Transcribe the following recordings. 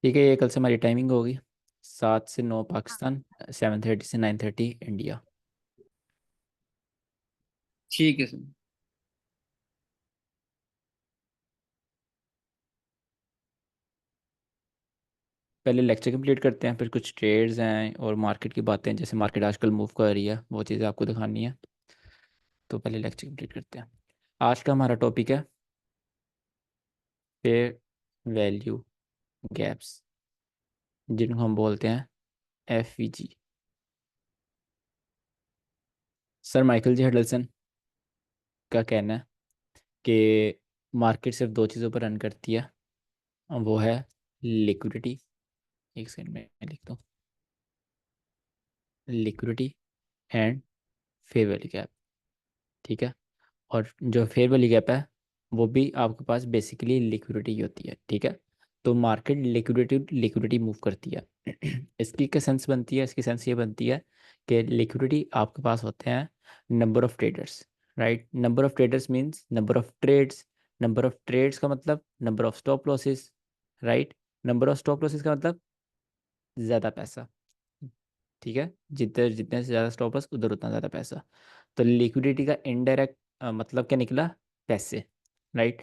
ठीक है, ये कल से हमारी टाइमिंग होगी 7 से 9 पाकिस्तान, 7:30 से 9:30 इंडिया। ठीक है सर। पहले लेक्चर कंप्लीट करते हैं, फिर कुछ ट्रेड्स हैं और मार्केट की बातें, जैसे मार्केट आजकल मूव कर रही है वो चीज़ें आपको दिखानी है। तो पहले लेक्चर कंप्लीट करते हैं। आज का हमारा टॉपिक है फेयर वैल्यू गैप्स, जिनको हम बोलते हैं FVG। सर माइकल जी हडल्सन का कहना है कि मार्केट सिर्फ दो चीज़ों पर रन करती है, और वो है लिक्विडिटी। एक सेकंड में लिखता हूँ, liquidity and fair value gap. ठीक है। और जो फेयर वैल्यू गैप है वो भी आपके पास बेसिकली लिक्विडिटी ही होती है। ठीक है। तो मार्केट लिक्विडिटी लिक्विडिटी मूव करती है। इसकी क्या सेंस बनती है? इसकी सेंस ये बनती है कि लिक्विडिटी आपके पास होते हैं number of traders. Right, number of traders means number of trades. Number of trades का मतलब number of stop losses. Right, number of stop losses का मतलब ज़्यादा पैसा। ठीक है, जितने जितने से ज़्यादा स्टॉप लॉस उधर उतना ज़्यादा पैसा। तो लिक्विडिटी का इनडायरेक्ट मतलब क्या निकला? पैसे। राइट।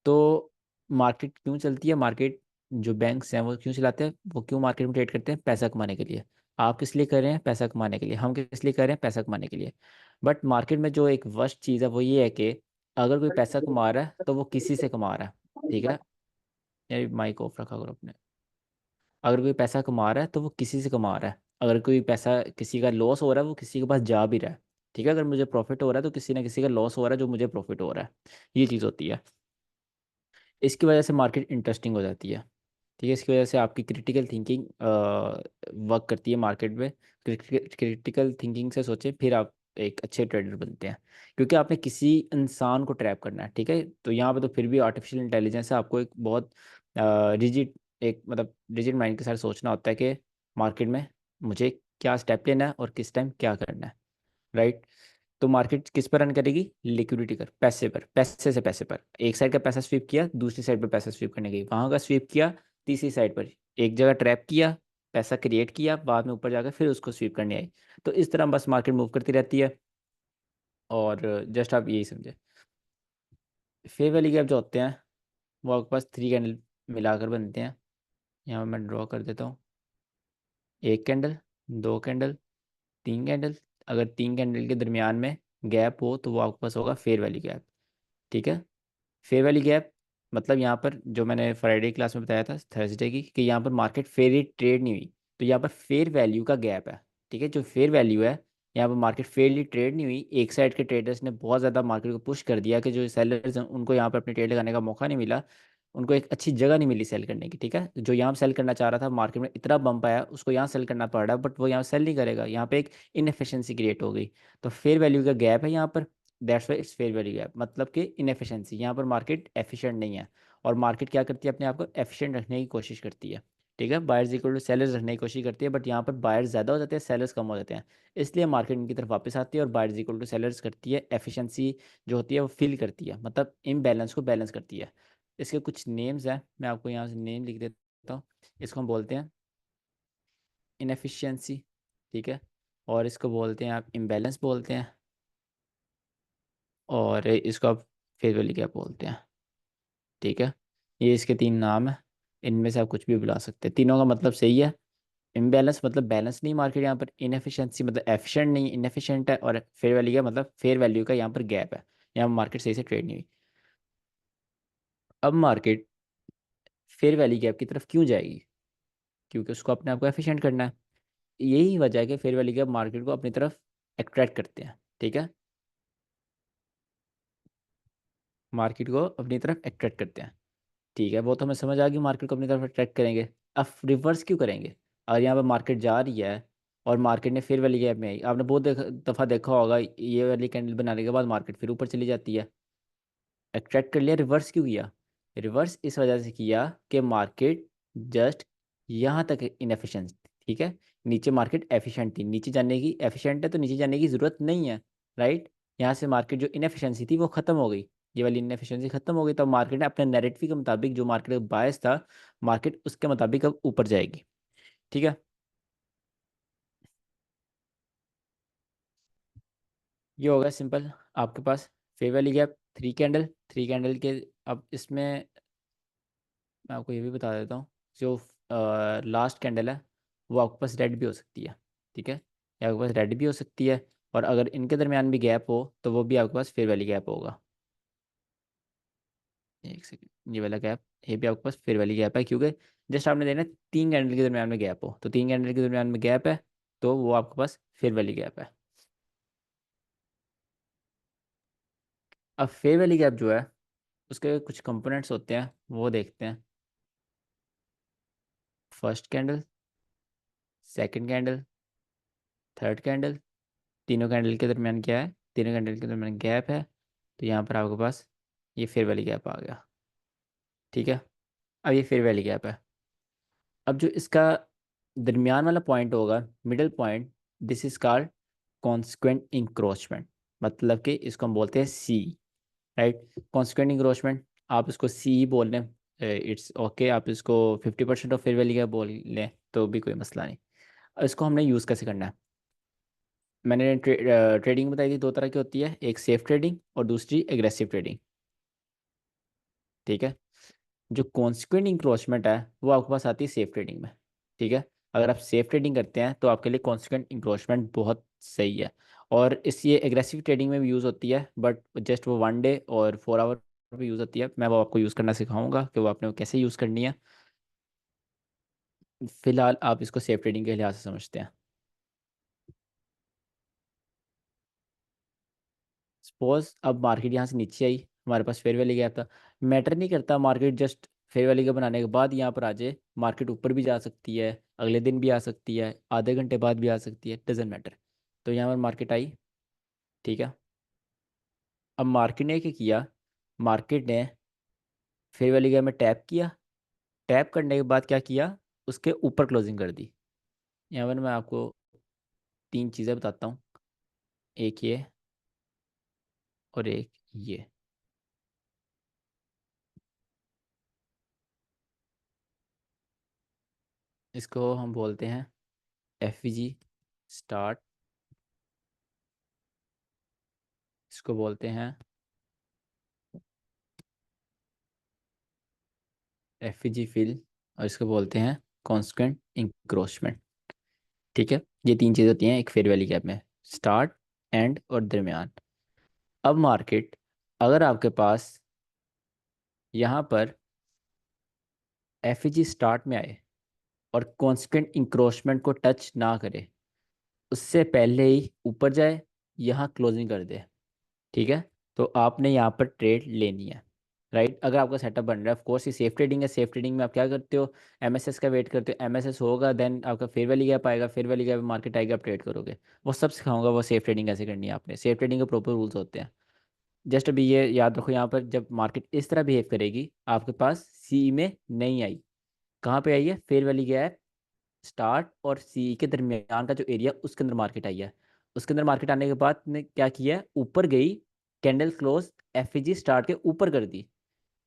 तो मार्केट क्यों चलती है? मार्केट जो बैंक्स हैं वो क्यों चलाते हैं? वो क्यों मार्केट में ट्रेड करते हैं? पैसा कमाने के लिए। आप किस लिए कर रहे हैं? पैसा कमाने के लिए। हम किस लिए कर रहे हैं? पैसा कमाने के लिए। बट मार्केट में जो एक वर्स्ट चीज़ है वो ये है कि अगर कोई पैसा कमा रहा है तो वो किसी से कमा रहा है। ठीक है, यार माइक ऑफ रखा करो अपने। अगर कोई पैसा कमा रहा है तो वो किसी से कमा रहा है। अगर कोई पैसा किसी का लॉस हो रहा है वो किसी के पास जा भी रहा है। ठीक है, अगर मुझे प्रॉफिट हो रहा है तो किसी ना किसी का लॉस हो रहा है जो मुझे प्रॉफिट हो रहा है। ये चीज़ होती है। इसकी वजह से मार्केट इंटरेस्टिंग हो जाती है। ठीक है, इसकी वजह से आपकी क्रिटिकल थिंकिंग वर्क करती है मार्केट में। क्रिटिकल थिंकिंग से सोचें फिर आप एक अच्छे ट्रेडर बनते हैं, क्योंकि आपने किसी इंसान को ट्रैप करना है। ठीक है, तो यहाँ पे तो फिर भी आर्टिफिशियल इंटेलिजेंस है, आपको एक बहुत रिजिड, एक मतलब रिजिड माइंड के साथ सोचना होता है कि मार्केट में मुझे क्या स्टेप लेना है और किस टाइम क्या करना है। राइट। तो मार्केट किस पर रन करेगी? लिक्विडिटी पर, पैसे पर, पैसे से पैसे पर। एक साइड का पैसा स्वीप किया, दूसरी साइड पर पैसा स्वीप करने गई, वहां का स्वीप किया, तीसरी साइड पर एक जगह ट्रैप किया, पैसा क्रिएट किया, बाद में ऊपर जाकर फिर उसको स्वीप करने आई। तो इस तरह बस मार्केट मूव करती रहती है। और जस्ट आप यही समझे। फेयर वैल्यू गैप जो होते हैं वो आपके पास 3 कैंडल मिलाकर बनते हैं। यहाँ पर मैं ड्रॉ कर देता हूँ। एक कैंडल, दो कैंडल, तीन कैंडल। अगर 3 कैंडल के दरमियान में गैप हो तो वो आपके पास होगा फेयर वैल्यू गैप। ठीक है। फेयर वैल्यू गैप मतलब यहाँ पर जो मैंने फ्राइडे क्लास में बताया था, थर्सडे की, कि यहाँ पर मार्केट फेयरली ट्रेड नहीं हुई, तो यहाँ पर फेयर वैल्यू का गैप है। ठीक है, जो फेयर वैल्यू है, यहाँ पर मार्केट फेयरली ट्रेड नहीं हुई, एक साइड के ट्रेडर्स ने बहुत ज़्यादा मार्केट को पुश कर दिया कि जो सेलर्स हैं उनको यहाँ पर अपने ट्रेड लगाने का मौका नहीं मिला, उनको एक अच्छी जगह नहीं मिली सेल करने की। ठीक है, जो यहाँ सेल करना चाह रहा था, मार्केट में इतना बम्प आया उसको यहाँ सेल करना पड़ रहा है, बट वो यहाँ सेल नहीं करेगा, यहाँ पे एक इनएफिशिएंसी क्रिएट हो गई। तो फेयर वैल्यू का गैप है यहाँ पर। That's why it's fair value gap, मतलब कि इनएफिशिएंसी, यहाँ पर मार्केट एफिशिएंट नहीं है। और मार्केट क्या करती है? अपने आप को एफिशिएंट रखने की कोशिश करती है। ठीक है, बायर्स इक्वल टू सेलर्स रखने की कोशिश करती है, बट यहाँ पर बायर्स ज़्यादा हो जाते हैं, सेलर्स कम हो जाते हैं। इसलिए मार्केट इनकी तरफ वापस आती है और बायर्स इक्वल टू सेलर्स करती है, एफिशिएंसी जो होती है वो फिल करती है, मतलब इम्बैलेंस को बैलेंस करती है। इसके कुछ नेम्स हैं, मैं आपको यहाँ से नेम लिख देता हूँ। इसको हम बोलते हैं इनएफिशिएंसी। ठीक है, और इसको बोलते हैं आप इम्बैलेंस बोलते हैं, और इसको आप फेयर वैल्यू गैप बोलते हैं। ठीक है, ये इसके 3 नाम हैं, इनमें से आप कुछ भी बुला सकते हैं, तीनों का मतलब सही है। इम्बैलेंस मतलब बैलेंस नहीं मार्केट यहाँ पर, इनएफिशिएंसी मतलब एफिशिएंट नहीं, इनएफिशिएंट है, और फेयर वैल्यू का मतलब फेयर वैल्यू का यहाँ पर गैप है, यहाँ मार्केट सही से ट्रेड नहीं हुई। अब मार्केट फेयर वैल्यू गैप की तरफ क्यों जाएगी? क्योंकि उसको अपने आप को एफिशिएंट करना है। यही वजह है कि फेयर वैल्यू गैप मार्केट को अपनी तरफ अट्रैक्ट करते हैं। ठीक है, मार्केट को अपनी तरफ अट्रैक्ट करते हैं। ठीक है, वो तो हमें समझ आ गई, मार्केट को अपनी तरफ अट्रैक्ट करेंगे। अब रिवर्स क्यों करेंगे? अगर यहाँ पर मार्केट जा रही है और मार्केट ने फिर वाली गैप में आई, आपने बहुत दफ़ा देखा होगा, ये वाली कैंडल बनाने के बाद मार्केट फिर ऊपर चली जाती है। अट्रैक्ट कर लिया, रिवर्स क्यों किया? रिवर्स इस वजह से किया कि मार्केट जस्ट यहाँ तक इनएफिशिएंट। ठीक है, नीचे मार्केट एफिशिएंट थी, नीचे जाने की एफिशिएंट है तो नीचे जाने की ज़रूरत नहीं है। राइट, यहाँ से मार्केट जो इनएफिशिएंसी थी वो ख़त्म हो गई। ये वाली इनएफिशिएंसी खत्म हो गई, तो मार्केट ने अपने नैरेटिव के मुताबिक, जो मार्केट का बायस था, मार्केट उसके मुताबिक अब ऊपर जाएगी। ठीक है। ये होगा सिंपल आपके पास fair value gap, three candle के। अब इसमें मैं आपको ये भी बता देता हूँ, जो लास्ट कैंडल है वो आपके पास रेड भी हो सकती है। ठीक है, ये आपके पास रेड भी हो सकती है, और अगर इनके दरमियान भी गैप हो तो वो भी आपके पास फेयर वैल्यू गैप होगा। एक सेकंड, ये वाला गैप, ये भी आपके पास फेयर वैल्यू गैप है, क्योंकि जस्ट आपने देना है तीन कैंडल के दरमियान में गैप हो, तो तीन कैंडल के दरमियान में गैप है, तो वो आपके पास फेयर वैल्यू गैप है। अब फेयर वैल्यू गैप जो है, उसके कुछ कंपोनेंट्स होते हैं, वो देखते हैं। First candle, second candle, third candle, तीनों कैंडल के दरमियान क्या है, तीनों कैंडल के दरमियान गैप है, तो यहाँ पर आपके पास ये फेयर वैल्यू गैप आ गया। ठीक है, अब ये फेयर वैल्यू गैप है। अब जो इसका दरमियान वाला पॉइंट होगा, middle point, this is called consequent encroachment, मतलब कि इसको हम बोलते हैं सी। राइट, कॉन्सिक्वेंट इंक्रोचमेंट, आप इसको सी बोल लें, इट्स ओके, आप इसको 50% ऑफ फेयर वैल्यू का बोल लें तो भी कोई मसला नहीं। अब इसको हमने यूज़ कैसे करना है, मैंने ट्रेडिंग बताई थी, दो तरह की होती है, एक सेफ ट्रेडिंग और दूसरी एग्रेसिव ट्रेडिंग। ठीक है, जो कॉन्सिक्वेंट इंक्रोचमेंट है वो आपके पास आती है सेफ ट्रेडिंग में। ठीक है, अगर आप सेफ ट्रेडिंग करते हैं तो आपके लिए कॉन्सिक्वेंट इंक्रोचमेंट बहुत सही है, और इस ये एग्रेसिव ट्रेडिंग में भी यूज़ होती है, बट जस्ट वो 1 डे और 4 आवर पे यूज़ होती है। मैं वो आपको यूज़ करना सिखाऊंगा कि वो आपने वो कैसे यूज़ करनी है। फिलहाल आप इसको सेफ ट्रेडिंग के लिहाज से समझते हैं। सपोज अब मार्केट यहाँ से नीचे आई, हमारे पास फेयर वैल्यू गैप था, मैटर नहीं करता market just fair value gap बनाने के बाद यहाँ पर आ जाए, मार्केट ऊपर भी जा सकती है, अगले दिन भी आ सकती है, आधे घंटे बाद भी आ सकती है, डजेंट मैटर। तो यहाँ पर मार्केट आई। ठीक है, अब मार्केट ने क्या किया, मार्केट ने फेयर वैल्यू गैप में टैप किया, टैप करने के बाद क्या किया, उसके ऊपर क्लोजिंग कर दी। यहाँ पर मैं आपको तीन चीज़ें बताता हूँ, एक ये और एक ये। इसको हम बोलते हैं एफ जी स्टार्ट, इसको बोलते हैं एफ जी फिल, और इसको बोलते हैं कॉन्स्टेंट इंक्रोचमेंट। ठीक है, ये तीन चीज़ें होती हैं एक फेयर वैल्यू गैप में, स्टार्ट, एंड और दरमियान। अब मार्केट, अगर आपके पास यहाँ पर एफ जी स्टार्ट में आए और कॉन्स्टेंट इंक्रोचमेंट को टच ना करे, उससे पहले ही ऊपर जाए, यहाँ क्लोजिंग कर दे, ठीक है, तो आपने यहाँ पर ट्रेड लेनी है। राइट, अगर आपका सेटअप बन रहा है, ऑफ कोर्स ये सेफ ट्रेडिंग है, सेफ ट्रेडिंग में आप क्या करते हो, एमएसएस का वेट करते हो, एमएसएस होगा देन आपका फेयर वैल्यू गैप आएगा, फेयर वैल्यू गैप मार्केट आएगा, आप ट्रेड करोगे। वो सब सिखाऊंगा, वो सेफ ट्रेडिंग कैसे करनी है आपने, सेफ ट्रेडिंग के प्रॉपर रूल्स होते हैं। जस्ट अभी ये याद रखो, यहाँ पर जब मार्केट इस तरह बिहेव करेगी, आपके पास सी में नहीं आई, कहाँ पे आई है, फेयर वैल्यू गैप स्टार्ट और सी के दरमियान का जो एरिया, उसके अंदर मार्केट आई है। उसके अंदर मार्केट आने के बाद ने क्या किया, ऊपर गई, candle close F G start के ऊपर कर दी।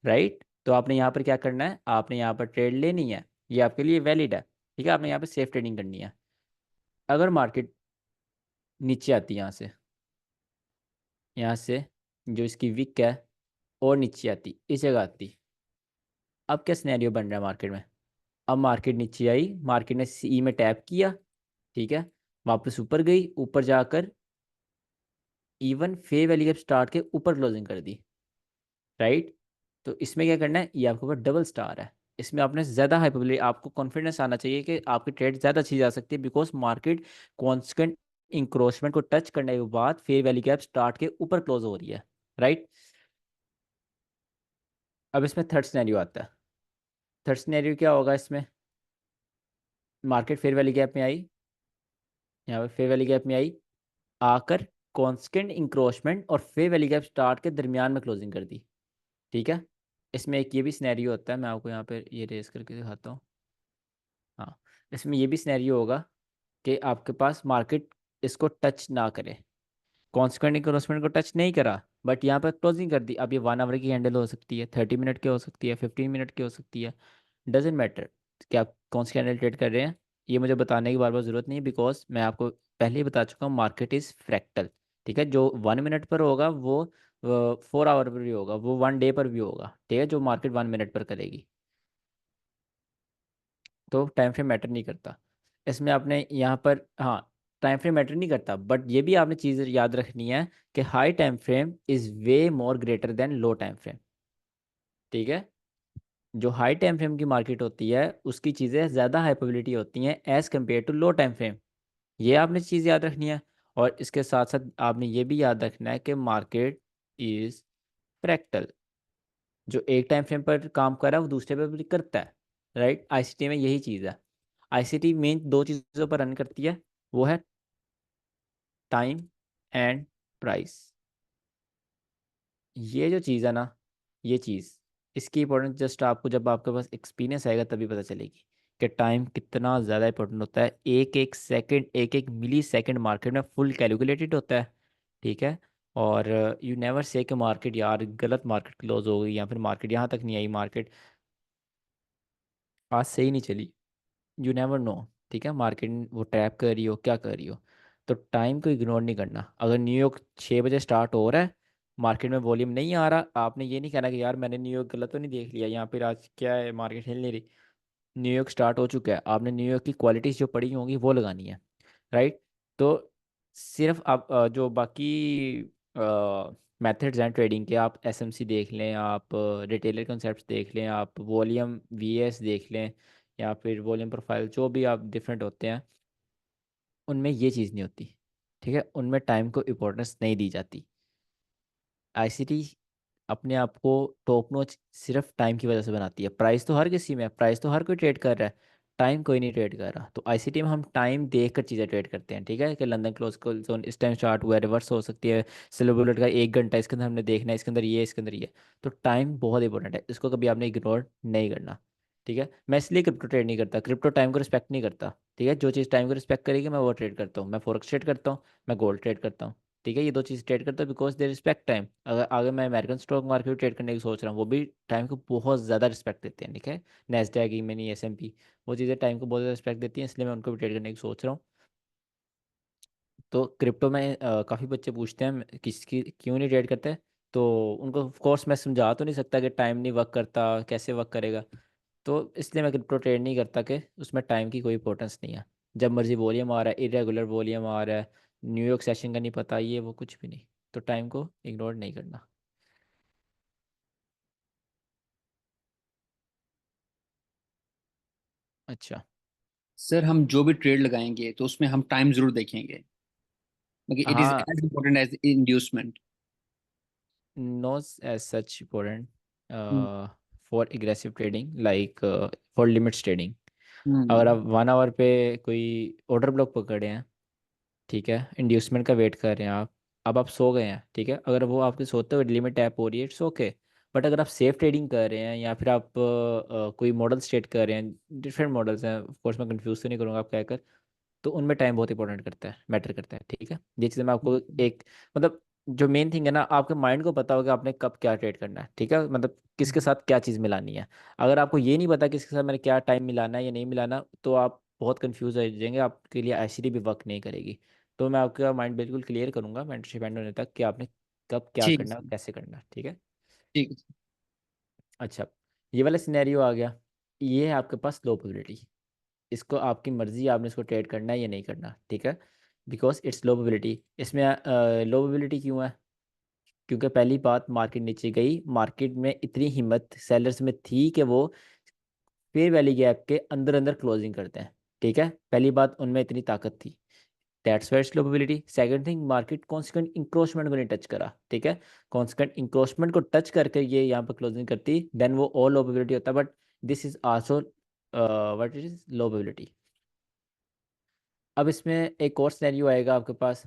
राइट, तो आपने यहाँ पर क्या करना है, आपने यहाँ पर ट्रेड लेनी है, ये आपके लिए वैलिड है। ठीक है, आपने यहाँ पर सेफ ट्रेडिंग करनी है। अगर मार्केट नीचे आती है यहाँ से जो इसकी विक है, और नीचे आती, इस जगह आती, अब क्या सिनेरियो बन रहा है मार्केट में, अब मार्केट नीचे आई, मार्केट ने सी में टैप किया, ठीक है, वापस ऊपर गई, ऊपर जाकर इवन फेयर वैल्यू के स्टार्ट के ऊपर क्लोजिंग कर दी। राइट, तो इसमें क्या करना है, ये आपके ऊपर डबल स्टार है, इसमें आपने ज़्यादा हाइपरबोली, आपको कॉन्फिडेंस आना चाहिए कि आपकी ट्रेड ज़्यादा अच्छी जा सकती है, बिकॉज मार्केट कॉन्स्टेंट इंक्रोचमेंट को टच करने के बाद फेयर वैल्यू गैप स्टार्ट के ऊपर क्लोज हो रही है। राइट, अब इसमें थर्ड सिनेरियो आता है। थर्ड सिनेरियो क्या होगा इसमें, मार्केट फेयर वैल्यू गैप में आई, यहाँ पे फेयर वैल्यू गैप में आई, आकर कॉन्स्टेंट इंक्रोचमेंट और फेयर वैल्यू गैप स्टार्ट के दरमियान में क्लोजिंग कर दी। ठीक है, इसमें एक ये भी सिनेरियो होता है, मैं आपको यहाँ पे ये रेस करके दिखाता हूँ। हाँ, इसमें ये भी सिनेरियो होगा कि आपके पास मार्केट इसको टच ना करे, कॉन्स्टेंट इंक्रोचमेंट को टच नहीं करा, बट यहाँ पर क्लोजिंग कर दी। अब ये 1 आवर की कैंडल हो सकती है, 30 मिनट की हो सकती है, 15 मिनट की हो सकती है, डजेंट मैटर कि आप कौन सी कैंडल ट्रेड कर रहे हैं। ये मुझे बताने की बार बार ज़रूरत नहीं, बिकॉज मैं आपको पहले ही बता चुका हूँ, मार्केट इज़ फ्रैक्टल। ठीक है, जो 1 मिनट पर होगा वो 4 आवर पर भी होगा, वो 1 डे पर भी होगा। ठीक है, जो मार्केट 1 मिनट पर करेगी, तो टाइम फ्रेम मैटर नहीं करता। इसमें आपने यहाँ पर, हाँ, टाइम फ्रेम मैटर नहीं करता, बट ये भी आपने चीज़ याद रखनी है कि high time frame is way more greater than low time frame. ठीक है, जो हाई टाइम फ्रेम की मार्केट होती है उसकी चीज़ें ज़्यादा हाई प्रोबेबिलिटी होती हैं as compare to low time frame. ये आपने चीज़ याद रखनी है। और इसके साथ साथ आपने ये भी याद रखना है कि मार्केट इज़ फ्रैक्टल। जो एक टाइम फ्रेम पर काम कर रहा है वो दूसरे पर भी करता है। राइट, आईसीटी में यही चीज़ है। आईसीटी मेन दो चीज़ों पर रन करती है, वो है टाइम एंड प्राइस। ये जो चीज़ है ना, ये चीज़, इसकी इंपॉर्टेंस जस्ट आपको जब आपके पास एक्सपीरियंस आएगा तभी पता चलेगी कि टाइम कितना ज़्यादा इंपॉर्टेंट होता है। एक एक सेकंड, एक एक मिली सेकंड मार्केट में फुल कैलकुलेटेड होता है। ठीक है, और यू नेवर से कि मार्केट यार गलत मार्केट क्लोज हो गई, या फिर मार्केट यहाँ तक नहीं आई, मार्केट आज सही नहीं चली। You never know. ठीक है, मार्केट वो ट्रैप कर रही हो, क्या कर रही हो। तो टाइम को इग्नोर नहीं करना। अगर न्यूयॉर्क 6 बजे स्टार्ट हो रहा है, मार्केट में वॉल्यूम नहीं आ रहा, आपने ये नहीं कहना कि यार मैंने न्यूयॉर्क गलत तो नहीं देख लिया, यहाँ पर आज क्या है, मार्केट हिल नहीं रही। न्यूयॉर्क स्टार्ट हो चुका है, आपने न्यूयॉर्क की क्वालिटीज़ जो पड़ी होंगी वो लगानी है। राइट, तो सिर्फ आप जो बाकी मेथड्स हैं ट्रेडिंग के, आप एसएमसी देख लें, आप रिटेलर कॉन्सेप्ट्स देख लें, आप वॉल्यूम वीएस देख लें, या फिर वॉल्यूम प्रोफाइल, जो भी आप डिफरेंट होते हैं, उनमें ये चीज़ नहीं होती। ठीक है, उनमें टाइम को इम्पोर्टेंस नहीं दी जाती। आईसीटी अपने आप को टॉप नॉच सिर्फ टाइम की वजह से बनाती है। प्राइस तो हर किसी में है, प्राइस तो हर कोई ट्रेड कर रहा है, टाइम कोई नहीं ट्रेड कर रहा। तो आईसीटी में हम टाइम देख कर चीज़ें ट्रेड करते हैं। ठीक है, कि लंदन क्लोज को जोन इस टाइम स्टार्ट हुआ है, रिवर्स हो सकती है, सिल्वर बुलेट का 1 घंटा, इसके अंदर हमने देखना है, इसके अंदर ये, इसके अंदर ये। तो टाइम बहुत इंपॉर्टेंट है, इसको कभी आपने इग्नोर नहीं करना। ठीक है, मैं इसलिए क्रिप्टो ट्रेड नहीं करता, क्रिप्टो टाइम को रिस्पेक्ट नहीं करता। ठीक है, जो चीज़ टाइम को रिस्पेक्ट करेगी मैं वो ट्रेड करता हूँ। मैं फॉरेक्स ट्रेड करता हूँ, मैं गोल्ड ट्रेड करता हूँ। ठीक है, ये दो चीज़ ट्रेड करता हूँ बिकॉज दे रिस्पेक्ट टाइम। अगर अगर मैं अमेरिकन स्टॉक मार्केट ट्रेड करने की सोच रहा हूँ, वो भी टाइम को बहुत ज़्यादा रिस्पेक्ट देते हैं। ठीक है, नेस्डैक, ई-मिनी, एसएमपी, वो चीज़ें टाइम को बहुत ज़्यादा रिस्पेक्ट देती हैं, इसलिए मैं उनको भी ट्रेड करने की सोच रहा हूँ। तो क्रिप्टो में काफ़ी बच्चे पूछते हैं किसकी क्यों नहीं ट्रेड करते, तो उनको ऑफ कोर्स मैं समझा तो नहीं सकता कि टाइम नहीं वर्क करता, कैसे वर्क करेगा। तो इसलिए मैं क्रिप्टो ट्रेड नहीं करता कि उसमें टाइम की कोई इंपॉर्टेंस नहीं है। जब मर्जी वॉल्यूम आ रहा है, इरेगुलर वॉल्यूम आ रहा है, न्यूयॉर्क सेशन का नहीं पता, ये वो कुछ भी नहीं। तो टाइम को इग्नोर नहीं करना। अच्छा। सर हम जो भी ट्रेड लगाएंगे तो उसमें हम टाइम जरूर देखेंगे, मतलब इट इज हाँ, as important as inducement. No as such important for aggressive trading, like for limits trading. अगर आप 1 आवर पे कोई ऑर्डर ब्लॉक पकड़े हैं, ठीक है, इंड्यूसमेंट का वेट कर रहे हैं आप, अब आप सो गए हैं, ठीक है, अगर वो आपके सोते हुए लिमिट टैप हो रही है, इट्स ओके। बट अगर आप सेफ ट्रेडिंग कर रहे हैं, या फिर आप कोई मॉडल स्टेट कर रहे हैं, डिफरेंट मॉडल्स हैं, ऑफ कोर्स मैं कंफ्यूज तो नहीं करूँगा आप कहकर, तो उनमें टाइम बहुत इंपॉर्टेंट करता है, मैटर करता है। ठीक है, ये चीज़ें मैं आपको एक, मतलब जो मेन थिंग है ना, आपके माइंड को पता होगा आपने कब क्या ट्रेड करना है। ठीक है, मतलब किसके साथ क्या चीज़ मिलानी है। अगर आपको ये नहीं पता किसके साथ मैंने क्या टाइम मिलाना है या नहीं मिलाना, तो आप बहुत कंफ्यूज हो जाएंगे, आपके लिए आईसीटी भी वर्क नहीं करेगी। तो मैं आपका माइंड बिल्कुल क्लियर करूंगा मेंटरशिप एंड होने तक कि आपने कब क्या ठीक है करना है और सर। कैसे करना है। ठीक है। ठीक है अच्छा, ये वाला सिनेरियो आ गया, ये है आपके पास लो प्रोबेबिलिटी। इसको आपकी मर्जी है, आपने इसको ट्रेड करना है या नहीं करना। ठीक है, बिकॉज इट्स लो प्रोबेबिलिटी। इसमें लो प्रोबेबिलिटी क्यों है? क्योंकि पहली बात, मार्केट नीचे गई, मार्केट में इतनी हिम्मत सेलर्स में थी कि वो फेयर वैली गैप के अंदर अंदर क्लोजिंग करते हैं। ठीक है, पहली बात, उनमें इतनी ताकत थी, that's why it's low probability. Second thing, market consequent encroachment को नहीं टच करा। ठीक है, कॉन्सिक्वेंट इंक्रोचमेंट को टच करके ये यहाँ पर क्लोजिंग करती, देन वो और लो प्रोबेबिलिटी होता, but this is also what it is, low probability. अब इसमें एक और सिनेरियो आएगा आपके पास,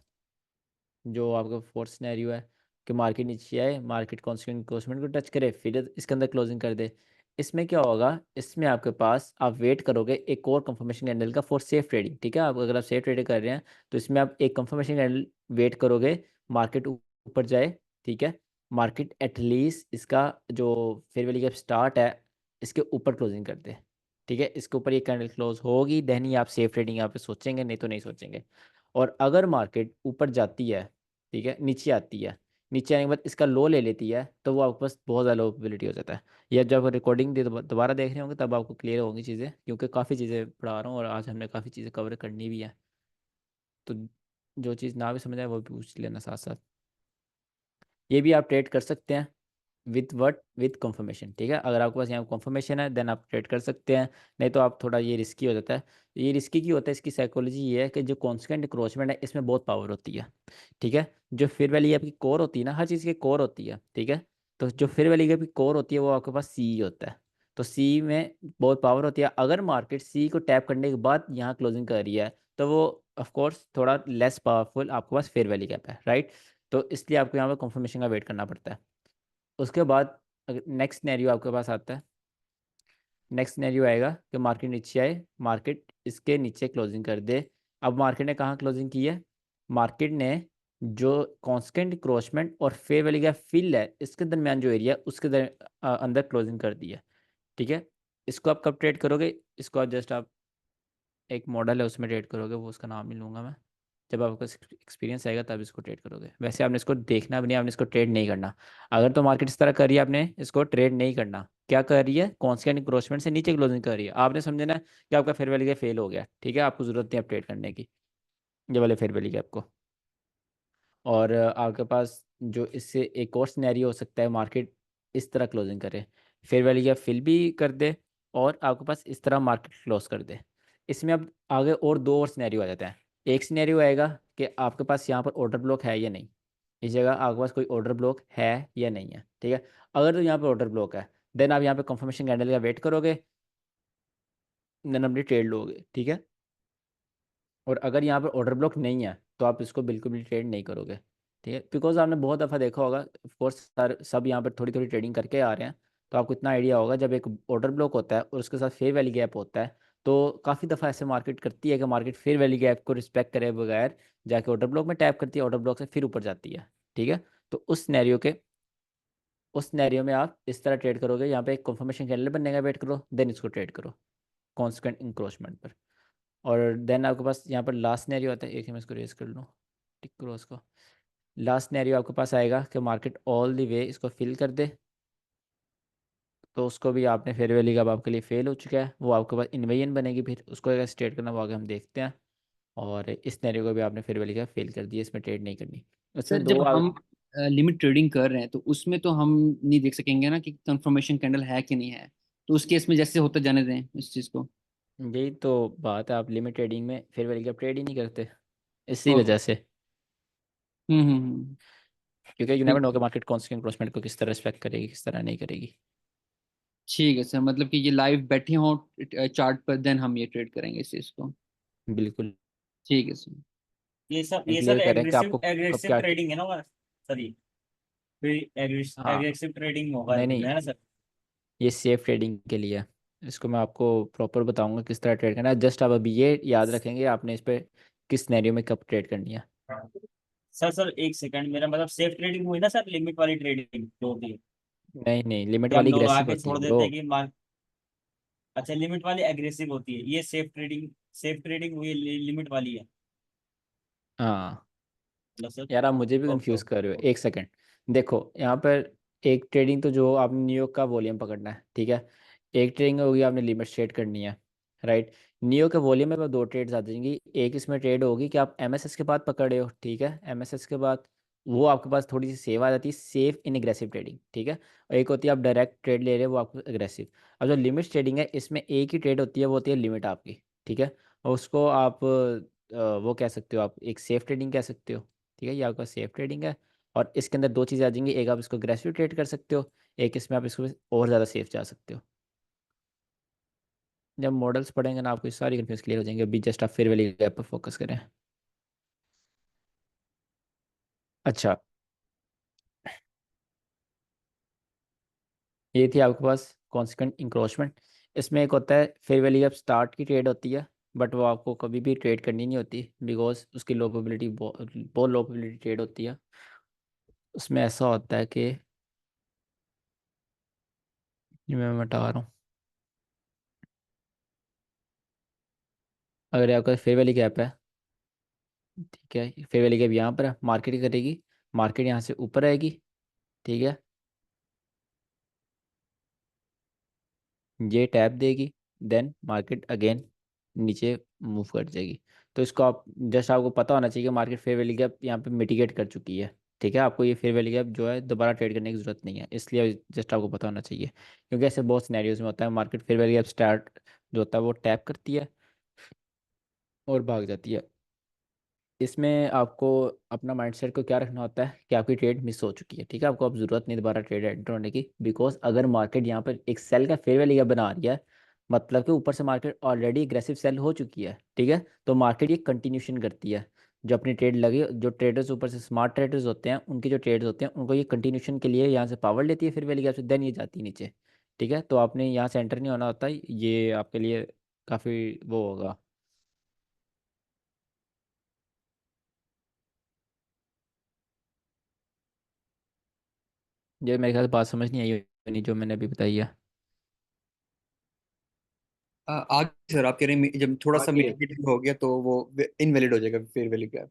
जो आपका फोर्थ सिनेरियो है, कि मार्केट नीचे आए, मार्केट कॉन्स्टेंट इंक्रोचमेंट को टच करे, फिर इसके अंदर क्लोजिंग कर दे। इसमें क्या होगा, इसमें आपके पास आप वेट करोगे एक और कंफर्मेशन कैंडल का फॉर सेफ ट्रेडिंग। ठीक है, आप अगर आप सेफ ट्रेडिंग कर रहे हैं, तो इसमें आप एक कंफर्मेशन कैंडल वेट करोगे, मार्केट ऊपर जाए, ठीक है, मार्केट एटलीस्ट इसका जो फेयर वैल्यू गैप स्टार्ट है इसके ऊपर क्लोजिंग कर दे। ठीक है, इसके ऊपर ये कैंडल क्लोज होगी, देन ही आप सेफ ट्रेडिंग यहाँ पे सोचेंगे, नहीं तो नहीं सोचेंगे। और अगर मार्केट ऊपर जाती है, ठीक है, नीचे आती है, नीचे आने के बाद इसका लो ले लेती है, तो वो आपके पास बहुत ज़्यादा लो प्रोबेबिलिटी हो जाता है। या जब रिकॉर्डिंग दोबारा देख रहे होंगे तब आपको क्लियर होंगी चीज़ें, क्योंकि काफ़ी चीज़ें पढ़ा रहा हूँ और आज हमने काफ़ी चीज़ें कवर करनी भी है। तो जो चीज़ ना भी समझ आए वो भी पूछ लेना साथ साथ। ये भी आप ट्रेड कर सकते हैं विथ कंफर्मेशन। ठीक है, अगर आपके पास यहाँ कंफर्मेशन है देन आप ट्रेड कर सकते हैं, नहीं तो आप थोड़ा ये रिस्की हो जाता है। ये रिस्की क्यों होता है, इसकी साइकोलॉजी ये है कि जो कॉन्स्टेंट इंक्रोचमेंट है इसमें बहुत पावर होती है। ठीक है, जो फिर वाली आपकी कोर होती है ना, हर चीज़ की कोर होती है। ठीक है, तो जो फिर वाली आपकी कोर होती है वो आपके पास सी होता है। तो सी में बहुत पावर होती है। अगर मार्केट सी को टैप करने के बाद यहाँ क्लोजिंग कर रही है तो वो ऑफ कोर्स थोड़ा लेस पावरफुल आपके पास फेयर वैली गैप है, राइट। तो इसलिए आपको यहाँ पर कंफर्मेशन का वेट करना पड़ता है। उसके बाद अगर नेक्स्ट सिनेरियो आपके पास आता है, नेक्स्ट सिनेरियो आएगा कि मार्केट नीचे आए, मार्केट इसके नीचे क्लोजिंग कर दे। अब मार्केट ने कहाँ क्लोजिंग की है, मार्केट ने जो कांस्टेंट क्रोचमेंट और फेयर वैल्यू का फिल है इसके दरमियान जो एरिया उसके अंदर क्लोजिंग कर दी है। ठीक है, इसको आप कब ट्रेड करोगे, इसको आप जस्ट आप एक मॉडल है उसमें ट्रेड करोगे, वो उसका नाम नहीं लूँगा मैं। जब आपको एक्सपीरियंस आएगा तब इसको ट्रेड करोगे। वैसे आपने इसको देखना भी नहीं, आपने इसको ट्रेड नहीं करना। अगर तो मार्केट इस तरह कर रही है आपने इसको ट्रेड नहीं करना। क्या कर रही है, कॉन्स्टेंट इंक्रोचमेंट से नीचे क्लोजिंग कर रही है, आपने समझना है कि आपका फेयर वैल्यू फेल हो गया। ठीक है, आपको जरूरत नहीं है ट्रेड करने की ये वाले फेयर वैल्यू आपको। और आपके पास जो इससे एक और सिनेरियो हो सकता है, मार्केट इस तरह क्लोजिंग करे, फेयर वैल्यू गैप फिल भी कर दे और आपके पास इस तरह मार्केट क्लोज कर दे। इसमें अब आगे और दो और सिनेरियो आ जाते हैं। एक सिनेरियो आएगा कि आपके पास यहाँ पर ऑर्डर ब्लॉक है या नहीं, इस जगह आपके पास कोई ऑर्डर ब्लॉक है या नहीं है। ठीक है, अगर तो यहाँ पर ऑर्डर ब्लॉक है देन आप यहाँ पे कंफर्मेशन कैंडल का वेट करोगे, देन अपनी ट्रेड लोगे। ठीक है, और अगर यहाँ पर ऑर्डर ब्लॉक नहीं है तो आप इसको बिल्कुल भी ट्रेड नहीं करोगे। ठीक है, बिकॉज आपने बहुत दफ़ा देखा होगा, ऑफ कोर्स सर सब यहाँ पर थोड़ी थोड़ी ट्रेडिंग करके आ रहे हैं, तो आपको इतना आइडिया होगा जब एक ऑर्डर ब्लॉक होता है और उसके साथ फेयर वैल्यू गैप होता है, तो काफ़ी दफ़ा ऐसे मार्केट करती है कि मार्केट फेयर वैल्यू गैप को रिस्पेक्ट करे बगैर जाके ऑर्डर ब्लॉक में टैप करती है, ऑर्डर ब्लॉक से फिर ऊपर जाती है। ठीक है, तो उस सिनेरियो में आप इस तरह ट्रेड करोगे, यहाँ पे एक कंफर्मेशन कैंडल बनने का वेट करो, देन इसको ट्रेड करो कॉन्स्टेंट इंक्रोचमेंट पर। और देन आपके पास यहाँ पर लास्ट सिनेरियो आता है, एक ही मैं इसको रेस कर लूँ, टिक करो उसको। लास्ट सिनेरियो आपके पास आएगा कि मार्केट ऑल द वे इसको फिल कर दे, तो उसको भी आपने फेयर वैल्यू का अब आपके लिए फेल हो चुका है, वो आपके पास इन्वेजन बनेगी, फिर उसको अगर स्ट्रेट करना वो आगे हम देखते हैं। और इस सिनेरियो को भी आपने फेयर वैल्यू का फेल कर दिया, इसमें ट्रेड नहीं करनी। सर उसमें दो जब हम लिमिट ट्रेडिंग कर रहे हैं तो उसमें तो हम नहीं देख सकेंगे ना कि कंफर्मेशन कैंडल है कि नहीं है, तो उस केस में जैसे होता जाने दें इस चीज़ को। यही तो बात है, आप लिमिट ट्रेडिंग में फेयर वैल्यू का ट्रेड ही नहीं करते इसी ओके। वजह से। हम्म। क्योंकि यू नेवर ठीक नो कि मार्केट कॉन्स्टेंट क्रोसमेंट को किस तरह रिस्पेक्ट करेगी किस तरह नहीं करेगी। ठीक है सर, मतलब कि ये लाइव बैठे हों चार्ट पर, देन हम ये ट्रेड करेंगे इस चीज़ को। बिल्कुल ठीक है सर। ये सर ये सर कह रहे हैं कि एग्रेसिव आपको कब एग्रेसिव क्या ट्रेडिंग है ना हमारा सर, ये फिर हाँ एग्रेसिव ट्रेडिंग होगा नहीं इसमें नहीं, है ना सर। ये सेफ ट्रेडिंग के लिए है। इसको मैं आपको प्रॉपर बताऊंगा किस तरह ट्रेड करना है, जस्ट आप अभी ये याद रखेंगे आपने इस पर किस सिनेरियो में कब ट्रेड करनी है। हाँ। सर सर एक सेकंड, मेरा मतलब सेफ ट्रेडिंग हुई ना सर, लिमिट वाली ट्रेडिंग जो होती है नहीं नहीं, लिमिट कि हम वाली लोग अग्रेसिव आके होती छोड़ है ब्रो। देते हैं कि मार्क। अच्छा, लिमिट वाली एग्रेसिव होती है, ये सेफ ट्रेडिंग हुई लिमिट वाली है हाँ मतलब सर। यार, आप मुझे भी ओके कंफ्यूज कर रहे हो, एक सेकंड। देखो यहाँ पर एक ट्रेडिंग तो जो आपने न्यूयॉर्क का वॉल्यूम पकड़ना है, ठीक है, एक ट्रेडिंग होगी आपने लिमिट ट्रेड करनी है, राइट। न्यूयॉर्क के वॉल्यूम में दो ट्रेड्स आ जाएंगी, एक इसमें ट्रेड होगी कि आप एमएसएस के बाद पकड़े हो, ठीक है, एमएसएस के बाद वो आपके पास थोड़ी सी सेव आ जाती है, सेफ इन एग्रेसिव ट्रेडिंग। ठीक है, और एक होती है आप डायरेक्ट ट्रेड ले रहे हो वो आपको एग्रेसिव। अब जो लिमिट ट्रेडिंग है इसमें एक ही ट्रेड होती है, वो होती है लिमिट आपकी। ठीक है, और उसको आप वो कह सकते हो, आप एक सेफ ट्रेडिंग कह सकते हो। ठीक है, ये आपका सेफ ट्रेडिंग है। और इसके अंदर दो चीज़ें आ जाएंगी, एक आप इसको अग्रेसिव ट्रेड कर सकते हो, एक इसमें आप इसको और ज़्यादा सेफ जा सकते हो। जब मॉडल्स पढ़ेंगे ना आपको ये सारी कंफ्यूज क्लियर हो जाएंगे, अभी जस्ट आप फेयर वैल्यू गैप पर फोकस करें। अच्छा, ये थी आपके पास कॉन्सिक्वेंट इंक्रोचमेंट। इसमें एक होता है फेयर वैल्यू गैप स्टार्ट की ट्रेड होती है, बट वो आपको कभी भी ट्रेड करनी नहीं होती बिकॉज उसकी लो प्रोबेबिलिटी बहुत लो प्रोबेबिलिटी ट्रेड होती है। उसमें ऐसा होता है कि ये मैं बता रहा हूँ, अगर ये आपका फेयर वैल्यू गैप है, ठीक है, फेयर वैल्यू गैप यहाँ पर है, मार्केट करेगी, मार्केट यहाँ से ऊपर आएगी, ठीक है, ये टैप देगी, देन मार्केट अगेन नीचे मूव कर जाएगी। तो इसको आप जस्ट आपको पता होना चाहिए कि मार्केट फेयर वैल्यू गैप यहाँ पे मिटिगेट कर चुकी है, ठीक है, आपको ये फेयर वैल्यू गैप जो है दोबारा ट्रेड करने की जरूरत नहीं है, इसलिए जस्ट आपको पता होना चाहिए, क्योंकि ऐसे बहुत सिनेरियोज में होता है market fair value gap start जो होता है वो टैप करती है और भाग जाती है। इसमें आपको अपना माइंडसेट को क्या रखना होता है कि आपकी ट्रेड मिस हो चुकी है, ठीक है, आपको अब जरूरत नहीं दोबारा ट्रेड एंटर होने की, बिकॉज अगर मार्केट यहाँ पर एक सेल का फेयर वैल्यू गैप बना रही है, मतलब कि ऊपर से मार्केट ऑलरेडी एग्रेसिव सेल हो चुकी है, ठीक है, तो मार्केट ये कंटिन्यूशन करती है, जो अपनी ट्रेड लगी, जो ट्रेडर्स ऊपर से स्मार्ट ट्रेडर्स होते हैं, उनके जो ट्रेड्स होते हैं उनको ये कंटिन्यूशन के लिए यहाँ से पावर लेती है, फिर वैल्यू गैप से देन ये जाती है नीचे, ठीक है, तो आपने यहाँ से एंटर नहीं होना होता, ये आपके लिए काफ़ी वो होगा। ये मेरे ख्याल से बात समझ नहीं आई होनी जो मैंने अभी बताई है। आगे सर आप कह रहे हैं जब थोड़ा सा आगे मिटिगेट हो गया तो वो इनवैलिड हो जाएगा फेयर वैल्यू गैप।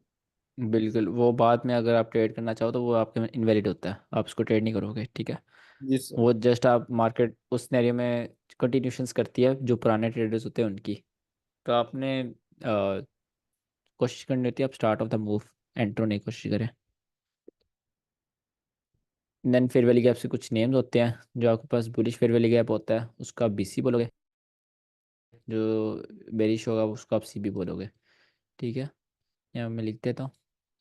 बिल्कुल, वो बाद में अगर आप ट्रेड करना चाहो तो वो आपके में इनवैलिड होता है, आप उसको ट्रेड नहीं करोगे, ठीक है, जी सर। वो जस्ट आप मार्केट उस सिनेरियो में कंटिन्यूशंस करती है जो पुराने ट्रेडर्स होते हैं उनकी। तो आपने कोशिश करनी होती है आप start of the move enter होने की कोशिश करें। देन फेयर वैल्यू गैप से कुछ नेम्स होते हैं, जो आपके पास बुलिश फेयर वैल्यू गैप होता है उसका आप बीसी बोलोगे, जो बेरिश होगा उसको आप सीबी बोलोगे, ठीक है, यहाँ मैं लिख देता हूँ,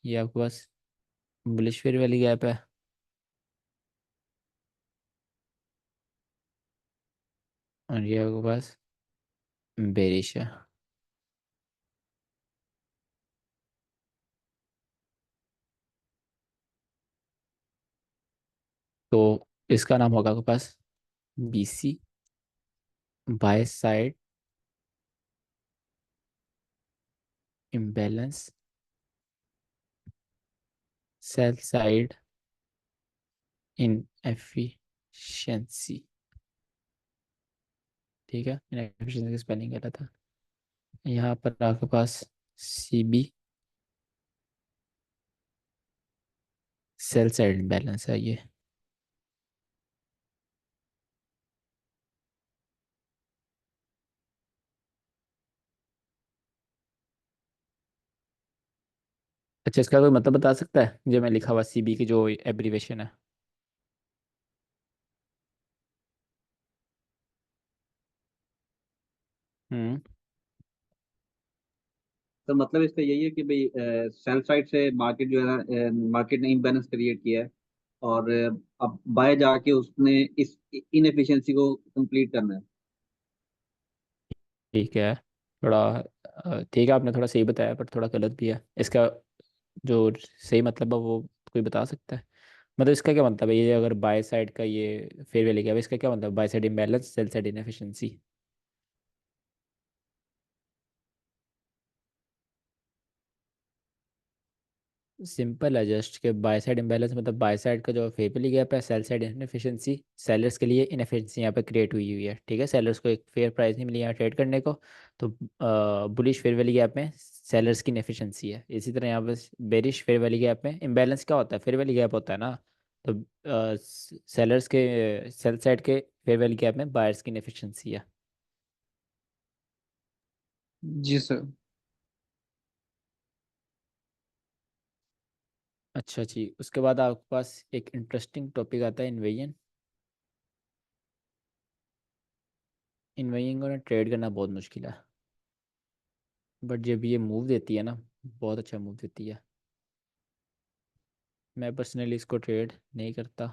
ये आपके पास बुलिश फेयर वैल्यू गैप है और ये आपके पास बेरिश है। तो इसका नाम होगा आपके पास BC, buy side imbalance, sell side inefficiency, ठीक है, इनएफिशिएंसी की स्पेलिंग क्या था, यहाँ पर आपके पास सीबी सेल साइड इम्बैलेंस है ये। अच्छा, इसका कोई मतलब बता सकता है जो मैं लिखा हुआ सीबी की जो एब्रीवेशन है। हम्म। तो मतलब इसका यही है कि भाई सेल साइड से मार्केट जो है ना, मार्केट ने इम्बैलेंस क्रिएट किया है, और अब बाय जाके उसने इस इनएफिशिएंसी को कंप्लीट करना है। ठीक है, थोड़ा ठीक है, आपने थोड़ा सही बताया पर थोड़ा गलत भी है इसका, जो सही मतलब है वो कोई बता सकता है, मतलब इसका क्या मतलब है, ये अगर बाय साइड का ये फेयर वैल्यू क्या है, इसका क्या मतलब bye side imbalance sell side inefficiency. Simple है जस्ट के बाय साइड इम्बैलेंस मतलब बाय साइड का जो फेयर वैल्यू गैप है, सेल साइड इनएफिशिएंसी, सेलर्स के लिए इनएफिशिएंसी यहाँ पे क्रिएट हुई हुई है, ठीक है, सेलर्स को एक फेयर प्राइस नहीं मिली यहाँ ट्रेड करने को, तो बुलिश फेयर वैल्यू गैप में सेलर्स की इनएफिशिएंसी है, इसी तरह यहाँ पे बेरिश फेयर वैल्यू गैप में इम्बैलेंस क्या होता है, फेयर वैल्यू गैप होता है ना, तो सेलर्स के सेल साइड के फेयर वैल्यू गैप में बायर्स की इनएफिशिएंसी है। जी सर। अच्छा जी, उसके बाद आपके पास एक इंटरेस्टिंग टॉपिक आता है इन्वेजन। इन्वेजिंग को ना ट्रेड करना बहुत मुश्किल है, बट जब ये मूव देती है ना, बहुत अच्छा मूव देती है, मैं पर्सनली इसको ट्रेड नहीं करता।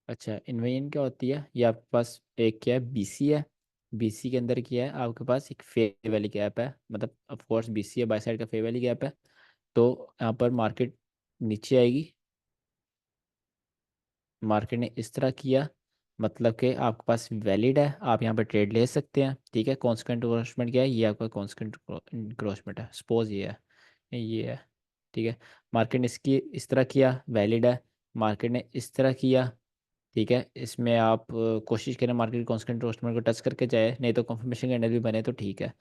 अच्छा, इन्वेजन क्या होती है, ये आपके पास एक क्या है बीसी है, बीसी के अंदर क्या है आपके पास एक फेयर वैल्यू गैप है, मतलब ऑफ कोर्स बीसी है बाय साइड का फेयर वैल्यू गैप है, तो यहाँ पर मार्केट नीचे आएगी, मार्केट ने इस तरह किया, मतलब कि आपके पास वैलिड है, आप यहाँ पर ट्रेड ले सकते हैं, ठीक है। कॉन्स्टेंट इंक्रोचमेंट क्या है, ये आपका कॉन्स्टेंट इंक्रोचमेंट है, सपोज ये है, ठीक है। मार्केट ने इसकी इस तरह किया, वैलिड है। मार्केट ने इस तरह किया, ठीक है। इसमें आप कोशिश करें मार्केट कॉन्स्टेंट इंक्रोचमेंट को टच करके जाए, नहीं तो कंफर्मेशन कैंडल भी बने तो ठीक है।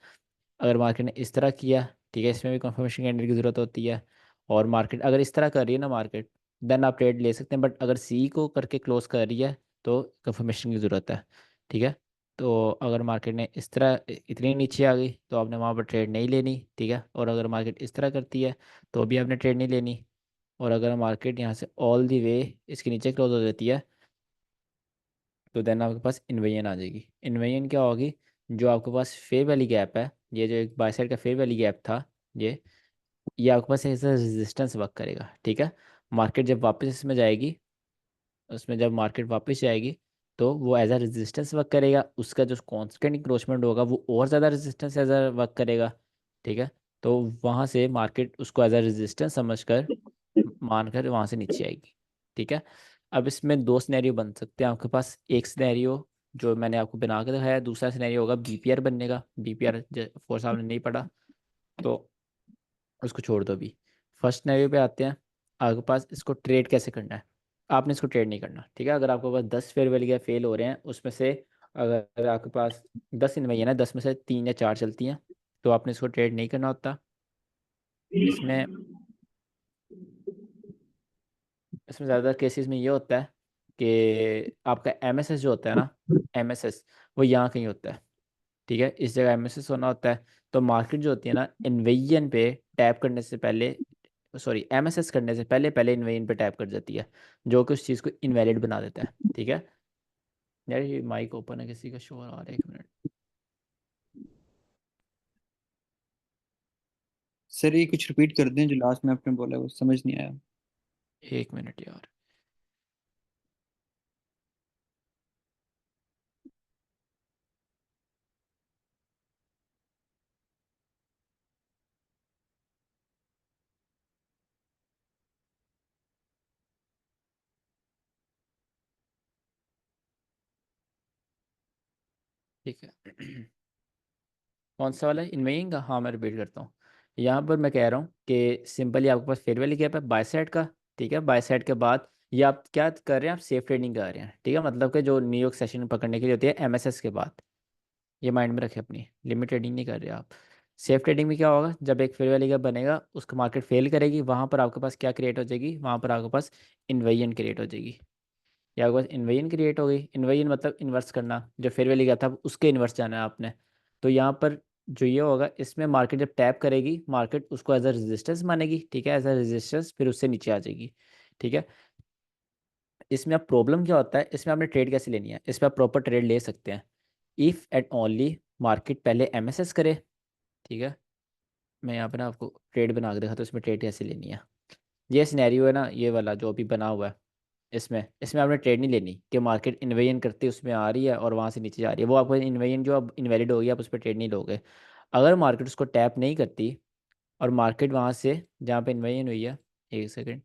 अगर मार्केट ने इस तरह किया, ठीक है, इसमें भी कंफर्मेशन कैंडल की ज़रूरत होती है। और मार्केट अगर इस तरह कर रही है ना मार्केट, देन आप ट्रेड ले सकते हैं। बट अगर सी को करके क्लोज कर रही है तो कंफर्मेशन की ज़रूरत है, ठीक है। तो अगर मार्केट ने इस तरह इतनी नीचे आ गई तो आपने वहाँ पर ट्रेड नहीं लेनी, ठीक है। और अगर मार्केट इस तरह करती है तो भी आपने ट्रेड नहीं लेनी। और अगर मार्केट यहाँ से ऑल दी वे इसके नीचे क्लोज हो जाती है तो देन आपके पास इन्वेजन आ जाएगी। इन्वेजन क्या होगी, जो आपके पास फेयर वैली गैप है, ये जो एक बाय साइड का फेयर वैली गैप था, ये आपके पास ऐसा रेजिस्टेंस वर्क करेगा, ठीक है। मार्केट जब वापस इसमें जाएगी, उसमें जब मार्केट वापस जाएगी तो वो एज अ रेजिस्टेंस वर्क करेगा। उसका जो कांस्टेंट इंक्रोचमेंट होगा वो और ज़्यादा रेजिस्टेंस एज अ वर्क करेगा, ठीक है। तो वहाँ से मार्केट उसको एज अ रेजिस्टेंस समझकर मानकर वहाँ से नीचे आएगी, ठीक है। अब इसमें दो सिनेरियो बन सकते हैं आपके पास। एक सिनेरियो जो मैंने आपको बना के दिखाया है, दूसरा सिनेरियो होगा बीपीआर बनने का। बीपीआर फोर्स आपने नहीं पढ़ा तो उसको छोड़ दो अभी। फर्स्ट सिनेरियो पे आते हैं। आपके पास इसको ट्रेड कैसे करना है, आपने इसको ट्रेड नहीं करना, ठीक है। अगर आपके पास 10 फेयर वैल्यू या फेल हो रहे हैं, उसमें से अगर आपके पास 10 इन्वेंशन है, 10 में से 3 या 4 चलती हैं, तो आपने इसको ट्रेड नहीं करना होता। इसमें इसमें ज़्यादातर केसेस में ये होता है कि आपका एमएसएस जो होता है ना, एमएसएस वो यहाँ कहीं होता है, ठीक है। इस जगह एमएसएस होना होता है। तो मार्केट जो होती है ना, इन्वेजन पे टैप करने से पहले, सॉरी एमएसएस करने से पहले पहले इन्वेजन पे टैप कर जाती है, जो कि उस चीज़ को इनवैलिड बना देता है, ठीक है। यार ये माइक ओपन है, किसी का शोर आ रहा है, 1 मिनट। सर ये कुछ रिपीट कर दें जो लास्ट में आपने बोला, वो समझ नहीं आया। 1 मिनट यार। ठीक है। कौन सा वाला है, इन्वेइंग का? हाँ मैं रिपीट करता हूँ। यहाँ पर मैं कह रहा हूँ कि सिंपली आपके पास फेयर वैल्यू गैप है बाय साइड का, ठीक है। बाय साइड के बाद ये आप क्या कर रहे हैं, आप सेफ ट्रेडिंग कर रहे हैं, ठीक है। मतलब कि जो न्यूयॉर्क सेशन पकड़ने के लिए होती है एमएसएस के बाद, ये माइंड में रखें अपनी। लिमिट ट्रेडिंग नहीं कर रहे आप। सेफ ट्रेडिंग में क्या होगा, जब एक फेयर वैल्यू गैप बनेगा, उसका मार्केट फेल करेगी, वहाँ पर आपके पास क्या क्रिएट हो जाएगी, वहाँ पर आपके पास इन्वेजन क्रिएट हो जाएगी। या आपके पास इन्वेजन क्रिएट हो गई। इन्वेजन मतलब इन्वर्स करना, जो फेयर वैल्यू गैप था उसके इन्वर्स जाना है आपने। तो यहाँ पर जो ये होगा, इसमें मार्केट जब टैप करेगी, मार्केट उसको एज अ रेजिस्टेंस मानेगी, ठीक है, एज अ रेजिस्टेंस, फिर उससे नीचे आ जाएगी, ठीक है। इसमें अब प्रॉब्लम क्या होता है, इसमें आपने ट्रेड कैसे लेनी है, इसमें आप प्रॉपर ट्रेड ले सकते हैं इफ़ एंड ओनली मार्केट पहले एमएसएस करे, ठीक है। मैं यहाँ पे ना आपको ट्रेड बना के देखा तो इसमें ट्रेड कैसे लेनी है। ये सिनेरियो है ना, ये वाला जो अभी बना हुआ है, इसमें आपने ट्रेड नहीं लेनी कि मार्केट इन्वेजन करते उसमें आ रही है और वहाँ से नीचे जा रही है, वो आपको इन्वेजन जो अब इनवैलिड हो गया, आप उस पर ट्रेड नहीं लोगे। अगर मार्केट उसको टैप नहीं करती और मार्केट वहाँ से जहाँ पे इन्वेजन हुई है, 1 सेकेंड,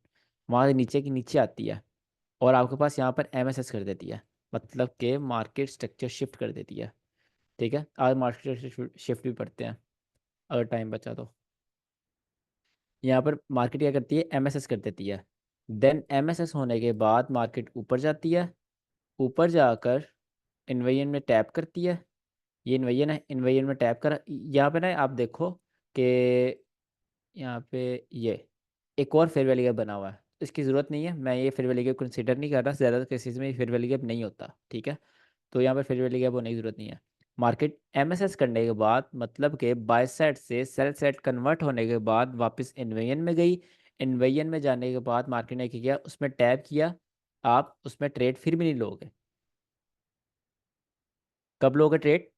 वहाँ से नीचे की नीचे आती है और आपके पास यहाँ पर एमएसएस कर देती है, मतलब कि मार्केट स्ट्रक्चर शिफ्ट कर देती है, ठीक है। आज मार्केट शिफ्ट भी पढ़ते हैं अगर टाइम बचा तो। यहाँ पर मार्केट क्या करती है, एमएसएस कर देती है। देन एमएसएस होने के बाद मार्केट ऊपर जाती है, ऊपर जाकर इन्वेजन में टैप करती है। ये इन्वेजन है, इन्वेजन में टैप कर, यहाँ पे ना आप देखो कि यहाँ पे ये एक और फेयर वैल्यू गैप बना हुआ है। इसकी ज़रूरत नहीं है, मैं ये फेयर वैल्यू गैप कंसीडर नहीं कर रहा, ज़्यादातर केसेस में फेयर वैल्यू गैप नहीं होता, ठीक है। तो यहाँ पर फेयर वैल्यू गैप होने की ज़रूरत नहीं है। मार्केट एमएसएस करने के बाद, मतलब कि बाय साइड से सेल साइड कन्वर्ट होने के बाद वापस इन्वेजन में गई। इन्वेजन में जाने के बाद मार्केट ने क्या किया, उसमें टैप किया। आप उसमें ट्रेड फिर भी नहीं लोगे। कब लोगे ट्रेड,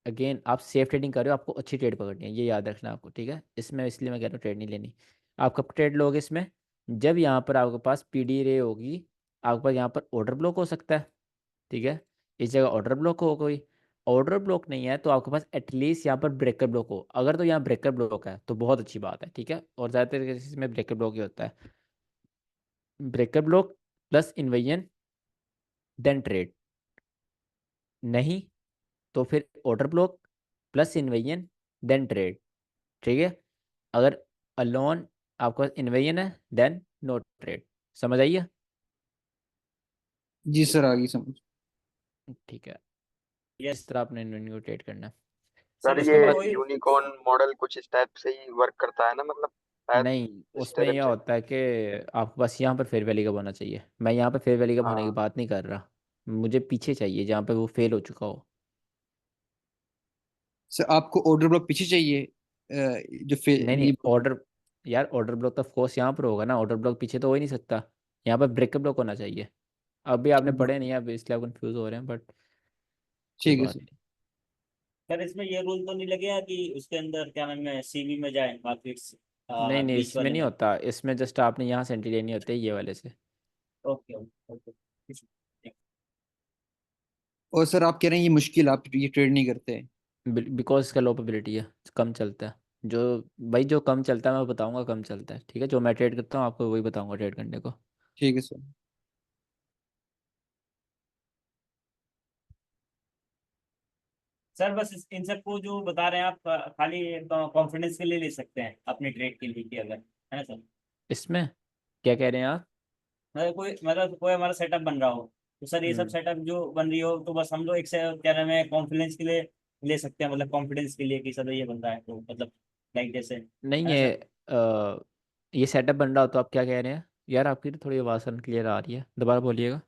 अगेन आप सेफ ट्रेडिंग कर रहे हो, आपको अच्छी ट्रेड पकड़नी है, ये याद रखना आपको, ठीक है। इसमें इसलिए मैं कह रहा हूँ ट्रेड नहीं लेनी। आप कब ट्रेड लोगे इसमें, जब यहाँ पर आपके पास पीडी रे होगी, आपके पास यहाँ पर ऑर्डर ब्लॉक हो सकता है, ठीक है। इस जगह ऑर्डर ब्लॉक हो गई। ऑर्डर ब्लॉक नहीं है तो आपके पास एटलीस्ट यहाँ पर ब्रेकर ब्लॉक हो। अगर तो यहाँ ब्रेकर ब्लॉक है तो बहुत अच्छी बात है, ठीक है। और ज़्यादातर केसेस में ब्रेकर ब्लॉक ही होता है। Breaker block plus inversion then trade, नहीं, तो फिर order block plus inversion then trade. ठीक है, अगर अलोन आपका इन्वेजन है देन नो ट्रेड। समझ आइए? जी सर, आ गई समझ। ठीक है, यस इस तरह आपने इन्वेजन को ट्रेड करना है। सर, सर उसके ये इसमें बाद कोई यूनिकॉर्न मॉडल कुछ इस टाइप से ही वर्क करता है ना, मतलब शायद नहीं, इस उसमें टाइप यह से। होता है कि आपको बस यहाँ पर फेयर वैली का होना चाहिए। मैं यहाँ पर फेयर वैली का होने की हाँ। बात नहीं कर रहा, मुझे पीछे चाहिए जहाँ पे वो फेल हो चुका हो। सर आपको ऑर्डर ब्लॉक पीछे चाहिए, जो नहीं नहीं, नहीं बोल। ऑर्डर, यार ऑर्डर ब्लॉक तो ऑफकोर्स यहाँ पर होगा ना, ऑर्डर ब्लॉक पीछे तो हो ही नहीं सकता। यहाँ पर ब्रेकअप ब्लॉक होना चाहिए। अभी आपने पढ़े नहीं, अब इसलिए आप कंफ्यूज हो रहे हैं, बट कोई ठीक है बात सर। नहीं। सर, इसमें ये रूल तो नहीं लगेगा कि उसके अंदर क्या नाम है, सीवी में जाए मार्केट्स नहीं नहीं, बीच इसमें वाले नहीं में? होता, इसमें जस्ट आपने यहाँ से एंट्री लेनी होती है ये वाले से। Okay okay okay. और सर आप कह रहे हैं ये मुश्किल, आप ये ट्रेड नहीं करते? बिकॉज इसका लो प्रोबेबिलिटी है, कम चलता है। जो भाई जो कम चलता है मैं बताऊंगा कम चलता है, ठीक है? जो मैं ट्रेड करता हूँ आपको वही बताऊंगा ट्रेड करने को। ठीक है सर। सर, बस इन सबको जो बता रहे हैं आप, खाली कॉन्फिडेंस के लिए ले सकते हैं अपनी ट्रेड के लिए कि अगर, है ना सर? इसमें क्या कह रहे हैं आप? कोई हमारा सेटअप बन रहा हो, तो सर ये सब हम्म, सेटअप जो बन रही हो तो बस हम लोग एक से क्या नाम है, कॉन्फिडेंस के लिए ले सकते हैं, मतलब कॉन्फिडेंस के लिए कि सर ये बंदा है तो मतलब, लाइक जैसे, है नहीं ना सर? ये सेटअप बन रहा हो तो आप क्या कह रहे हैं? यार आपकी तो थोड़ी आवाज़ अनक्लियर आ रही है, दोबारा बोलिएगा।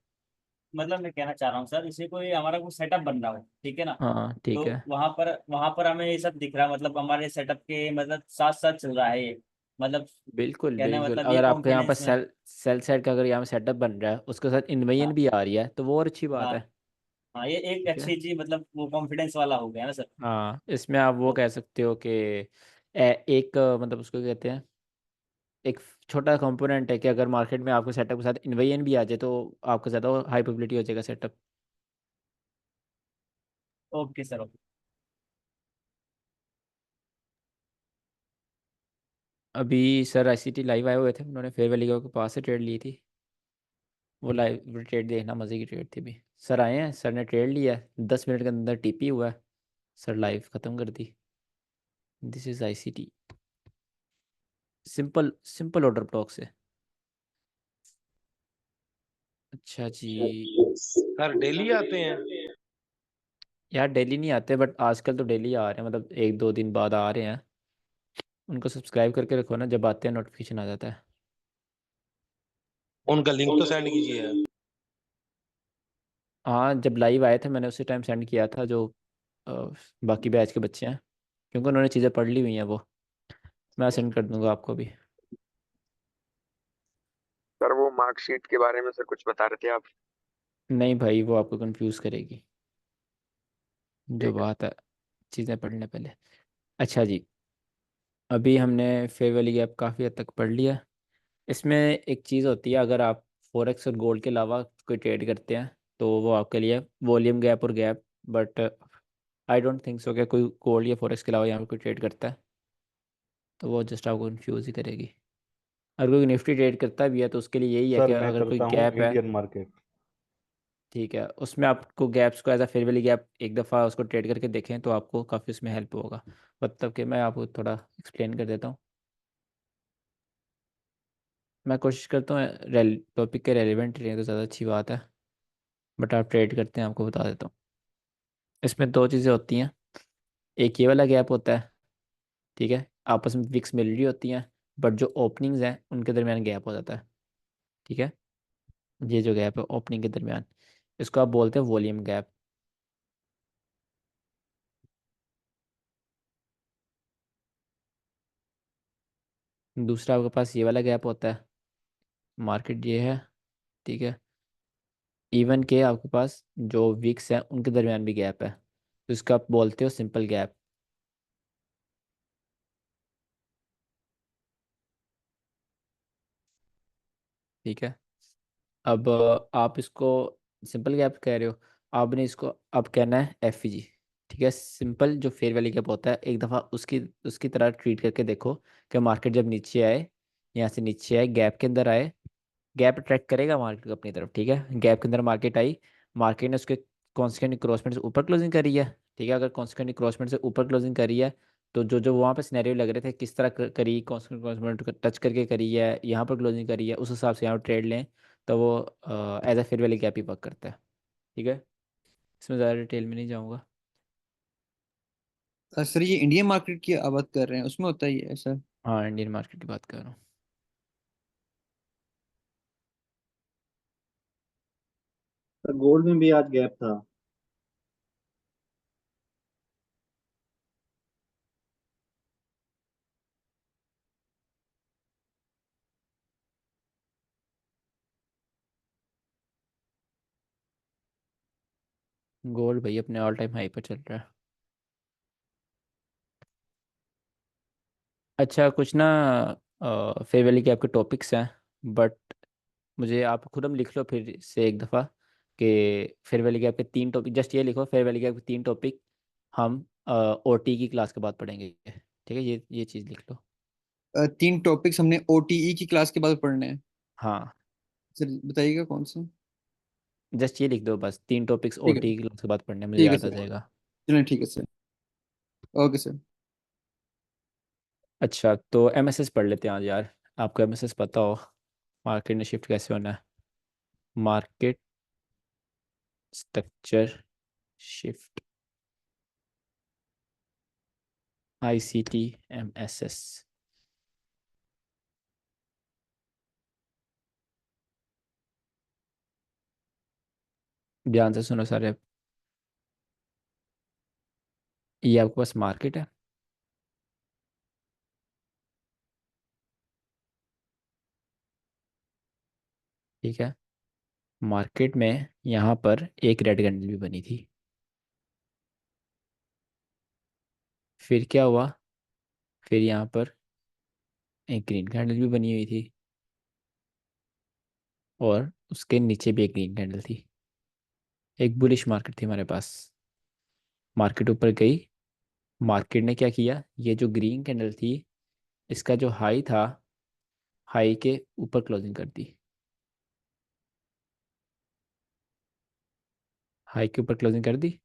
मतलब मैं कहना चाह रहा हूँ सर, इसे कोई हमारा कोई सेटअप बन रहा हो, ठीक है ना? हाँ तो ठीक है, वहां पर हमें ये सब दिख रहा है, मतलब हमारे सेटअप के मतलब साथ साथ चल रहा है ये, मतलब बिल्कुल कहने का बिल्कुल। मतलब ये अगर आपके यहाँ पर कॉन्फिडेंस में। सेल सेट का अगर यहाँ सेटअप बन रहा है उसके साथ इन्वेजन हाँ भी आ रही है तो वो और अच्छी बात हाँ है। हाँ, ये एक ठीक है, अच्छी चीज, मतलब वो कॉन्फिडेंस वाला हो गया ना सर? हाँ इसमें आप वो तो कह सकते हो कि एक मतलब उसको कहते हैं, एक छोटा कंपोनेंट है कि अगर मार्केट में आपके सेटअप के साथ इन्वेजन भी आ जाए तो आपका ज़्यादा हाई प्रोबेबिलिटी हो जाएगा सेटअप। Okay sir, okay. अभी सर आईसीटी लाइव आए हुए थे, उन्होंने फेयर वैली के पास से ट्रेड ली थी। वो लाइव ट्रेड देखना, मज़े की ट्रेड थी भी। सर आए हैं, सर ने ट्रेड लिया है, 10 मिनट के अंदर टीपी हुआ है, सर लाइव ख़त्म कर दी। This is ICT, simple simple order block से। अच्छा जी। सर डेली आते हैं? यार डेली नहीं आते बट आजकल तो डेली आ रहे हैं, मतलब एक दो दिन बाद आ रहे हैं। उनको सब्सक्राइब करके रखो ना, जब आते हैं नोटिफिकेशन आ जाता है। उनका लिंक तो सेंड कीजिए। हाँ जब लाइव आए थे मैंने उसी टाइम सेंड किया था, जो अ, बाकी बैच के बच्चे हैं, क्योंकि उन्होंने चीज़ें पढ़ ली हुई हैं वो। मैं सेंड कर दूंगा आपको भी। सर वो मार्कशीट के बारे में सर कुछ बता रहे थे आप। नहीं भाई, वो आपको कंफ्यूज करेगी, जो ठीक है। बात है चीज़ें पढ़ने पहले। अच्छा जी, अभी हमने फेयर वैली गैप काफ़ी हद तक पढ़ लिया। इसमें एक चीज़ होती है, अगर आप फॉरेक्स और गोल्ड के अलावा कोई ट्रेड करते हैं तो वो आपके लिए वॉल्यूम गैप और gap. But I don't think so कि कोई गोल्ड या फॉरेक्स के अलावा यहाँ पे कोई ट्रेड करता है, तो वो जस्ट आपको कंफ्यूज ही करेगी। अगर कोई निफ्टी ट्रेड करता भी है तो उसके लिए यही है कि सर मैं अगर कोई करता हूँ गैप है, इंडियन मार्केट। ठीक है, उसमें आपको गैप्स को as a fair value gap एक दफ़ा उसको ट्रेड करके देखें तो आपको काफ़ी उसमें हेल्प होगा। मतलब कि मैं आपको थोड़ा एक्सप्लेन कर देता हूँ। मैं कोशिश करता हूँ टॉपिक के रेलिवेंट रहें तो ज़्यादा अच्छी बात है, बट आप ट्रेड करते हैं आपको बता देता हूँ। इसमें दो चीज़ें होती हैं, एक ये वाला गैप होता है, ठीक है, आपस में विक्स मिल रही होती हैं, बट जो ओपनिंग्स हैं उनके दरमियान गैप हो जाता है। ठीक है, ये जो गैप है ओपनिंग के दरमियान, इसको आप बोलते हैं वॉल्यूम गैप। दूसरा आपके पास ये वाला गैप होता है, मार्केट ये है, ठीक है, इवन के आपके पास जो विक्स हैं उनके दरमियान भी गैप है, तो इसको आप बोलते हो सिंपल गैप। ठीक है, अब आप इसको सिंपल गैप कह रहे हो, आपने इसको अब कहना है एफ जी। ठीक है, सिंपल जो फेयर वैली गैप होता है एक दफ़ा उसकी उसकी तरह ट्रीट करके देखो कि मार्केट जब नीचे आए, यहाँ से नीचे आए, गैप के अंदर आए, गैप अट्रैक्ट करेगा मार्केट को अपनी तरफ। ठीक है, गैप के अंदर मार्केट आई, मार्केट ने उसके कॉन्स्टेंट क्रॉसमेंट से ऊपर क्लोजिंग करी है, ठीक है। अगर कॉन्स्टेंट क्रॉसमेंट से ऊपर क्लोजिंग करी है तो जो जो वहाँ पे सिनेरियो लग रहे थे किस तरह करी, कॉन्स्टेंट क्रॉसमेंट टच करके करी है, यहाँ पर क्लोजिंग करी है, उस हिसाब से यहाँ पर ट्रेड लें तो वो as a fair value gap ही वर्क करता है, ठीक है। इसमें ज़्यादा डिटेल में नहीं जाऊँगा। सर ये इंडियन मार्केट की बात कर रहे हैं, उसमें होता ही है सर? हाँ, इंडियन मार्केट की बात कर रहा हूँ। सर गोल्ड में भी आज गैप था। गोल्ड भाई अपने ऑल टाइम हाई पर चल रहा है। अच्छा, कुछ ना फेयर वैल्यू के आपके टॉपिक्स हैं, बट मुझे आप खुद हम लिख लो फिर से एक दफ़ा कि फेयर वैल्यू के आपके 3 टॉपिक, जस्ट ये लिखो फेयर वैल्यू के आपके 3 टॉपिक हम ओटी की क्लास के बाद पढ़ेंगे, ठीक है। ये चीज़ लिख लो। 3 टॉपिक्स हमने ओटीई की क्लास के बाद पढ़ने हैं। हाँ, सर बताइएगा कौन से? जस्ट ये लिख दो बस, 3 टॉपिक्स ठीक है। ओटी की क्लास के बाद पढ़ने हैं, मुझे ठीक है याद आ सर। जाएगा। चलिए ठीक है सर। Okay sir. अच्छा, तो एमएसएस पढ़ लेते हैं आज यार। आपको एमएसएस पता हो मार्केट ने शिफ्ट कैसे होना है? Market structure shift, ICT MSS. ध्यान से सुनो सारे। ये आपके पास मार्केट है, ठीक है। मार्केट में यहाँ पर एक रेड कैंडल भी बनी थी, फिर क्या हुआ, फिर यहाँ पर एक ग्रीन कैंडल भी बनी हुई थी, और उसके नीचे भी एक ग्रीन कैंडल थी। एक बुलिश मार्केट थी हमारे पास। मार्केट ऊपर गई, मार्केट ने क्या किया, ये जो ग्रीन कैंडल थी इसका जो हाई था, हाई के ऊपर क्लोजिंग कर दी। हाई के ऊपर क्लोजिंग कर दी।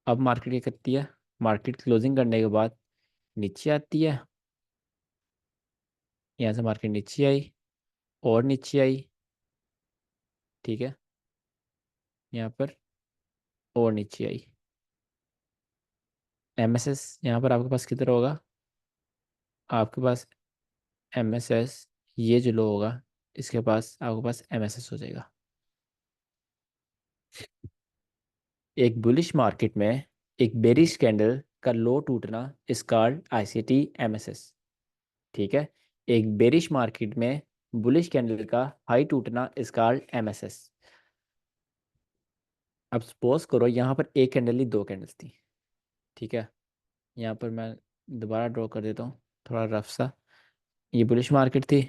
अब मार्केट क्या करती है, मार्केट क्लोजिंग करने के बाद नीचे आती है। यहाँ से मार्केट नीचे आई और नीचे आई, ठीक है। यहाँ पर और नीचे आई। एमएसएस यहाँ पर आपके पास किधर होगा, आपके पास एमएसएस, ये जो लो होगा इसके पास आपके पास एमएसएस हो जाएगा। एक बुलिश मार्केट में एक बेरिश कैंडल का लो टूटना इस कॉल्ड आईसीटी एमएसएस, ठीक है। एक बेरिश मार्केट में बुलिश कैंडल का हाई टूटना इस कॉल्ड एमएसएस। अब सपोज करो यहाँ पर एक कैंडल नहीं, 2 कैंडल्स थी, ठीक है। यहाँ पर मैं दोबारा ड्रॉ कर देता हूँ थोड़ा रफ सा। ये बुलिश मार्केट थी,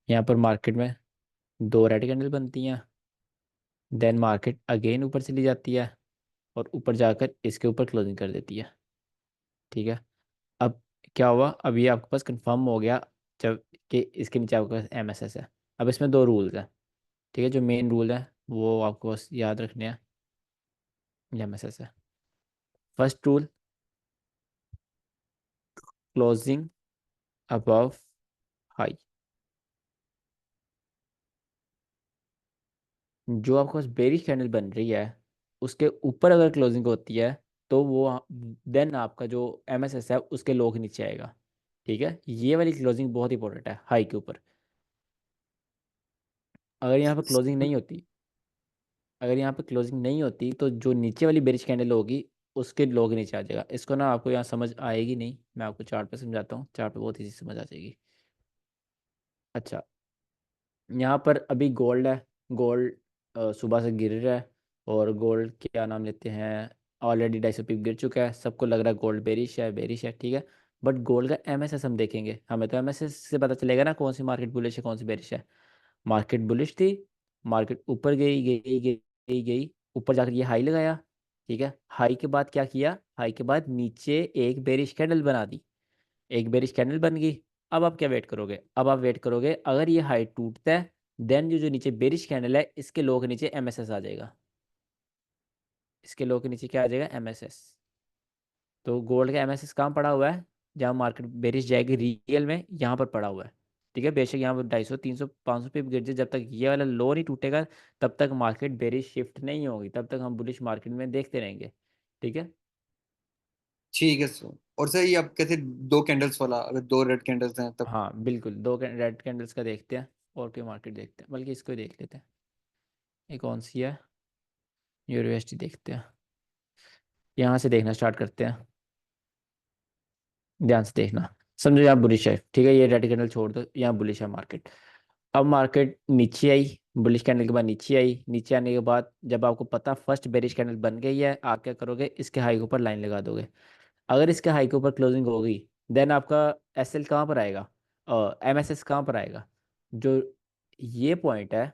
यहाँ पर मार्केट में 2 रेड कैंडल बनती हैं, देन मार्केट अगेन ऊपर चली जाती है और ऊपर जाकर इसके ऊपर क्लोजिंग कर देती है, ठीक है। अब क्या हुआ, अब ये आपके पास कंफर्म हो गया जब कि इसके नीचे आपके पास एमएसएस है। अब इसमें 2 रूल्स हैं, ठीक है। जो मेन रूल है वो आपको बस याद रखने हैं, एमएसएस है। First rule, closing above high. जो आपके पास बेरिश कैंडल बन रही है उसके ऊपर अगर क्लोजिंग होती है तो वो देन आपका जो एमएसएस है उसके लो के नीचे आएगा, ठीक है। ये वाली क्लोजिंग बहुत इंपॉर्टेंट है हाई के ऊपर। अगर यहाँ पर क्लोजिंग नहीं होती, अगर यहाँ पे क्लोजिंग नहीं होती तो जो नीचे वाली बेरिश कैंडल होगी उसके लो के नीचे आ जाएगा। इसको ना आपको यहाँ समझ आएगी नहीं, मैं आपको चार्ट पे समझाता हूँ, चार्ट पे बहुत इजी समझ आ जाएगी। अच्छा, यहाँ पर अभी गोल्ड है, गोल्ड सुबह से गिर रहा है, और गोल्ड क्या नाम लेते हैं, ऑलरेडी 250 गिर चुका है, सबको लग रहा है गोल्ड बेरिश है, ठीक है। बट गोल्ड का एमएसएस हम देखेंगे, हमें तो एमएसएस से पता चलेगा ना कौन सी मार्केट बुलिश है कौन सी बेरिश है। मार्केट बुलिश थी, मार्केट ऊपर गई गई गई गई गई, ऊपर जाकर ये हाई लगाया, ठीक है। हाई के बाद क्या किया, हाई के बाद नीचे एक बेरिश कैंडल बना दी, एक बेरिश कैंडल बन गई। अब आप क्या वेट करोगे, अब आप वेट करोगे अगर ये हाई टूटता है देन जो जो नीचे बेरिश कैंडल है इसके लो के नीचे एमएसएस आ जाएगा, इसके लो के नीचे क्या आ जाएगा, MSS। तो गोल्ड का MSS कहाँ पड़ा हुआ है, जहाँ मार्केट बेरिश जाएगी रियल में यहाँ पर पड़ा हुआ है। ठीक है, बेशक यहाँ पर 250 300 500 पे गिर जाए, जब तक ये वाला लो नहीं टूटेगा तब तक मार्केट बेरिश शिफ्ट नहीं होगी, तब तक हम बुलिश मार्केट में देखते रहेंगे। ठीक है। ठीक है सर। और सर ये आप कहते 2 कैंडल्स वाला, अगर 2 रेड कैंडल्स हैं तब? हाँ बिल्कुल, दो रेड कैंडल्स का देखते हैं और कोई मार्केट देखते हैं, बल्कि इसको ही देख लेते हैं। ये कौन सी है, यूनिवर्सिटी देखते हैं। यहाँ से देखना स्टार्ट करते हैं, ध्यान से देखना। समझो यहाँ बुलिश है, ठीक है, ये रेड कैंडल छोड़ दो, यहाँ बुलिश है मार्केट। अब मार्केट नीचे आई, बुलिश कैंडल के बाद नीचे आई, नीचे आने के बाद जब आपको पता फर्स्ट बेरिश कैंडल बन गई है, आप क्या करोगे, इसके हाई के ऊपर लाइन लगा दोगे। अगर इसके हाई के ऊपर क्लोजिंग होगी देन आपका SL कहाँ पर आएगा, MSS कहाँ पर आएगा, जो ये पॉइंट है,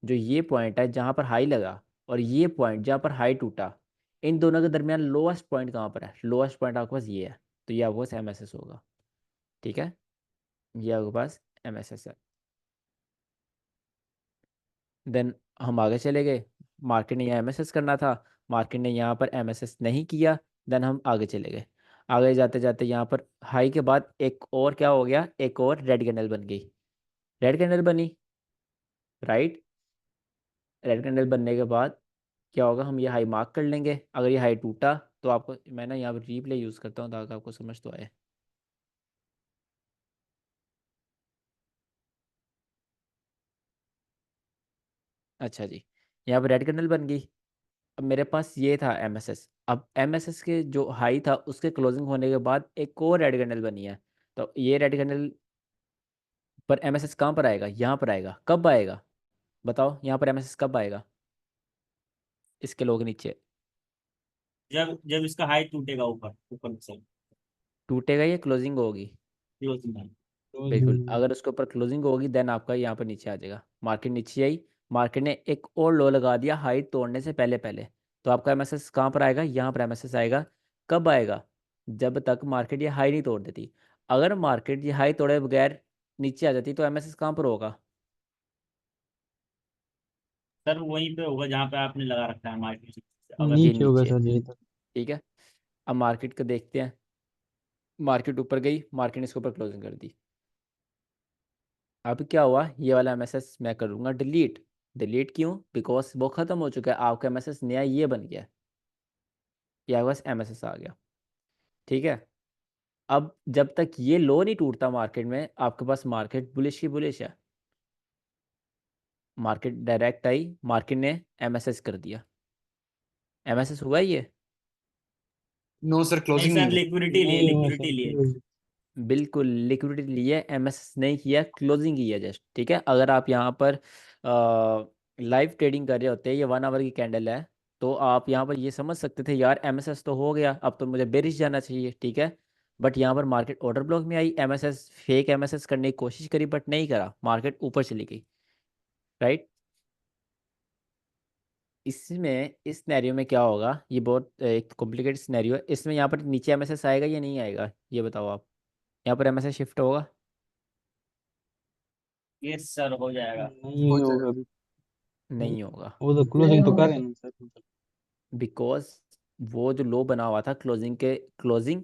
जो ये पॉइंट है जहाँ पर हाई लगा, और ये पॉइंट जहाँ पर हाई टूटा, इन दोनों के दरमियान लोएस्ट पॉइंट कहाँ पर है, लोएस्ट पॉइंट आपके पास ये है, तो ये आपके पास MSS होगा। ठीक है, ये आपके पास MSS है। देन हम आगे चले गए, मार्केट ने यहाँ MSS करना था, मार्केट ने यहाँ पर MSS नहीं किया, देन हम आगे चले गए। आगे जाते जाते यहाँ पर हाई के बाद एक और क्या हो गया, एक और रेड कैंडल बन गई, रेड कैंडल बनी, राइट। रेड कैंडल बनने के बाद क्या होगा, हम ये हाई मार्क कर लेंगे, अगर ये हाई टूटा तो आपको मैं ना यहाँ पर रिप्ले यूज़ करता हूँ ताकि आपको समझ तो आए। अच्छा जी, यहाँ पर रेड कैंडल बन गई। अब मेरे पास ये था MSS, अब MSS के जो हाई था उसके क्लोजिंग होने के बाद एक और रेड कैंडल बनी है, तो ये रेड कैंडल पर MSS कहाँ पर आएगा, यहाँ पर आएगा, कब आएगा बताओ, यहाँ पर MSS कब आएगा, इसके लोग नीचे जब जब इसका हाई टूटेगा ऊपर ऊपर से टूटेगा, ये क्लोजिंग होगी। क्लोजिंग है। बिल्कुल, अगर उसके ऊपर क्लोजिंग होगी देन आपका यहाँ पर नीचे आ जाएगा, मार्केट नीचे आई, मार्केट ने एक और लो लगा दिया हाई तोड़ने से पहले पहले, तो आपका MSS कहाँ पर आएगा, यहाँ पर MSS आएगा। कब आएगा, जब तक मार्केट ये हाई नहीं तोड़ देती। अगर मार्केट ये हाई तोड़े बगैर नीचे आ जाती तो MSS कहाँ पर होगा, सर वहीं पे होगा जहाँ पे आपने लगा रखा है मार्केट, अगर ये नीचे होगा नीचे। सर यही तक। ठीक है, अब मार्केट को देखते हैं, मार्केट ऊपर गई, मार्केट ने इसके ऊपर क्लोजिंग कर दी। अब क्या हुआ, ये वाला MSS मैं करूँगा डिलीट। डिलीट क्यों, बिकॉज वो ख़त्म हो चुका है, आपका MSS नया ये बन गया, ये आपके पास MSS आ गया। ठीक है, अब जब तक ये लो नहीं टूटता मार्केट में, आपके पास मार्केट बुलिश ही बुलिश है। मार्केट डायरेक्ट आई, मार्केट ने MSS कर दिया, MSS हुआ ये, नो सर, नहीं क्लोजिंग नहीं सर, हुआ। लिक्विडिटी लिए, नहीं हुआ लिक्विडिटी लिए। सर। बिल्कुल लिक्विडिटी लिए, MSS नहीं किया, क्लोजिंग की है जस्ट। ठीक है, अगर आप यहाँ पर लाइव ट्रेडिंग कर रहे होते हैं, ये 1 आवर की कैंडल है, तो आप यहाँ पर ये समझ सकते थे यार MSS तो हो गया, अब तो मुझे बेरिश जाना चाहिए। ठीक है, बट यहाँ पर मार्केट ऑर्डर ब्लॉक में आई, MSS फेक MSS करने की कोशिश करी बट नहीं करा, मार्केट ऊपर चली गई, राइट। इसमें इस सिनेरियो में क्या होगा, ये बहुत एक कॉम्प्लिकेटेड सिनेरियो है, इसमें यहाँ पर नीचे MSS आएगा या नहीं आएगा, ये बताओ आप, यहाँ पर MSS शिफ्ट होगा। यस सर, हो जाएगा। नहीं हो होगा जाएगा। अभी। नहीं होगा, वो तो क्लोजिंग तो कर रहे हैं ना सर। बिकॉज वो जो लो बना हुआ था क्लोजिंग के, क्लोजिंग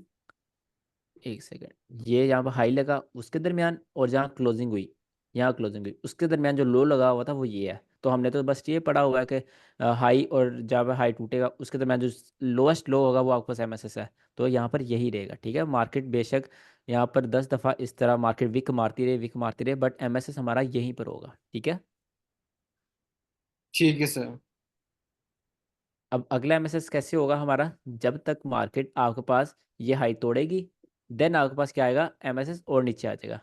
एक सेकेंड, ये यहाँ पर हाई लगा उसके दरमियान, और जहाँ क्लोजिंग हुई, यहाँ क्लोजिंग हुई उसके दरमियान जो लो लगा हुआ था वो ये है। तो हमने तो बस ये पढ़ा हुआ है कि हाई और जहाँ पर हाई टूटेगा उसके दरमियान जो लोएस्ट लो होगा वो आपके पास MSS है, तो यहाँ पर यही रहेगा। ठीक है, मार्केट बेशक यहाँ पर 10 दफ़ा इस तरह मार्केट विक मारती रहे बट MSS हमारा यहीं पर होगा। ठीक है, ठीक है सर। अब अगला MSS कैसे होगा हमारा, जब तक मार्केट आपके पास ये हाई तोड़ेगी देन आपके पास क्या आएगा, MSS और नीचे आ जाएगा,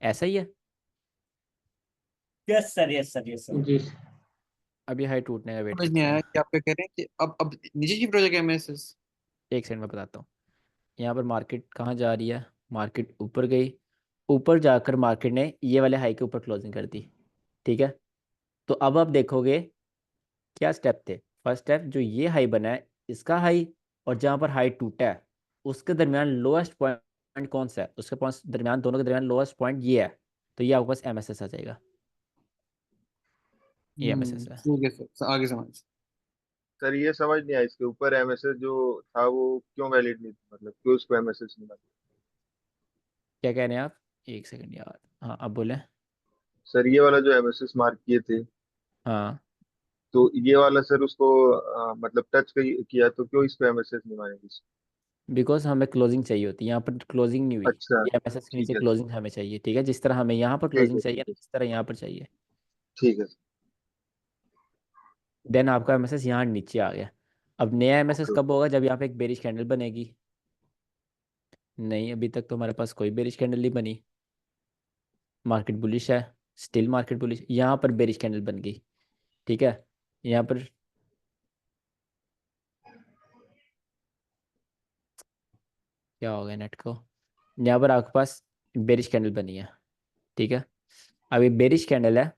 ऐसा ही है। Yes sir, yes sir, yes sir. जी। अभी हाई टूटने का वेट समझ नहीं करते आया हैं, कि आप क्या कह रहे हैं कि अब नीचे शिफ्ट हो जाएगा MSS? एक सेकंड में बताता हूँ। यहाँ पर मार्केट कहाँ जा रही है, मार्केट ऊपर गई, ऊपर जाकर मार्केट ने ये वाले हाई के ऊपर क्लोजिंग कर दी। ठीक है, तो अब आप देखोगे क्या स्टेप थे। फर्स्ट स्टेप, जो ये हाई बना है इसका हाई, और जहाँ पर हाई टूटा है उसके दरमियान लोएस्ट पॉइंट कौन सा है, उसके पास दरमियान, दोनों के दरमियान लोएस्ट पॉइंट ये है, तो ये आपके पास MSS आ जाएगा, ये MSS है। ठीक है सर, आगे समझ। सर ये समझ नहीं आया, इसके ऊपर एमएसएस जो था वो क्यों वैलिड नहीं था, मतलब क्यों उसको एमएसएस नहीं माना? क्या कह रहे हैं आप? एक सेकंड यार, हाँ अब बोले। सर ये वाला जो एमएसएस मार्क किए थे, हाँ, तो ये वाला सर उसको मतलब टच किया तो क्यों इसको एमएसएस नहीं मानेगी? बिकॉज हमें क्लोजिंग चाहिए होती है, यहाँ पर क्लोजिंग नहीं हुई। अच्छा, ये एमएसएस के नीचे ठीक है क्लोजिंग हमें चाहिए, ठीक है, जिस तरह हमें यहाँ पर ठीक क्लोजिंग है चाहिए ठीक ना, है इस तरह यहाँ पर चाहिए। ठीक है। देन आपका एमएसएस यहाँ नीचे आ गया। अब नया एमएसएस ओके कब ओके। होगा? जब यहाँ पे एक बेरिश कैंडल बनेगी। नहीं, अभी तक तो हमारे पास कोई बेरिश कैंडल नहीं बनी। मार्केट बुलिश है, स्टिल मार्केट बुलिश। यहाँ पर बेरिश कैंडल बन गई, ठीक है। यहाँ पर क्या हो गया नेट को? यहाँ पर आपके पास बेरिश कैंडल बनी है, ठीक है। अब ये बेरिश कैंडल है,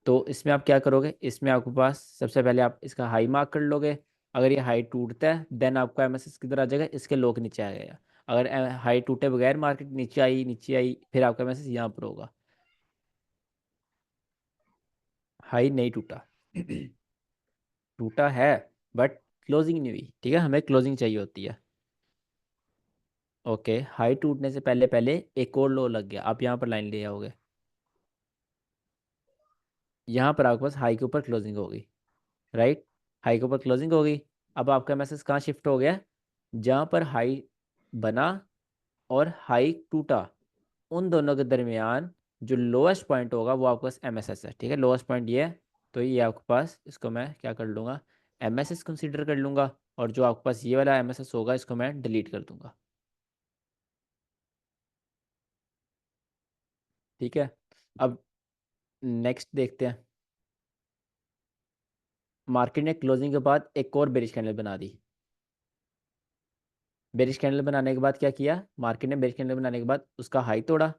तो इसमें आप क्या करोगे? इसमें आपके पास सबसे पहले आप इसका हाई मार्क कर लोगे। अगर ये हाई टूटता है देन आपका एमएसएस किधर आ जाएगा? इसके लो के नीचे आ जाएगा। अगर हाई टूटे बगैर मार्केट नीचे आई फिर आपका एमएसएस यहाँ पर होगा। हाई नहीं टूटा टूटा है बट क्लोजिंग नहीं हुई, ठीक है, हमें क्लोजिंग चाहिए होती है। ओके, हाई टूटने से पहले पहले एक और लो लग गया, आप यहाँ पर लाइन ले आओगे। यहाँ पर आपके पास हाई के ऊपर क्लोजिंग होगी, राइट। हाई के ऊपर क्लोजिंग होगी। अब आपका मैसेज कहाँ शिफ्ट हो गया? जहाँ पर हाई बना और हाई टूटा, उन दोनों के दरमियान जो लोएस्ट पॉइंट होगा वो आपके पास एमएसएस है, ठीक है। लोएस्ट पॉइंट ये है, तो ये आपके पास, इसको मैं क्या कर लूँगा? एमएसएस कंसीडर कर लूँगा। और जो आपके पास ये वाला एमएसएस होगा इसको मैं डिलीट कर दूंगा, ठीक है। अब नेक्स्ट देखते हैं। मार्केट ने क्लोजिंग के बाद एक और बेरिश कैंडल बना दी। बेरिश कैंडल बनाने के बाद क्या किया? मार्केट ने बेरिश कैंडल बनाने के बाद उसका हाई तोड़ा,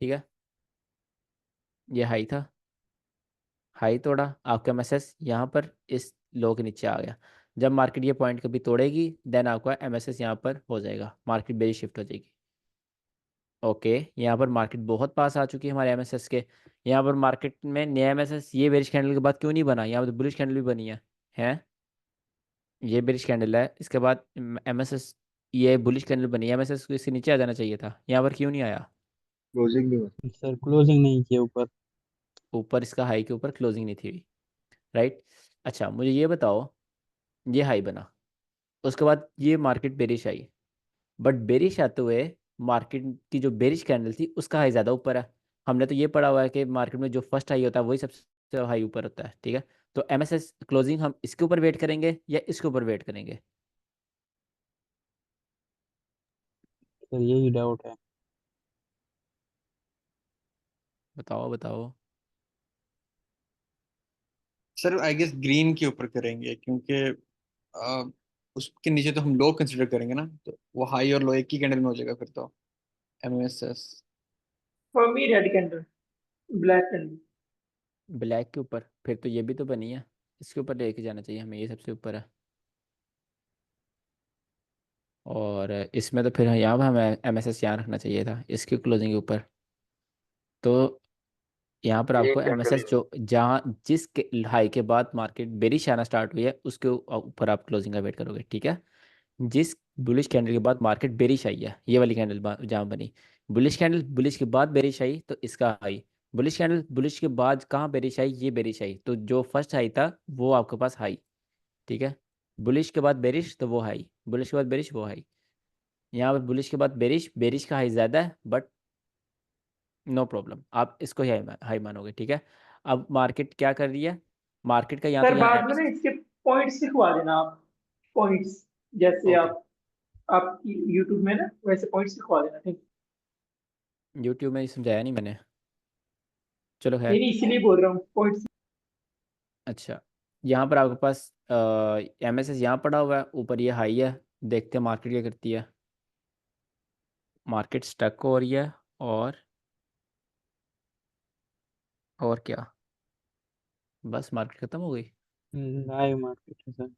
ठीक है। ये हाई था, हाई तोड़ा, आपका एमएसएस यहाँ पर इस लो के नीचे आ गया। जब मार्केट ये पॉइंट कभी तोड़ेगी देन आपका एमएसएस यहाँ पर हो जाएगा, मार्केट बेरिश शिफ्ट हो जाएगी। ओके, यहाँ पर मार्केट बहुत पास आ चुकी है हमारे एमएसएस के। यहाँ पर मार्केट में नया एमएसएस ये बेरिश कैंडल के बाद क्यों नहीं बना? यहाँ पर बुलिश कैंडल भी बनी है। ये बेरिश कैंडल है, इसके बाद एमएसएस, ये बुलिश कैंडल बनी है, एमएसएस को इससे नीचे आ जाना चाहिए था, यहाँ पर क्यों नहीं आया? क्लोजिंग नहीं हुआ। सर क्लोजिंग नहीं किया ऊपर। ऊपर इसका हाई के ऊपर क्लोजिंग नहीं थी, राइट। अच्छा मुझे ये बताओ, ये हाई बना, उसके बाद ये market bearish I, but bearish आते हुए मार्केट की जो बेरिश कैंडल थी उसका हाई ज़्यादा ऊपर है। हमने तो ये पढ़ा हुआ है कि मार्केट में जो फर्स्ट हाई होता है वही सबसे हाई ऊपर होता है, ठीक है। तो एमएसएस क्लोजिंग हम इसके ऊपर वेट करेंगे या इसके ऊपर वेट करेंगे? सर यही डाउट है। बताओ बताओ। सर आई गेस ग्रीन के ऊपर करेंगे, क्योंकि अ, उसके नीचे तो हम लो कंसिडर करेंगे ना, तो वो हाई और लो एक ही कैंडल में हो जाएगा फिर तो। MSS. For me, red candle, black candle. Black के ऊपर? फिर तो ये भी तो बनी है, इसके ऊपर लेके जाना चाहिए हमें, ये सबसे ऊपर है। और इसमें तो फिर यहाँ पर हमें एमएसएस यहाँ रखना चाहिए था इसकी क्लोजिंग के ऊपर। तो यहाँ पर एक आपको कैंडल एमएसएस जो जहाँ जिस हाई के बाद मार्केट बेरिश आना स्टार्ट हुई है उसके ऊपर आप क्लोजिंग का वेट करोगे, ठीक है। जिस बुलिश कैंडल के बाद मार्केट बेरिश आई है, ये वाली कैंडल जहाँ बनी, बुलिश कैंडल, बुलिश के बाद बेरिश आई तो इसका हाई, बुलिश कैंडल, बुलिश के बाद कहाँ बेरिश आई? ये बेरिश आई, तो जो फर्स्ट हाई था वो आपके पास हाई, ठीक है। बुलिश के बाद बेरिश तो वो हाई, बुलिश के बाद बेरिश वो हाई। यहाँ पर बुलिश के बाद बेरिश, बेरिश का हाई ज़्यादा है बट नो प्रॉब्लम, आप इसको ही हाई मानोगे, ठीक है। अब मार्केट क्या कर रही है? मार्केट का यहाँ तो सर यहाँ बाद में ना एमएसएस। इसके पॉइंट्स लिखवा देना आप। पॉइंट्स, जैसे ओके, आप यूट्यूब में ना वैसे पॉइंट्स लिखवा देना, ठीक। यूट्यूब में समझाया नहीं मैंने, चलो नहीं खैर। नहीं, इसीलिए बोल रहा हूँ पॉइंट्स। अच्छा, यहाँ पर आपके पास एमएसएस यहाँ पड़ा हुआ है, ऊपर ये हाई है। देखते हैं मार्केट क्या करती है। मार्केट स्टक हो रही है और क्या, बस मार्केट ख़त्म हो गई। लाइव मार्केट है सर।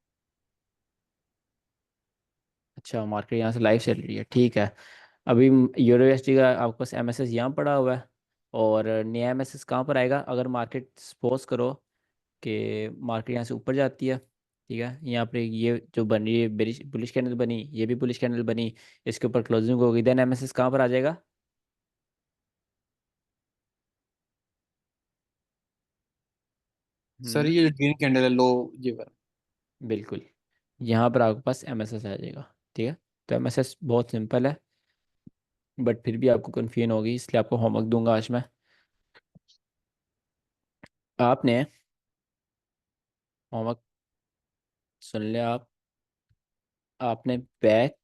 अच्छा, मार्केट यहाँ से लाइव चल रही है, ठीक है। अभी यूरो यूएसडी का आपके पास एमएसएस यहाँ पड़ा हुआ है, और नया एमएसएस कहाँ पर आएगा? अगर मार्केट सपोज करो कि मार्केट यहाँ से ऊपर जाती है, ठीक है, यहाँ पर ये जो बन रही है बेरिश बुलिश कैंडल बनी, ये भी बुलिश कैंडल बनी, इसके ऊपर क्लोजिंग होगी, देन एमएसएस कहाँ पर आ जाएगा? सर हम्म, ये जो ग्रीन कैंडल है लो, ये वाला। बिल्कुल, यहाँ पर आपके पास एमएसएस आ जाएगा। ठीक है, तो एमएसएस बहुत सिंपल है, बट फिर भी आपको कन्फ्यूजन होगी, इसलिए आपको होमवर्क दूंगा आज मैं। आपने होमवर्क सुन लिया आप, आपने बैक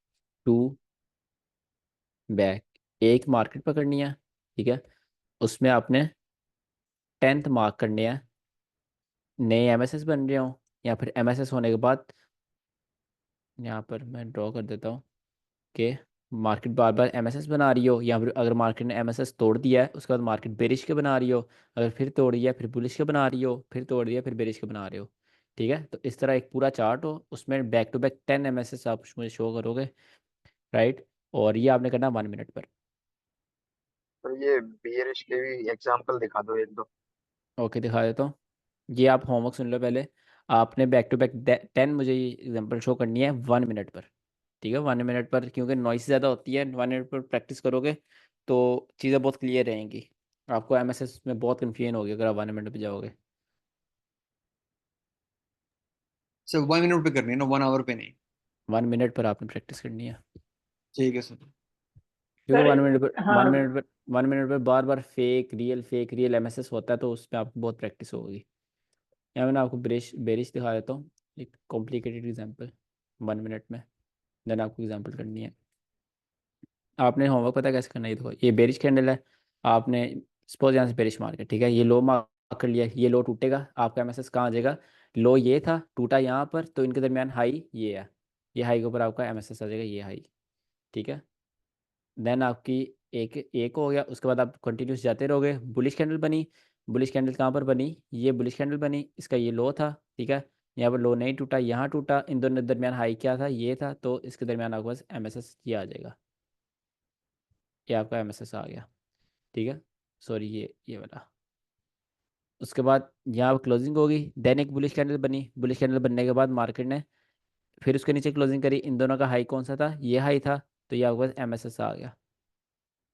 टू बैक एक मार्केट पकड़नी है। ठीक है, उसमें आपने 10th मार्क करने हैं, नए एमएसएस बन रहे हो, या फिर एमएसएस होने के बाद, यहाँ पर मैं ड्रॉ कर देता हूँ कि मार्केट बार बार एमएसएस बना रही हो, या फिर अगर मार्केट ने एमएसएस तोड़ दिया है उसके बाद मार्केट बेरिश के बना रही हो, अगर फिर तोड़ दिया फिर बुलिश के बना रही हो, फिर तोड़ दिया फिर बेरिश के बना रहे हो। ठीक है, तो इस तरह एक पूरा चार्ट हो, उसमें बैक टू बैक 10 एमएसएस आप मुझे शो करोगे, राइट? और ये आपने करना 1 मिनट पर। तो ये बियरिश के भी एग्जांपल दिखा दो एक दो। ओके, दिखा देता हूँ। ये आप होमवर्क सुन लो पहले। आपने बैक टू बैक 10 मुझे ये एग्जाम्पल शो करनी है 1 मिनट पर। ठीक है, 1 मिनट पर, क्योंकि नॉइस ज़्यादा होती है, 1 मिनट पर प्रैक्टिस करोगे तो चीज़ें बहुत क्लियर रहेंगी। आपको एमएसएस में बहुत कन्फ्यूजन होगी अगर आप 1 मिनट पे जाओगे। सर 1 मिनट पे करनी है ना, 1 आवर पे नहीं? 1 मिनट पर आपने प्रैक्टिस करनी है, ठीक है सर। क्योंकि सर 1 मिनट पर हाँ, 1 मिनट पर बार बार फेक रियल एमएसएस होता है, तो उस पर आपको बहुत प्रैक्टिस होगी। या मैंने आपको बेरिश बेरिश दिखा देता हूँ, एक कॉम्प्लिकेटेड एग्जाम्पल 1 मिनट में, देन आपको एग्जाम्पल करनी है। आपने होमवर्क पता है कैसे करना है? ये देखो, ये बेरिश कैंडल है, आपने सपोज यहाँ से बेरिश मार के, ठीक है, ये लो मार्क कर लिया, ये लो टूटेगा, आपका एमएसएस कहाँ आ जाएगा? लो ये था, टूटा यहाँ पर, तो इनके दरमियान हाई ये है, ये हाई के ऊपर आपका एमएसएस आ जाएगा, ये हाई। ठीक है, देन आपकी एक एक हो गया, उसके बाद आप कंटिन्यूस जाते रहोगे। बुलिश कैंडल बनी, बुलिश कैंडल कहाँ पर बनी? ये बुलिश कैंडल बनी, इसका ये लो था। ठीक है, यहाँ पर लो नहीं टूटा, यहाँ टूटा, इन दोनों के दरमियान हाई क्या था? ये था, तो इसके दरमियान आपके पास एमएसएस ये आ जाएगा, ये आपका एमएसएस आ गया। ठीक है, सॉरी ये वाला। उसके बाद यहाँ पर क्लोजिंग होगी, देन एक बुलिश कैंडल बनी, बुलिश कैंडल बनने के बाद मार्केट ने फिर उसके नीचे क्लोजिंग करी, इन दोनों का हाई कौन सा था? ये हाई था, तो ये आपके पास एमएसएस आ गया।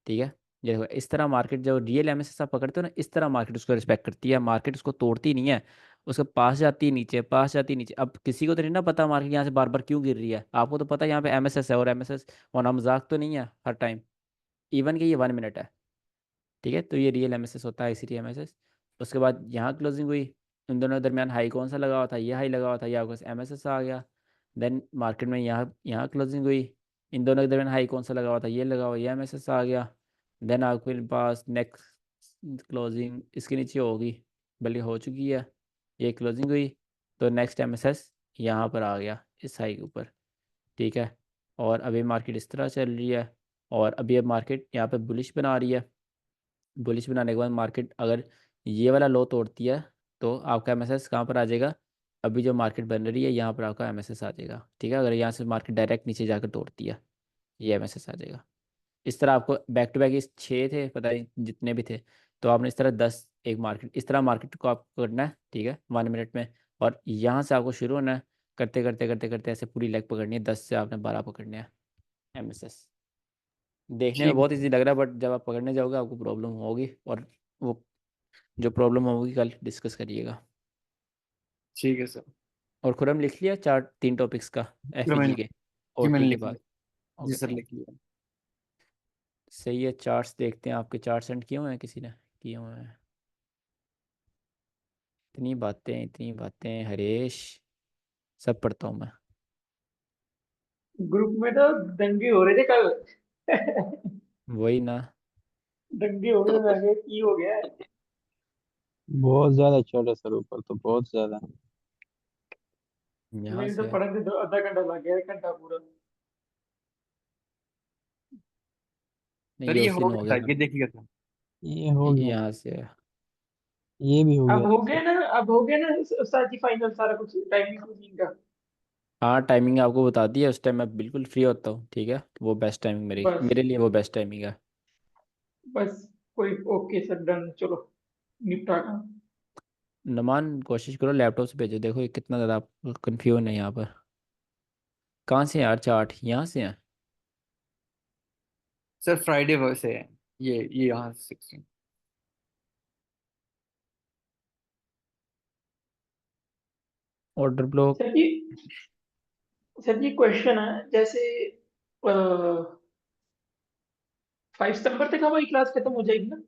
ठीक है, ये देखो, इस तरह मार्केट जो रियल एमएसएस आप पकड़ते हो ना, इस तरह मार्केट उसको रिस्पेक्ट करती है, मार्केट उसको तोड़ती नहीं है, उसके पास जाती है नीचे, पास जाती है नीचे। अब किसी को तो नहीं ना पता मार्केट यहाँ से बार बार क्यों गिर रही है, आपको तो पता है यहाँ पे एमएसएस है, और एमएसएस होना मजाक तो नहीं है हर टाइम, इवन कि ये 1 मिनट है। ठीक है, तो ये रियल एमएसएस होता है, इसीलिए एमएसएस। उसके बाद यहाँ क्लोजिंग हुई, इन दोनों के दरमियान हाई कौन सा लगा हुआ था? ये हाई लगा हुआ था, ये आपके पास एमएसएस आ गया। देन मार्केट में यहाँ यहाँ क्लोजिंग हुई, इन दोनों के दरमियान हाई कौन सा लगा हुआ था? ये लगा हुआ, ये एमएसएस आ गया। देन आपके पास नेक्स्ट क्लोजिंग इसके नीचे होगी, बल्कि हो चुकी है, ये क्लोजिंग हुई, तो नेक्स्ट एमएसएस यहाँ पर आ गया इस हाई के ऊपर। ठीक है, और अभी मार्केट इस तरह चल रही है, और अभी अब मार्केट यहाँ पे बुलिश बना रही है। बुलिश बनाने के बाद मार्केट अगर ये वाला लो तोड़ती है, तो आपका एमएसएस कहाँ पर आ जाएगा? अभी जो मार्केट बन रही है यहाँ पर आपका एमएसएस आ जाएगा। ठीक है, अगर यहाँ से मार्केट डायरेक्ट नीचे जाकर तोड़ती है, ये एमएसएस आ जाएगा। इस तरह आपको बैक टू बैक इस 6 थे, पता नहीं जितने भी थे, तो आपने इस तरह 10 एक मार्केट, इस तरह मार्केट को आपको करना है। ठीक है, 1 मिनट में, और यहाँ से आपको शुरू होना है, करते करते करते करते ऐसे पूरी लेग पकड़नी है, 10 से आपने 12 पकड़ने हैं एमएसएस। देखने में ठीक बहुत है। इजी लग रहा है, बट जब आप पकड़ने जाओगे आपको प्रॉब्लम होगी, और वो जो प्रॉब्लम होगी कल डिस्कस करिएगा। ठीक है सर। और खुरम लिख लिया चार्ट 3 टॉपिक्स का, फिर एफईजी मैंने, के जी मैंने ओटी के लिख बाद? लिया। जी ओके, सर, थैंक लिख लिया। सही है, चार्ट्स देखते हैं, आपके चार्ट सेंड किए हुए हैं किसी ने? किए हुए हैं। इतनी बातें हरेश, सब पढ़ता हूँ मैं। ग्रुप में तो दंगे हो रहे थे कल। वही ना, दंगे हो गए, मैं कहा, की हो गया है? बहुत ज्यादा चढ़ है सर ऊपर तो, बहुत ज्यादा। यहाँ मैंने तो से है। पढ़ने दो, आधा घंटा लग गया, 1 घंटा पूरा। नहीं, सर ये ये उसी हो ने हो गया गया था, ना, ये देखिएगा सर। ये हो गया, यहाँ से है। ये भी हो अब गया हो था सर। गया ना, अब हो गया ना साथी, फाइनल सारा कुछ टाइमिंग कुछ का। हाँ, टाइमिंग आपको बता दी है, उस टाइम मैं बिल्कुल फ्री होता हूँ। ठीक है, वो बेस्ट टाइमिंग मेरी बस मेरे लिए वो बेस्ट टाइमिंग है। बस कोई, ओके सर, डन, चलो निपटा काम। नमान कोशिश करो लैपटॉप से भेजो, देखो ये कितना ज़्यादा कंफ्यूजन है यहाँ पर। कहाँ से हैं यार चार्ट, यहाँ से हैं? सर फ्राइडे से है ये यहाँ 16। Order block. सर जी क्वेश्चन है, जैसे 5 सितंबर तक हमारी क्लास खत्म हो जाएगी ना?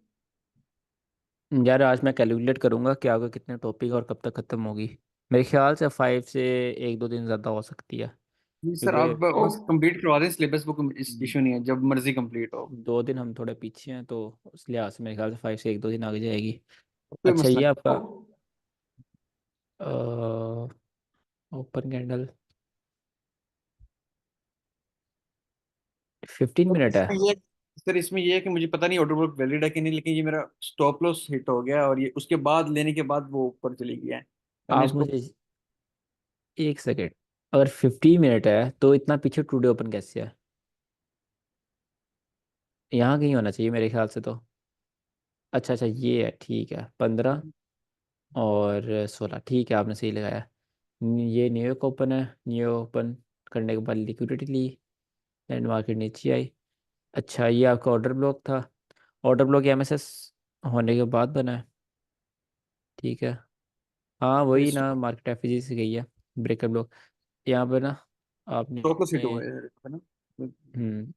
यार आज मैं कैलकुलेट करूँगा कि आपका कितने टॉपिक और कब तक ख़त्म होगी। मेरे ख्याल से 5 से 1-2 दिन ज़्यादा हो सकती है, जी सर, क्योंकि आप ओ, बस कंप्लीट करवा दें सिलेबस, बुक इशू नहीं है, जब मर्जी कंप्लीट हो। 2 दिन हम थोड़े पीछे हैं, तो उस लिहाज से मेरे ख्याल से 5 से 1-2 दिन आगे जाएगी। कोई अच्छा मसला ये नहीं। आपका ओपन कैंडल 15 मिनट है। इसमें ये सर, इसमें ये है कि मुझे पता नहीं ऑर्डर बुक वैलिड है कि नहीं, लेकिन ये मेरा स्टॉप लॉस हिट हो गया और ये उसके बाद लेने के बाद वो ऊपर चली गया है। मैंने आप इसको मुझे एक सेकेंड, अगर 15 मिनट है तो इतना पीछे टुडे ओपन कैसे है? यहाँ कहीं होना चाहिए मेरे ख्याल से तो। अच्छा अच्छा ये है, ठीक है, 15 और 16, ठीक है आपने सही लगाया। ये न्यूयॉर्क ओपन है, न्यूयॉर्क ओपन करने के बाद लिक्विडिटी ली, एंड मार्केट नीचे आई। अच्छा ये आपका ऑर्डर ब्लॉक था, ऑर्डर ब्लॉक एमएसएस होने के बाद बना है, ठीक है। हाँ वही ना, मार्केट एफजी से गई है, ब्रेकर ब्लॉक यहाँ पे ना आपने। स्टॉप लॉस हिट हुआ है ना? हम्म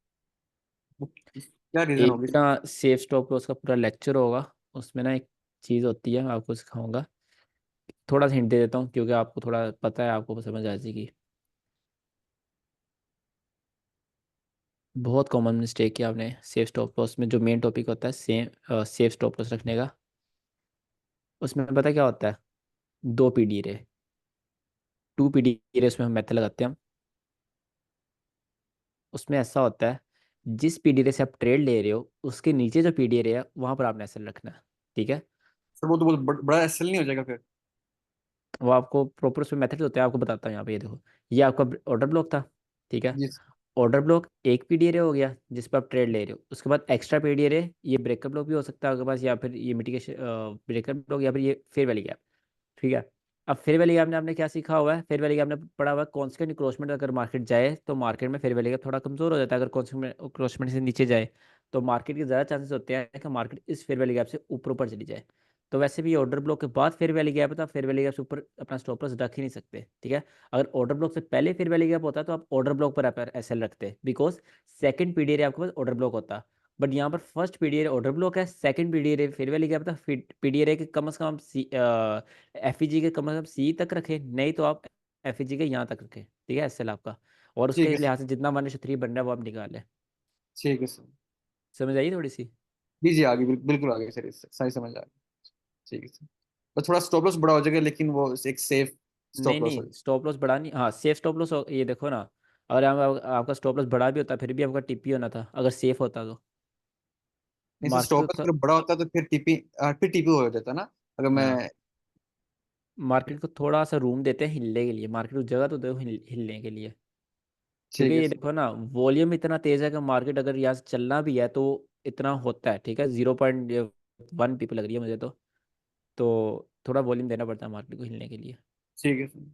क्या रीजन एक होगी? ना सेफ स्टॉप लॉस का पूरा लेक्चर होगा, उसमें ना एक चीज़ होती है, आपको सिखाऊंगा। थोड़ा सा हिंट दे देता हूँ क्योंकि आपको थोड़ा पता है, आपको समझ आ जाएगी। बहुत कॉमन मिस्टेक है आपने सेफ स्टॉप लॉस में, जो मेन टॉपिक होता है सेम सेफ स्टॉप लॉस रखने का, उसमें पता क्या होता है? 2 पीडी रे, 2 पीडी रे, उसमें हम मेथड लगाते हैं हम। उसमें ऐसा होता है, जिस पीडी रे से आप ट्रेड ले रहे हो उसके नीचे जो पीडी रे है वहां पर आपने एसएल रखना है, ठीक है। सर वो तो बहुत बड़ा एसएल नहीं हो जाएगा फिर? वो आपको प्रॉपर उसमें मेथड होते हैं, आपको बताता हूँ यहाँ पे, ये देखो। ये आपका ऑर्डर ब्लॉक था, ठीक है। जी ऑर्डर ब्लॉक एक पीडीआर हो गया जिस पर आप ट्रेड ले रहे हो, उसके बाद एक्स्ट्रा पीडीआर है, ये ब्रेकअप ब्लॉक भी हो सकता है आपके पास, या फिर ये मिटिगेशन ब्रेकअप ब्लॉक, या फिर ये फेयर वैल्यू गैप, ठीक है। अब फेयर वैल्यू गैप में आपने क्या सीखा हुआ है? फेयर वैल्यू गैप आपने पढ़ा हुआ है कॉन्स्टेंट इंक्रोचमेंट, अगर मार्केट जाए तो मार्केट में फेयर वैल्यू गैप थोड़ा कमजोर हो जाता है, अगर कॉन्स्टेंट इंक्रोचमेंट से नीचे जाए तो मार्केट के ज़्यादा चांसेस होते हैं कि मार्केट इस फेयर वैल्यू गैप से ऊपर ऊपर चली जाए। तो वैसे भी ऑर्डर ब्लॉक के बाद फेयर वैल्यू गैप है, तो आप फेयर वैल्यू गैप से ऊपर अपना स्टॉप लॉस रख ही नहीं सकते, ठीक है। अगर ऑर्डर ब्लॉक से पहले फेयर वैल्यू गैप होता तो आप ऑर्डर ब्लॉक पर आप एसएल रखते, बिकॉज सेकंड पीडीआर आपके पास ऑर्डर ब्लॉक होता। बट यहाँ पर फर्स्ट पीडीआर ऑर्डर ब्लॉक है, second PDR fair value gap था, पीडीआर के कम से कम एफईजी के कम से कम सी तक रखे, नहीं तो आप एफईजी के यहाँ तक रखे, ठीक है, एसएल आपका। और ठीक उसके है सर। लिहाज से जितना 1:3 बन रहा है वो आप निकालें। ठीक है सर। समझ आई थोड़ी सी? जी जी, आगे बिल्कुल आगे सर, सही समझ आ गया। ठीक है सर। बस थोड़ा स्टॉप लॉस बड़ा हो जाएगा, लेकिन वो एक सेफ नहीं स्टॉप लॉस हो नहीं, जाएगा। स्टॉप लॉस बढ़ा नहीं, हाँ सेफ स्टॉप लॉस, ये देखो ना, अगर आपका स्टॉप लॉस बढ़ा भी होता फिर भी आपका टीपी होना था, अगर सेफ होता तो। नहीं सर, मार्केट स्टॉप को लॉस अगर बड़ा होता तो फिर टीपी हो जाता ना, अगर मैं। हाँ, मार्केट को थोड़ा सा रूम देते हैं हिलने के लिए, मार्केट को जगह तो दो हिलने के लिए। क्योंकि ठीक है ये सर। देखो ना, वॉल्यूम इतना तेज है कि मार्केट अगर यहाँ से चलना भी है तो इतना होता है, ठीक है, 0.1 पीपल लग रही है मुझे तो थोड़ा वॉल्यूम देना पड़ता है मार्केट को हिलने के लिए। ठीक है सर।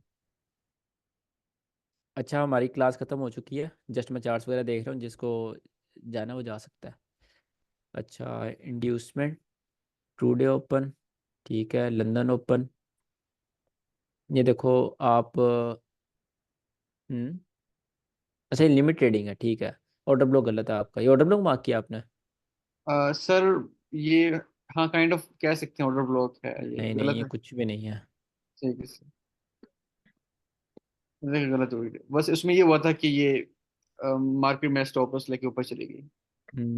अच्छा हमारी क्लास ख़त्म हो चुकी है, जस्ट मैं चार्ट्स वगैरह देख रहा हूँ, जिसको जाना है वो जा सकता है। अच्छा इंड्यूसमेंट, ट्रूडे ओपन, ठीक है, लंदन ओपन, ये देखो आप हम्म अच्छा ये लिमिट ट्रेडिंग है, ठीक है। ऑर्डर ब्लॉक गलत है आपका, ये ऑर्डर ब्लॉक मार्क किया आपने? सर ये, हाँ काइंड ऑफ कह सकते हैं ऑर्डर ब्लॉक है, ये नहीं नहीं, गलत ये है। कुछ भी नहीं है। ठीक है सर। देखिए गलत हो गई, बस इसमें ये हुआ था कि ये मार्केट में स्टॉप लॉस लेके ऊपर चली गई।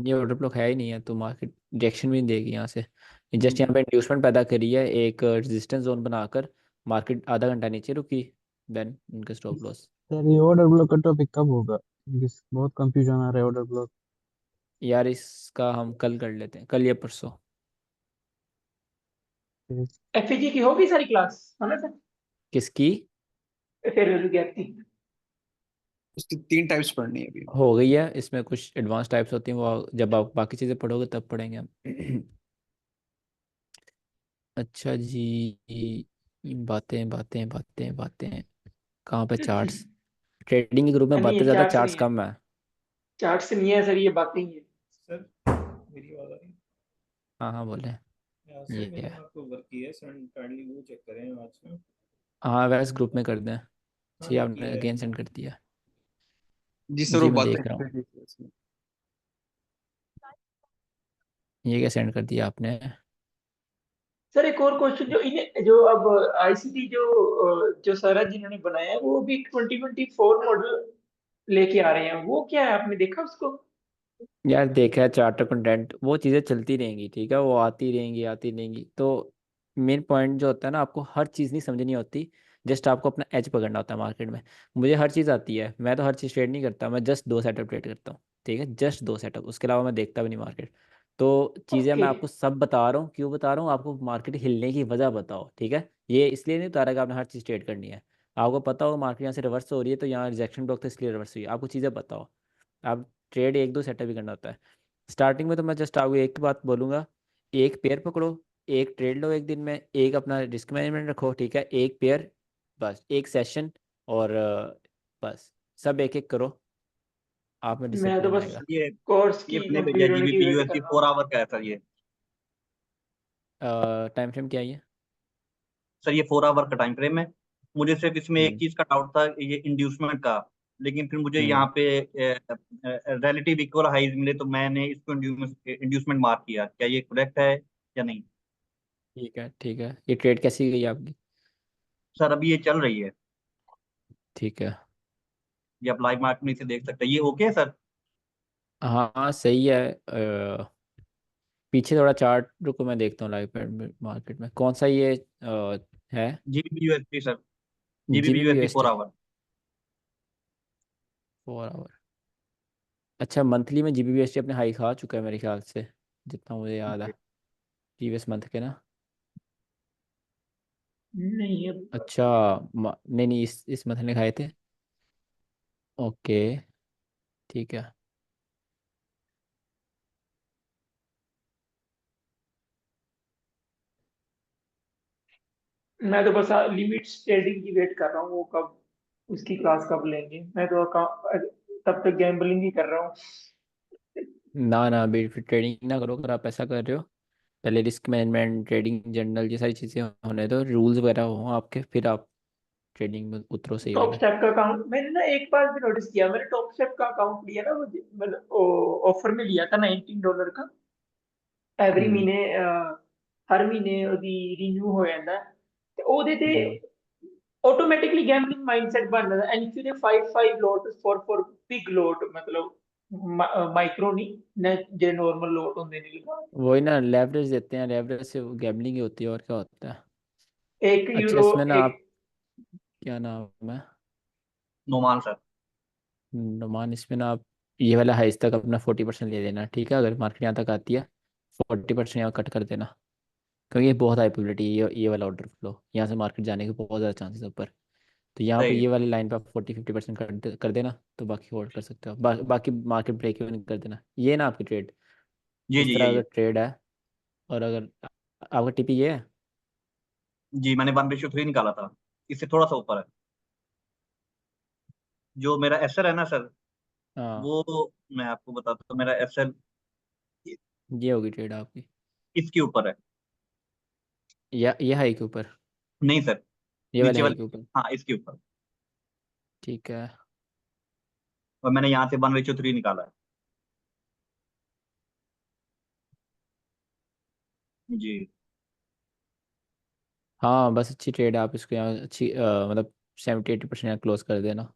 ये ऑर्डर ब्लॉक है ही नहीं है, तो मार्केट रिएक्शन भी नहीं देगी यहाँ से। जस्ट हम्म, यहाँ पे इंड्यूसमेंट पैदा करी है एक रेजिस्टेंस जोन बनाकर, मार्केट आधा घंटा नीचे रुकी, देन उनके स्टॉप लॉस। सर ये ऑर्डर ब्लॉक का टॉपिक कब होगा? बहुत कंफ्यूजन आ रहा है ऑर्डर ब्लॉक। यार इसका हम कल कर लेते हैं, कल या परसों। एफईजी की होगी सारी क्लास, है ना सर? किसकी? फेयर वैल्यू गैप की। उसकी 3 टाइप्स पढ़नी है अभी। हो गई है, इसमें कुछ एडवांस टाइप्स होती हैं, वो जब आप बाकी चीज़ें पढ़ोगे तब पढ़ेंगे हम। अच्छा जी, बातें बातें बातें बातें, कहाँ पे चार्ट्स? ट्रेडिंग के ग्रुप में नहीं बातें ये ज़्यादा, चार्ट से चार्ट्स नहीं है, कम है। चार्ट से नहीं है सर, ये बातें ही है। सर मेरी आवाज आ रही है? हाँ हाँ बोले। या सर ये मैंने है। आपको वर्क किया है सर, काइंडली वो चेक करें आज में। हाँ वैसे ग्रुप में कर दें। हाँ जी आपने किया है अगेन मैंने। सेंड कर दिया। जी सर, वो जी मैं बातें देख रहा हूँ। कर दी थी उसमें। ये क्या सेंड कर दिया आपने? सर एक और क्वेश्चन, जो इन्हें जो अब आईसीटी जो सर है जिन्होंने बनाया है, वो भी 2024 मॉडल लेके आ रहे हैं, वो क्या है, आपने देखा उसको? यार देखा है चार्टर कंटेंट, वो चीज़ें चलती रहेंगी, ठीक है, वो आती रहेंगी आती रहेंगी। तो मेन पॉइंट जो होता है ना, आपको हर चीज़ नहीं समझनी होती, जस्ट आपको अपना एज पकड़ना होता है मार्केट में। मुझे हर चीज़ आती है, मैं तो हर चीज़ ट्रेड नहीं करता, मैं जस्ट दो सेटअप ट्रेड करता हूँ, ठीक है, जस्ट दो सेटअप, उसके अलावा मैं देखता भी नहीं मार्केट। तो चीज़ें ओके। मैं आपको सब बता रहा हूँ, क्यों बता रहा हूँ आपको, मार्केट हिलने की वजह बताओ, ठीक है। ये इसलिए नहीं बता रहा कि आपने हर चीज़ ट्रेड करनी है। आपको पता हो मार्केट यहाँ से रिवर्स हो रही है, तो यहाँ रिजेक्शन ब्लॉक था इसलिए रिवर्स हुई है, आपको चीज़ें बताओ। आप ट्रेड एक दो सेटअप ही करना होता है। स्टार्टिंग में तो मैं जस्ट आपको एक बात बोलूंगा, एक पेयर पकड़ो, एक ट्रेड लो एक दिन में, एक अपना रिस्क मैनेजमेंट रखो, ठीक है, एक पेयर, बस एक सेशन, और बस सब एक एक करो, आप में मैं तो डिसिप्लिन बस आएगा। कोर्स ये की मैंने भेजा कंप्लीट होने की जीबीपी वेट कर यूएसडी रहा हूँ। 4 आवर का है सर ये। टाइम फ्रेम क्या है ये? सर ये 4 आवर का टाइम फ्रेम है। मुझे सिर्फ इसमें एक हम्म। चीज का डाउट था, ये इंड्यूसमेंट का। लेकिन फिर मुझे यहाँ हम्म। पे रिलेटिव इक्वल हाइज मिले, तो मैंने इसको इंड्यूसमेंट मार्क किया। क्या ये करेक्ट है या नहीं? ठीक है ठीक है, ये ट्रेड कैसी गई आपकी? सर अभी ये चल रही है, ठीक है। ये आप लाइव मार्केट में इसे देख सकते हैं। ये ओके है सर? हाँ हाँ सही है। पीछे थोड़ा चार्ट रुको, मैं देखता हूँ लाइव मार्केट में कौन सा ये है। GBP USD sir, G GBP B B USD S 4 T hour. 4 hour. अच्छा मंथली में G B B S T अपने हाई खा चुका है मेरे ख्याल से, जितना मुझे याद है, प्रीवियस मंथ के ना। नहीं है। अच्छा नहीं नहीं, इस मंथ ने खाए थे। ओके ठीक है। मैं तो बस लिमिट ट्रेडिंग की वेट कर रहा हूँ, वो कब, उसकी क्लास कब लेंगे। मैं तो तब तक गैम्बलिंग ही कर रहा हूँ। ना ना अभी फिर ट्रेडिंग ना करो, अगर आप ऐसा कर रहे हो, पहले रिस्क मैनेजमेंट, ट्रेडिंग जर्नल, ये सारी चीज़ें होने दो, रूल्स वगैरह हो आपके, फिर आप ट्रेडिंग में उतरो सही टॉप वाली। स्टेप का अकाउंट मैंने ना एक बार भी नोटिस किया, मैंने टॉप स्टेप का अकाउंट लिया ना, वो मतलब ऑफर में लिया था $19 का। एवरी हम्म। महीने हर महीने ਉਹਦੀ ਰੀਨਿਊ ਹੋ ਜਾਂਦਾ ਹੈ, ਤੇ ਉਹਦੇ ਤੇ हम्म। ऑटोमेटिकली गैम्बलिंग माइंडसेट बन जाता है। एंड फिर 5 लोट फॉर बिग लोट, मतलब माइक्रो नहीं, जो नॉर्मल लोट होंगे ने। वही ना, लेवरेज देते हैं, लेवरेज से गैम्बलिंग ही होती है, और क्या होता है। एक अच्छा यूरो इसमें ना एक। आप, क्या नाम है, नोमान सर। नुमान, इसमें ना आप ये वाला हाइस तक अपना 40% ले लेना, ठीक है, अगर मार्केट यहाँ तक आती है 40% यहाँ कट कर देना, क्योंकि ये बहुत हाई प्रोबेबिलिटी है, ये वाला ऑर्डर फ्लो यहाँ से मार्केट जाने के बहुत ज़्यादा चांसेस है ऊपर। तो यहाँ पे सही है। ये वाली लाइन पे आप 40-50% कर देना, तो बाकी होल्ड कर सकते हो, बाकी मार्केट ब्रेक इवन कर देना, ये ना आपकी ट्रेड। जी इस जी तरह यही अगर है। ट्रेड है, और अगर आपका टीपी ये है। जी मैंने 1:3 निकाला था, इससे थोड़ा सा ऊपर है। जो मेरा एसएल है ना सर, हाँ वो मैं आपको बताता हूँ। मेरा एसएल ये होगी ट्रेड आपकी, इसके ऊपर है। या ये हाई के ऊपर, नहीं सर, ये वाले नीचे हाई के वाले। ऊपर। हाँ इसके ऊपर। ठीक है। और मैंने यहाँ से 1:3 निकाला है। जी। हाँ बस अच्छी ट्रेड है, आप इसको यहाँ अच्छी मतलब 70-80% यहाँ क्लोज कर देना,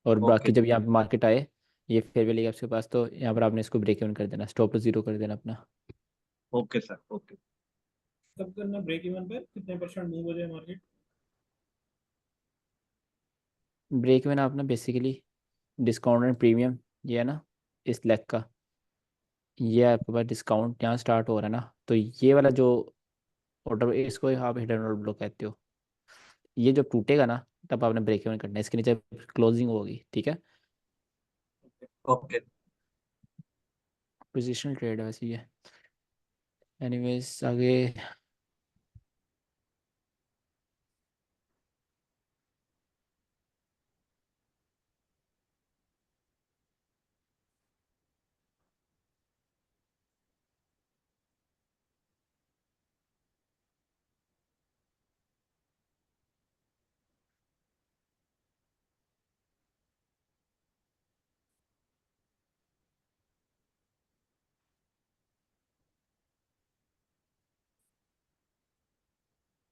और ओके। बाकी जब यहाँ पे मार्केट आए, ये फेयर वैल्यू आपके पास, तो यहाँ पर आपने इसको ब्रेक इवन कर देना, स्टॉप लॉस जीरो कर देना अपना। Okay sir okay. कब करना ब्रेक इवन पे, कितने परसेंट मूव हो जाए मार्केट? ब्रेक इवन आपने बेसिकली डिस्काउंट एंड प्रीमियम, ये है ना, इस लेग का, ये आपके पास डिस्काउंट यहाँ स्टार्ट हो रहा है ना, तो ये वाला जो ऑर्डर, इसको आप हिडन ऑर्डर ब्लॉक कहते हो, ये जब टूटेगा ना, तब आपने ब्रेक इवन करना है, इसके नीचे क्लोजिंग होगी, ठीक है। ओके। पोजिशनल ट्रेड है वैसे ये। एनीवेज आगे।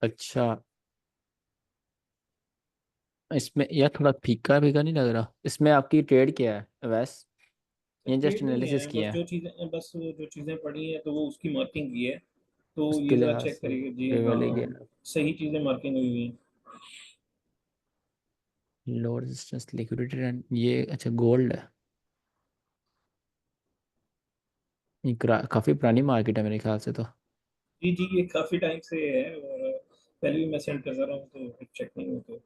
अच्छा, इसमें यार थोड़ा फीका फीका नहीं लग रहा? इसमें आपकी ट्रेड क्या है वैस? सर ये जस्ट ट्रेड नहीं एनालिसिस है, बस किया है? जो चीजें, बस वो जो चीजें पढ़ी हैं तो वो उसकी मार्किंग की है। तो उसके ये जरा लिहाज चेक से करिए जी। फेयर वैल्यू हाँ, गैप, सही चीजें मार्किंग हुई हुई हैं। लो रेजिस्टेंस लिक्विडिटी एंड ये अच्छा गोल्ड है। ये काफी पुरानी मार्केट है मेरे ख्याल से तो। जी जी, ये काफी टाइम से है, और पहले भी मैं सेंड करता रहा हूँ तो चेक नहीं हुआ, तो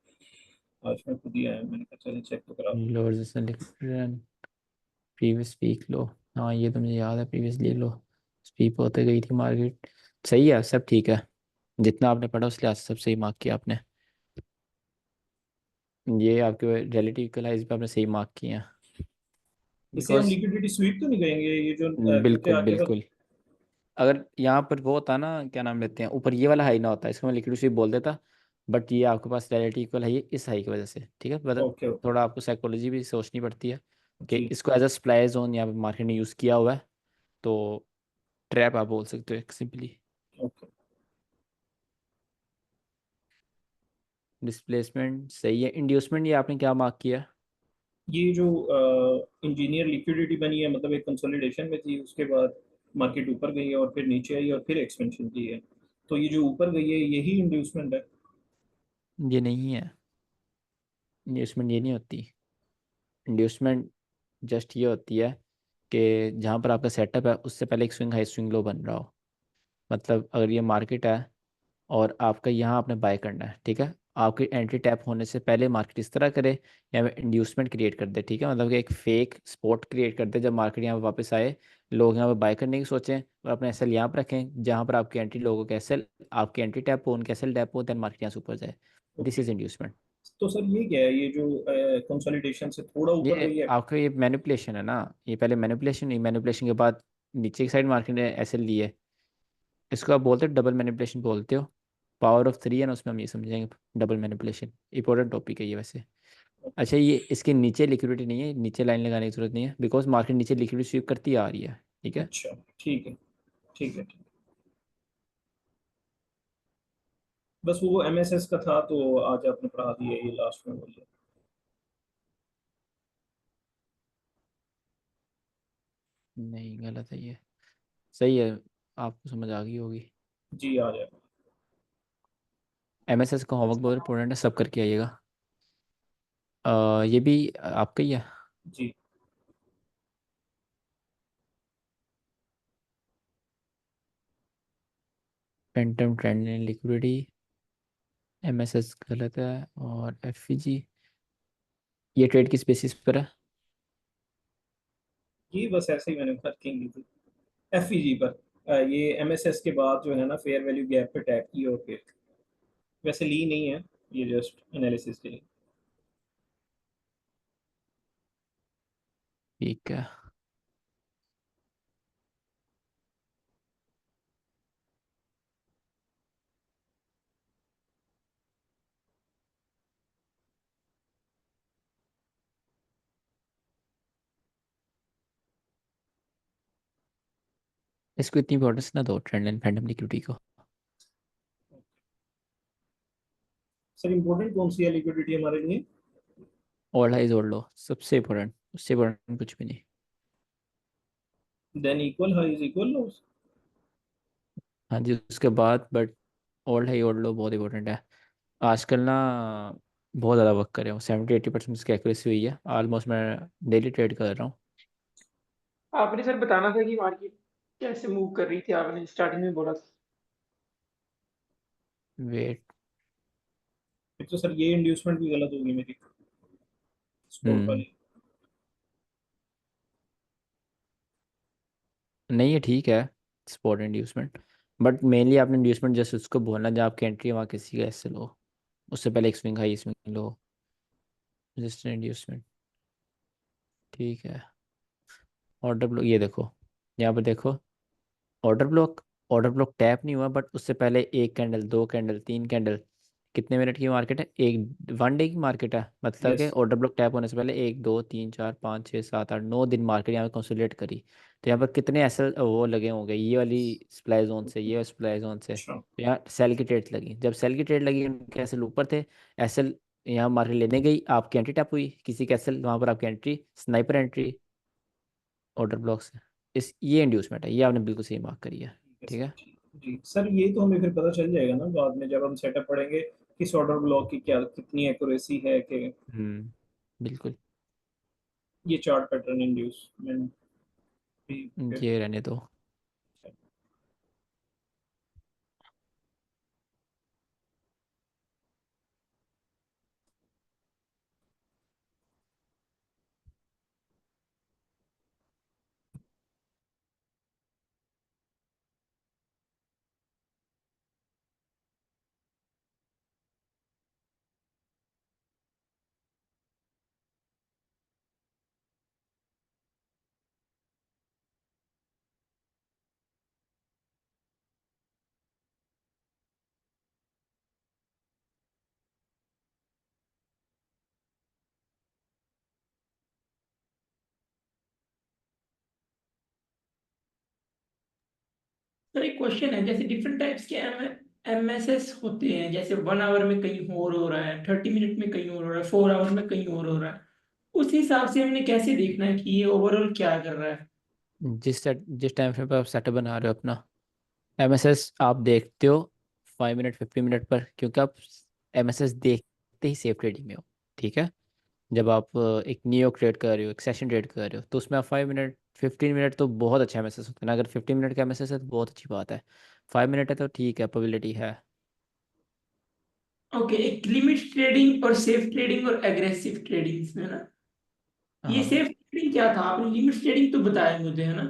आज मैं खुद ही आया, मैंने कहा चलिए चेक तो करा दूं। Low resistance liquidity and previous peak low. हाँ ये तो मुझे याद है, प्रीवियसली लो स्वीप होते गई थी मार्केट। सही है, सब ठीक है। जितना आपने पढ़ा उस लिहाज से सब सही मार्क किया आपने। ये आपके रिलेटिव इक्वलाइज पे आपने सही मार्क किए हैं। इसे हम बिकॉज लिक्विडिटी स्वीप तो नहीं कहेंगे, ये जो क्योंकि बिल्कुल आगे बिल्कुल, अगर यहाँ पर वो होता ना, क्या नाम लेते हैं, ऊपर ये वाला हाई ना होता, इसको मैं लिक्विड स्वीप बोल देता। बट ये आपके पास रिलेटिव इक्वल हाई है इस हाई की वजह से, ठीक है। मतलब ओके ओके। थोड़ा आपको साइकोलॉजी भी सोचनी पड़ती है कि जी। इसको एज अ सप्लाई जोन यहाँ पे मार्केट ने यूज़ किया हुआ है। तो ट्रैप आप बोल सकते हो एक सिंपली। ओके। डिस्प्लेसमेंट सही है। इंड्यूसमेंट ये आपने क्या मार्क किया? ये जो इंजीनियर लिक्विडिटी बनी है, मतलब एक कंसोलिडेशन में थी, उसके बाद मार्केट ऊपर गई है और फिर नीचे आई और फिर एक्सपेंशन की है। तो ये जो ऊपर गई है यही इंड्यूसमेंट है। ये नहीं है, इंड्यूसमेंट ये नहीं होती। इंड्यूसमेंट जस्ट ये होती है कि जहाँ पर आपका सेटअप है उससे पहले एक स्विंग हाई स्विंग लो बन रहा हो। मतलब अगर ये मार्केट है और आपका यहाँ आपने बाय करना है, ठीक है। आपकी एंट्री टैप होने से पहले मार्केट इस तरह करे, या इंड्यूसमेंट क्रिएट कर दे, ठीक है। मतलब कि एक फेक स्पॉट क्रिएट कर दे जब मार्केट यहाँ पे वापस आए, लोग यहाँ पे बाय करने की सोचें और अपने एसएल यहाँ पर रखें जहाँ पर आपकी एंट्री, लोगों के एसएल, आपकी एंट्री टैप हो, उनके एसएल टैप हो, देन मार्केट यहाँ से ऊपर जाए। This okay. Is inducement. तो सर ये क्या है, ये जो कंसोलिडेशन से थोड़ा ऊपर ये गई है? आपका ये मैनिपुलेशन है ना। ये पहले मैनिपुलेशन, ही मैनिपुलेशन के बाद नीचे की साइड मार्केट ने एसएल ली है। इसको आप बोलते हो डबल मैनिपुलेशन बोलते हो। पावर ऑफ थ्री है ना, उसमें हम ये समझेंगे डबल मैनिपुलेशन। इंपॉर्टेंट टॉपिक है ये वैसे। अच्छा, ये इसके नीचे लिक्विडिटी नहीं है, नीचे लाइन लगाने की जरूरत नहीं है, बिकॉज मार्केट नीचे लिक्विडिटी स्वीप करती आ रही है, ठीक है। अच्छा ठीक है, ठीक है, ठीक है। बस वो एमएसएस का था तो आज आपने पढ़ा दिया, ये लास्ट में बोलिए। नहीं गलत है ये, सही है। आपको समझ आ गई होगी। जी आ जाए। एमएसएस का होमवर्क बहुत इंपॉर्टेंट है, सब करके आइएगा। ये भी आपका ही है। जी। पेंटम ट्रेंड इन लिक्विडिटी, एमएसएस गलत है। और एफईजी, ये ट्रेड किस बेसिस पर है? ये बस ऐसे ही मैंने मार्किंग की थी एफईजी पर। ये एमएसएस के बाद जो है ना, फेयर वैल्यू गैप पे टैग की और फिर वैसे ली नहीं है, ये जस्ट एनालिसिस के लिए। ठीक है। इसको इतनी इंपॉर्टेंस ना दो ट्रेंड एंड फैंटम लिक्विडिटी को। सर इम्पोर्टेंट कौन सी है लिक्विडिटी हमारे लिए? ऑल हाइज ओल्ड लो सबसे इंपॉर्टेंट, उससे इंपॉर्टेंट कुछ भी नहीं। Than equal high is equal loss. हाँ जी, उसके बाद बट ओल्ड हाई ओल्ड लो बहुत इंपॉर्टेंट है। आजकल ना बहुत ज़्यादा वर्क कर रहे हो, 70-80% इसकी एक्यूरेसी हुई है ऑलमोस्ट। मैं डेली ट्रेड कर रहा हूँ। आपने सर बताना था कि मार्केट कैसे मूव कर रही थी, आपने स्टार्टिंग में बोला था। वेट। फिर तो सर ये इंड्यूसमेंट भी गलत होगी मेरी, स्पोर्ट हम्म, वाली। नहीं ये ठीक है, स्पॉट इंड्यूसमेंट। बट मेनली आपने इंड्यूसमेंट जैसे उसको बोलना जहाँ आपकी एंट्री है वहाँ किसी का ऐसे लो, उससे पहले एक swing high swing low, resistance inducement, ठीक है। ऑर्डर ब्लॉक ये देखो, यहाँ पर देखो, order block, order block tap नहीं हुआ बट उससे पहले एक कैंडल, दो कैंडल, तीन कैंडल। कितने मिनट की मार्केट है? एक वन डे की मार्केट है। मतलब कि यस। ऑर्डर ब्लॉक टैप होने से पहले एक, दो, तीन, चार, पाँच, छः, सात, आठ, 9 दिन मार्केट यहाँ पे कंसोलिडेट करी। तो यहाँ पर कितने एसएल वो लगे होंगे, ये वाली सप्लाई जोन से, ये सप्लाई जोन से, अच्छा। तो यहाँ सेल की ट्रेड लगी। जब सेल की ट्रेड लगी उनके एसएल ऊपर थे, एसएल यहाँ मार्केट लेने गई, आपकी एंट्री टैप हुई, किसी के एसएल वहाँ पर आपकी entry, sniper entry order block से। इस ये इंड्यूसमेंट है, ये आपने बिल्कुल सही मार्क करी है। ठीक है ठीक सर, है। ठीक जी सर। ये तो हमें फिर पता चल जाएगा ना बाद में, जब हम सेटअप पढ़ेंगे किस ऑर्डर ब्लॉक की क्या कितनी एक्यूरेसी है कि बिल्कुल। ये चार्ट पैटर्न इंड्यूसमेंट भी फिर। ये रहने दो। सर एक क्वेश्चन है, जैसे डिफरेंट टाइप्स के एमएसएस होते हैं, जैसे 1 आवर में कहीं और हो रहा है, 30 मिनट में कहीं और हो रहा है, 4 आवर में कहीं और हो रहा है। उस हिसाब से हमने कैसे देखना है कि ये ओवरऑल क्या कर रहा है? जिस टाइम फ्रेम पर आप सेटअप बना रहे हो अपना, एमएसएस आप देखते हो 5 मिनट 15 मिनट पर, क्योंकि आप एमएसएस देखते ही सेफ ट्रेडिंग में हो। ठीक है। जब आप एक नियो ट्रेड कर रहे हो, एक सेशन ट्रेड कर रहे हो, तो उसमें आप 5 मिनट 15 मिनट तो बहुत अच्छा एमएसएस होता है ना। अगर 15 मिनट का एमएसएस है तो बहुत अच्छी बात है। 5 मिनट है तो ठीक है, प्रोबेबिलिटी है। ओके, एक लिमिट ट्रेडिंग और सेफ ट्रेडिंग और एग्रेसिव ट्रेडिंग में ना, ये हाँ। सेफ ट्रेडिंग क्या था? आपने लिमिट ट्रेडिंग तो बताया मुझे, है ना,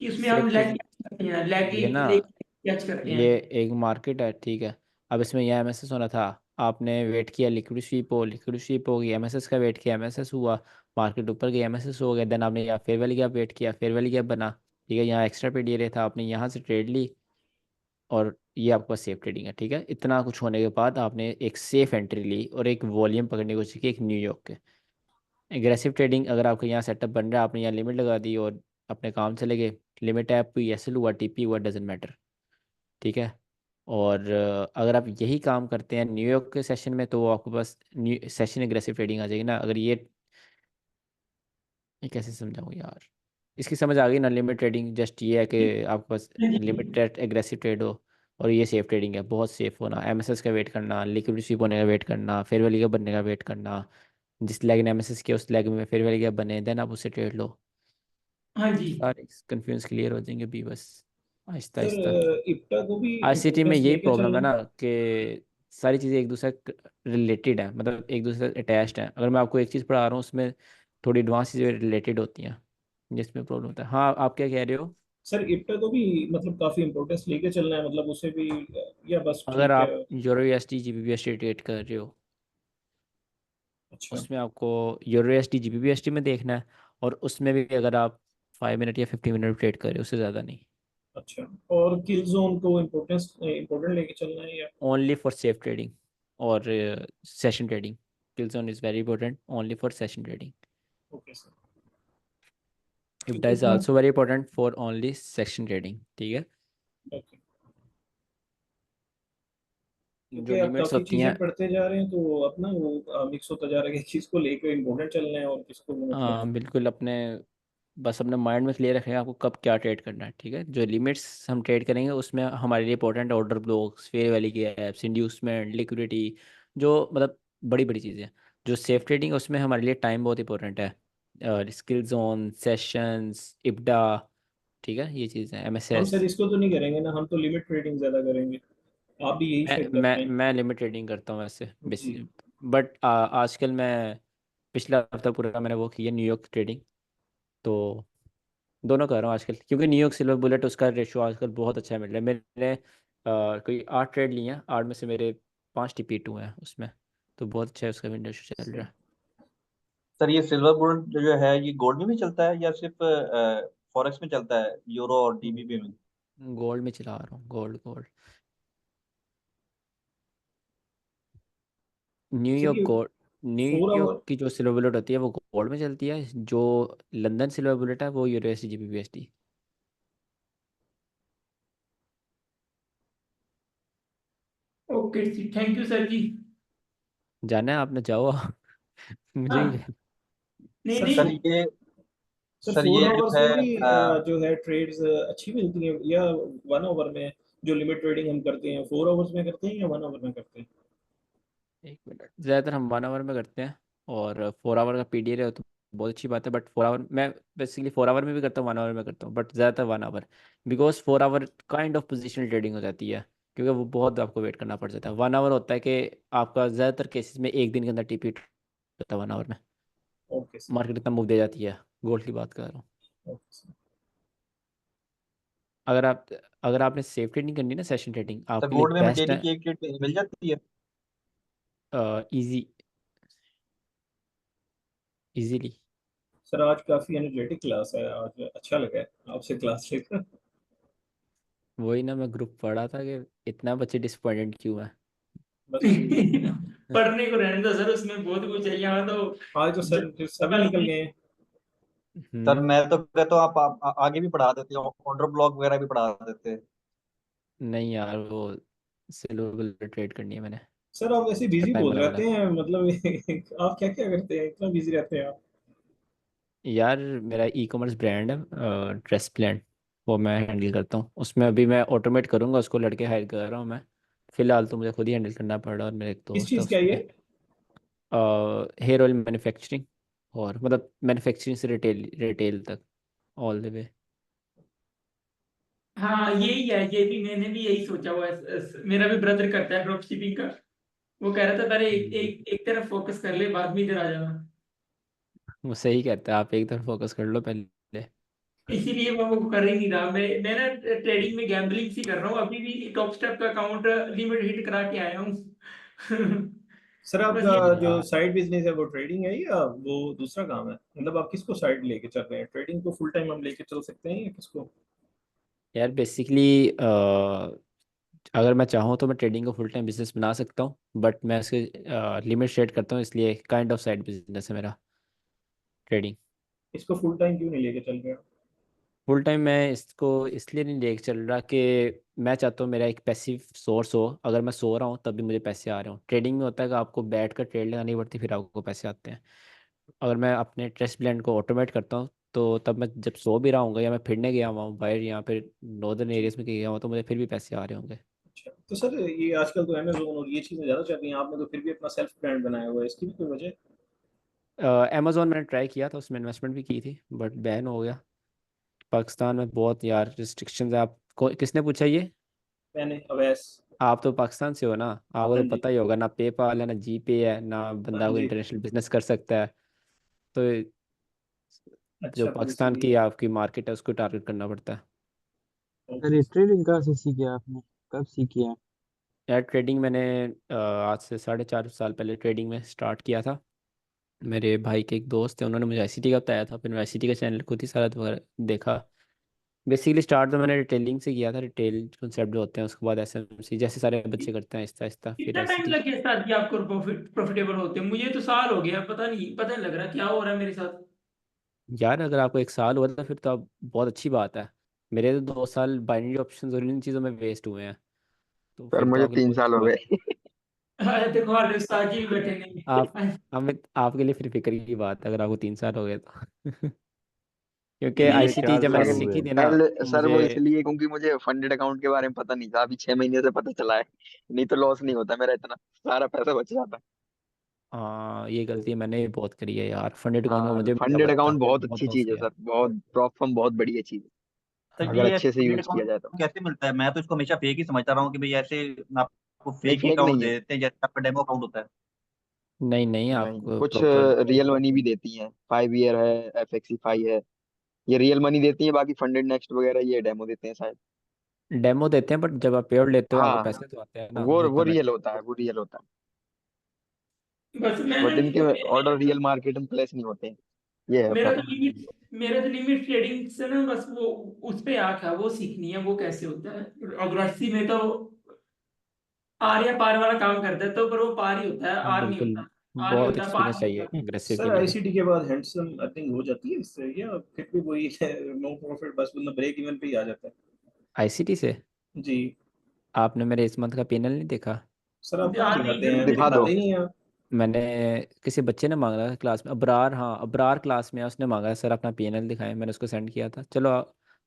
कि उसमें हम सेफ लैग ट्रेडिंग करते हैं, लैग ये ना, कैच करते हैं। ये एक मार्केट है। ठीक है। अब इसमें यह एमएसएस होना था, आपने वेट किया लिक्विड स्वीप हो, लिक्विड स्वीप होगी, एमएसएस का वेट किया, एमएसएस हुआ, मार्केट ऊपर गई, एमएसएस हो गया, देन आपने यहाँ फेयर वैल्यू गैप वेट किया, फेयर वैल्यू गैप बना। ठीक है। यहाँ एक्स्ट्रा पेड एरिया था, आपने यहाँ से ट्रेड ली, और ये आपका सेफ ट्रेडिंग है। ठीक है। इतना कुछ होने के बाद आपने एक सेफ एंट्री ली और एक वॉल्यूम पकड़ने की कोशिश की, एक न्यूयॉर्क के। एग्रेसिव ट्रेडिंग, अगर आपको यहाँ सेटअप बन रहा है, आपने यहाँ लिमिट लगा दी और अपने काम चले गए, लिमिट ऐप हुई, एसएल हुआ, टीपी हुआ, डजेंट मैटर। ठीक है। और अगर आप यही काम करते हैं न्यूयॉर्क के सेशन में, तो वो आपके पास न्यू सेशन एग्रेसिव ट्रेडिंग आ जाएगी ना। अगर ये कैसे समझाऊँ यार, इसकी समझ आ गई ना। लिमिट ट्रेडिंग जस्ट ये है कि आपके पास लिमिट एग्रेसिव ट्रेड हो, और ये सेफ ट्रेडिंग है, बहुत सेफ होना, एमएसएस का वेट करना, लिक्विड स्वीप होने का वेट करना, फेयर वैल्यू का बनने का वेट करना, जिस लेग ने एमएसएस किया उस लेग में फेयर वैल्यू का बने, देन आप उससे ट्रेड लो। हाँ जी। सारे कंफ्यूज क्लियर हो जाएंगे भी, बस आहिस्ता आहिस्ता। सर इप्टा को भी आईसीटी में इम्पोर्टेंस यही लेके प्रॉब्लम चलना है है। ना, कि सारी चीज़ें एक दूसरे रिलेटेड हैं, मतलब एक दूसरे से अटैच्ड हैं। अगर मैं आपको एक चीज़ पढ़ा रहा हूँ, उसमें थोड़ी एडवांस चीज़ें रिलेटेड होती हैं, जिसमें प्रॉब्लम होता है। हाँ, आप क्या कह रहे हो? सर इप्टा को भी मतलब काफी इम्पोर्टेंस लेके चलना है, मतलब उसे भी, या बस अगर ठीक है। आप यूरो यूएसडी जीबीपीएसडी ट्रेड कर रहे हो, अच्छा। उसमें आपको यूरो यूएसडी जीबीपीएसडी में देखना है, और उसमें भी अगर आप 5 मिनट या 15 मिनट ट्रेड कर रहे हो, उससे ज़्यादा नहीं। अच्छा, और किल जोन को इम्पोर्टेंट लेके चलना है या? ओनली फॉर सेफ ट्रेडिंग और session trading. Kill zone is very important only for session trading. Okay sir. ठीक इप्टा है is sir. Also very important for only session trading. ठीक है। ओके। जो क्योंकि आप लिमिट्स काफी होती चीजें हैं, पढ़ते जा रहे हैं तो अपना वो मिक्स होता जा रहा है कि किसको लेके इम्पोर्टेंट चलना है और किसको मतलब। बिल्कुल अपने, बस अपने माइंड में क्लियर रखें आपको कब क्या ट्रेड करना है। ठीक है। जो लिमिट्स हम ट्रेड करेंगे उसमें हमारे लिए important order blocks, fair value gaps, inducement, liquidity, जो मतलब बड़ी बड़ी चीज़ें। जो सेफ ट्रेडिंग है उसमें हमारे लिए टाइम बहुत इंपॉर्टेंट है, स्किल जोन, सेशंस, इब्डा। ठीक है। ये चीज़ें हम सर एमएसएस। इसको तो नहीं करेंगे ना, हम तो लिमिट ट्रेडिंग ज्यादा करेंगे। आप भी यही मैं शायद मैं करते हैं। मैं लिमिट ट्रेडिंग करता हूँ वैसे जी। बेसिक, बट आजकल मैं, पिछला हफ्ता पूरा मैंने वो किया न्यूयॉर्क ट्रेडिंग, तो दोनों कर रहा हूँ आजकल, क्योंकि न्यूयॉर्क सिल्वर बुलेट उसका रेशो आजकल बहुत अच्छा मिल रहा है। मैंने कोई 8 ट्रेड लिए हैं, 8 में से मेरे 5 TP2 हैं उसमें, तो बहुत अच्छा है, उसका विंडो चल रहा है। सर ये सिल्वर बुलेट जो है ये गोल्ड में भी चलता है या सिर्फ फॉरेक्स में चलता है, यूरो और डीबीपी में? गोल्ड में चला रहा हूँ, गोल्ड गोल्ड। सर न्यूयॉर्क ये गोल्ड। 4 आवर। न्यूयॉर्क की जो सिल्वर बुलेट होती है वो गोल्ड में चलती है, जो लंदन सिल्वर बुलेट है वो euro S G B P S T okay, thank you sir ji. जाना है आपने, जाओ मुझे हाँ, भी- नहीं सर सर नहीं, ये सर सर 4 ये जो आवर्स है में भी जो है ट्रेड्स अच्छी मिलती हैं, या 1 आवर में जो लिमिट ट्रेडिंग हम करते हैं 4 आवर्स में करते हैं या 1 आवर में करते हैं? एक मिनट, ज़्यादातर हम 1 आवर में करते हैं, और 4 आवर का पीडीए है तो बहुत अच्छी बात है। बट 4 आवर मैं बेसिकली 4 आवर में भी करता हूँ, 1 आवर में करता हूँ, बट ज़्यादातर 1 hour, because 4 hour kind of positional trading हो जाती है, क्योंकि वो बहुत आपको वेट करना पड़ जाता है। 1 आवर होता है कि आपका ज़्यादातर केसेस में एक दिन के अंदर टीपी होता है 1 आवर में। Okay sir. मार्केट इतना मूव दे जाती है, गोल्ड की बात कर रहा हूँ। Okay sir. अगर आप अगर आपने सेफ ट्रेडिंग करनी है ना, सेशन ट्रेडिंग सर आपके लिए गोल्ड में हमें बेस्ट डेली है। की एक ट्रेड मिल जाती है? Easy, easily. सर आज काफी एनर्जेटिक क्लास है, आज अच्छा लगा है आपसे क्लास लेकर। वही ना, मैं ग्रुप पढ़ा था कि इतना बच्चे डिसअपॉइंटेड क्यों है। बस पढ़ने को रहने दो सर, उसमें बहुत कुछ है यहाँ तो। आज तो जब सर सभी कल निकल गए हैं। सर हम्म। मैं तो कहता हूँ आप आगे भी पढ़ा देते हो, ऑर्डर ब्लॉक वगैरह भी पढ़ा देते। नहीं यार, वो सिल्वर बुलेट ट्रेड करनी है मैंने, सर आप वैसे उसका बिजी टाइम बहुत अलग रहते अलग। हैं, मतलब आप क्या क्या करते हैं, इतना बिजी रहते हैं आप? यार मेरा ई कॉमर्स ब्रांड है, ड्रेस ब्रांड, वो मैं हैंडल करता हूँ। उसमें अभी मैं ऑटोमेट करूँगा, उसको लड़के हायर कर रहा हूँ मैं। फिलहाल तो मुझे खुद ही हैंडल करना पड़ रहा है, और मेरे एक किस दोस्त है चीज़ का ये? उसमें। हेयर ऑयल मैन्युफैक्चरिंग, और मतलब मैन्युफैक्चरिंग से रिटेल रिटेल तक, ऑल द वे। हाँ यही है, ये भी मैंने भी यही सोचा हुआ है। मेरा भी ब्रदर करता है ड्रॉप शिपिंग का। वो कह रहा था पहले एक तरफ फोकस कर ले, बाद में इधर आ जाना। वो सही कहता है, आप एक तरफ फोकस कर लो पहले। इसीलिए वो कर ही नहीं रहा। मैं ना ट्रेडिंग में गैम्बलिंग सी कर रहा हूँ, अभी भी टॉप स्टेप का अकाउंट लिमिट हिट करा के आया हूँ। सर बस आपका ये। जो यार साइड बिजनेस है वो ट्रेडिंग है या वो दूसरा काम है? मतलब आप किसको साइड लेके चल रहे हैं, ट्रेडिंग को फुल टाइम हम लेके चल सकते हैं या किसको? यार बेसिकली अगर मैं चाहूँ तो मैं ट्रेडिंग को फुल टाइम बिजनेस बना सकता हूँ, बट मैं इसके लिमिट सेट करता हूँ, इसलिए काइंड ऑफ साइड बिजनेस है मेरा ट्रेडिंग। इसको फुल टाइम क्यों नहीं लेके चल रहे हो? फुल टाइम मैं इसको इसलिए नहीं लेके चल रहा कि मैं चाहता हूँ मेरा एक पैसिव सोर्स हो, अगर मैं सो रहा हूँ तब भी मुझे पैसे आ रहे हो। ट्रेडिंग में होता है कि आपको बैठ कर ट्रेड लगानी पड़ती, फिर आपको पैसे आते हैं। अगर मैं अपने ट्रस्ट प्लान को ऑटोमेट करता हूँ, तो तब मैं जब सो भी रहा हूँ या मैं फिरने गया हुआ हूँ बाहर, यहाँ फिर नॉर्दर्न एरियाज में गया हूँ, तो मुझे फिर भी पैसे आ रहे होंगे। अच्छा तो सर ये आजकल तो अमेजोन और ये चीज़ें ज़्यादा चल रही हैं, आपने तो फिर भी अपना सेल्फ ब्रांड बनाया हुआ है, इसकी भी कोई वजह है? अमेजोन मैंने ट्राई किया था, उसमें इन्वेस्टमेंट भी की थी, बट बैन हो गया। पाकिस्तान में बहुत यार रिस्ट्रिक्शंस है। आपको किसने पूछा ये? मैंने अवैस। आप तो पाकिस्तान से हो ना, आपको हाँ तो जी। पता ही होगा ना, पेपाल है ना जी पे है ना, हाँ बंदा को जी। इंटरनेशनल बिजनेस कर सकता है। तो जो अच्छा तो पाकिस्तान की इसीलिए। आपकी मार्केट है उसको टारगेट करना पड़ता है। सर ओके ये सर। ट्रेडिंग कहाँ से सीखे आपने, कब सीखी है? यार ट्रेडिंग मैंने आज से 4.5 साल पहले ट्रेडिंग में स्टार्ट किया था। मेरे भाई के एक दोस्त थे, उन्होंने मुझे आईसीटी का बताया था, फिर मैं आईसीटी का चैनल खुद ही सारा वगैरह देखा। बेसिकली स्टार्ट तो मैंने रिटेलिंग से किया था, रिटेल कॉन्सेप्ट जो होते हैं, उसके बाद एसएमसी जैसे सारे बच्चे करते हैं, आहिस्ता आहिस्ता फिर कितना टाइम आईसीटी। लग गया स्टार्ट किया आपको प्रॉफिटेबल होते? मुझे तो साल हो गया, पता नहीं लग रहा क्या हो रहा है मेरे साथ। यार अगर आपको 1 साल हुआ था फिर तो आप बहुत अच्छी बात है। मेरे तो 2 साल बाइनरी ऑप्शन और इन चीज़ों में वेस्ट हुए हैं, तो सर फिर तो मुझे आपके लिए तीन बहुत साल अच्छी हो बात गए। देखो हमारे उस्ताद जी भी बैठे आप नहीं। हमें आपके लिए फिर फिक्र की बात है अगर आपको 3 साल हो गए तो क्योंकि मुझे आईसीटी चार जब मैंने साल हो सीखी गए थी ना, पहले सर, मुझे वो इसलिए क्योंकि मुझे फंडेड अकाउंट के बारे में पता नहीं था, अभी 6 महीने से पता चला है। नहीं तो लॉस नहीं होता मेरा, इतना सारा पैसा बच जाता। हाँ ये गलती मैंने भी बहुत करी है यार, फंडेड अकाउंट का हाँ, मुझे भी नहीं फंडेड पता था, अकाउंट बहुत बहुत अच्छी लॉस चीज है किया। सर, बहुत प्रॉप फर्म बहुत बढ़िया चीज सर है अगर ये अच्छे से क्रेडिट यूज किया अकाउंट जाए तो। कैसे मिलता है? मैं तो इसको हमेशा फेक ही समझता रहा हूँ कि भाई ऐसे आपको नहीं, फेक ही फेक अकाउंट नहीं है। दे देते हैं जैसे आपका डेमो अकाउंट होता है। नहीं नहीं, नहीं, आपको कुछ प्रॉपर रियल मनी भी देती हैं, 5 ईयर है, FXify है, ये रियल मनी देती है। बाकी फंडेड नेक्स्ट वगैरह ये डेमो देते हैं शायद। डेमो देते हैं, बट जब आप पेड लेते हो आपको हाँ, पैसे तो आते हैं ना, वो वो इतना रियल मैटर। होता है, वो रियल होता है। बस बट इनके मैंने ऑर्डर रियल मार्केट में प्लेस नहीं होते हैं, ये है मेरा तो प्रॉब्लम। लिमिट मेरा तो लिमिट ट्रेडिंग से ना, बस वो उस पे आंख है, वो सीखनी है, वो कैसे होता है। अग्रेसिव में तो आर या पार वाला काम करता है, तो पर वो पार ही होता है, आर नहीं बिल्कुल, होता। आर ही बहुत होता है, पार एक्सपीरियंस नहीं चाहिए होता। अग्रेसिव के सर लिए। आईसीटी के बाद हैंडसम अर्निंग हो जाती है इससे, या फिर भी वही नो प्रॉफिट, बस मतलब ब्रेक इवन पे ही आ जाता है? आईसीटी से जी। आपने मेरे इस मंथ का पैनल नहीं देखा? सर आप ध्यान नहीं दिखाते हैं, दिखा दो। दिखाते नहीं हैं आप। मैंने किसी बच्चे ने मांगा था क्लास में, अबरार, हाँ अबरार क्लास में है, उसने मांगा है, सर अपना पीएनएल दिखाएं, मैंने उसको सेंड किया था। चलो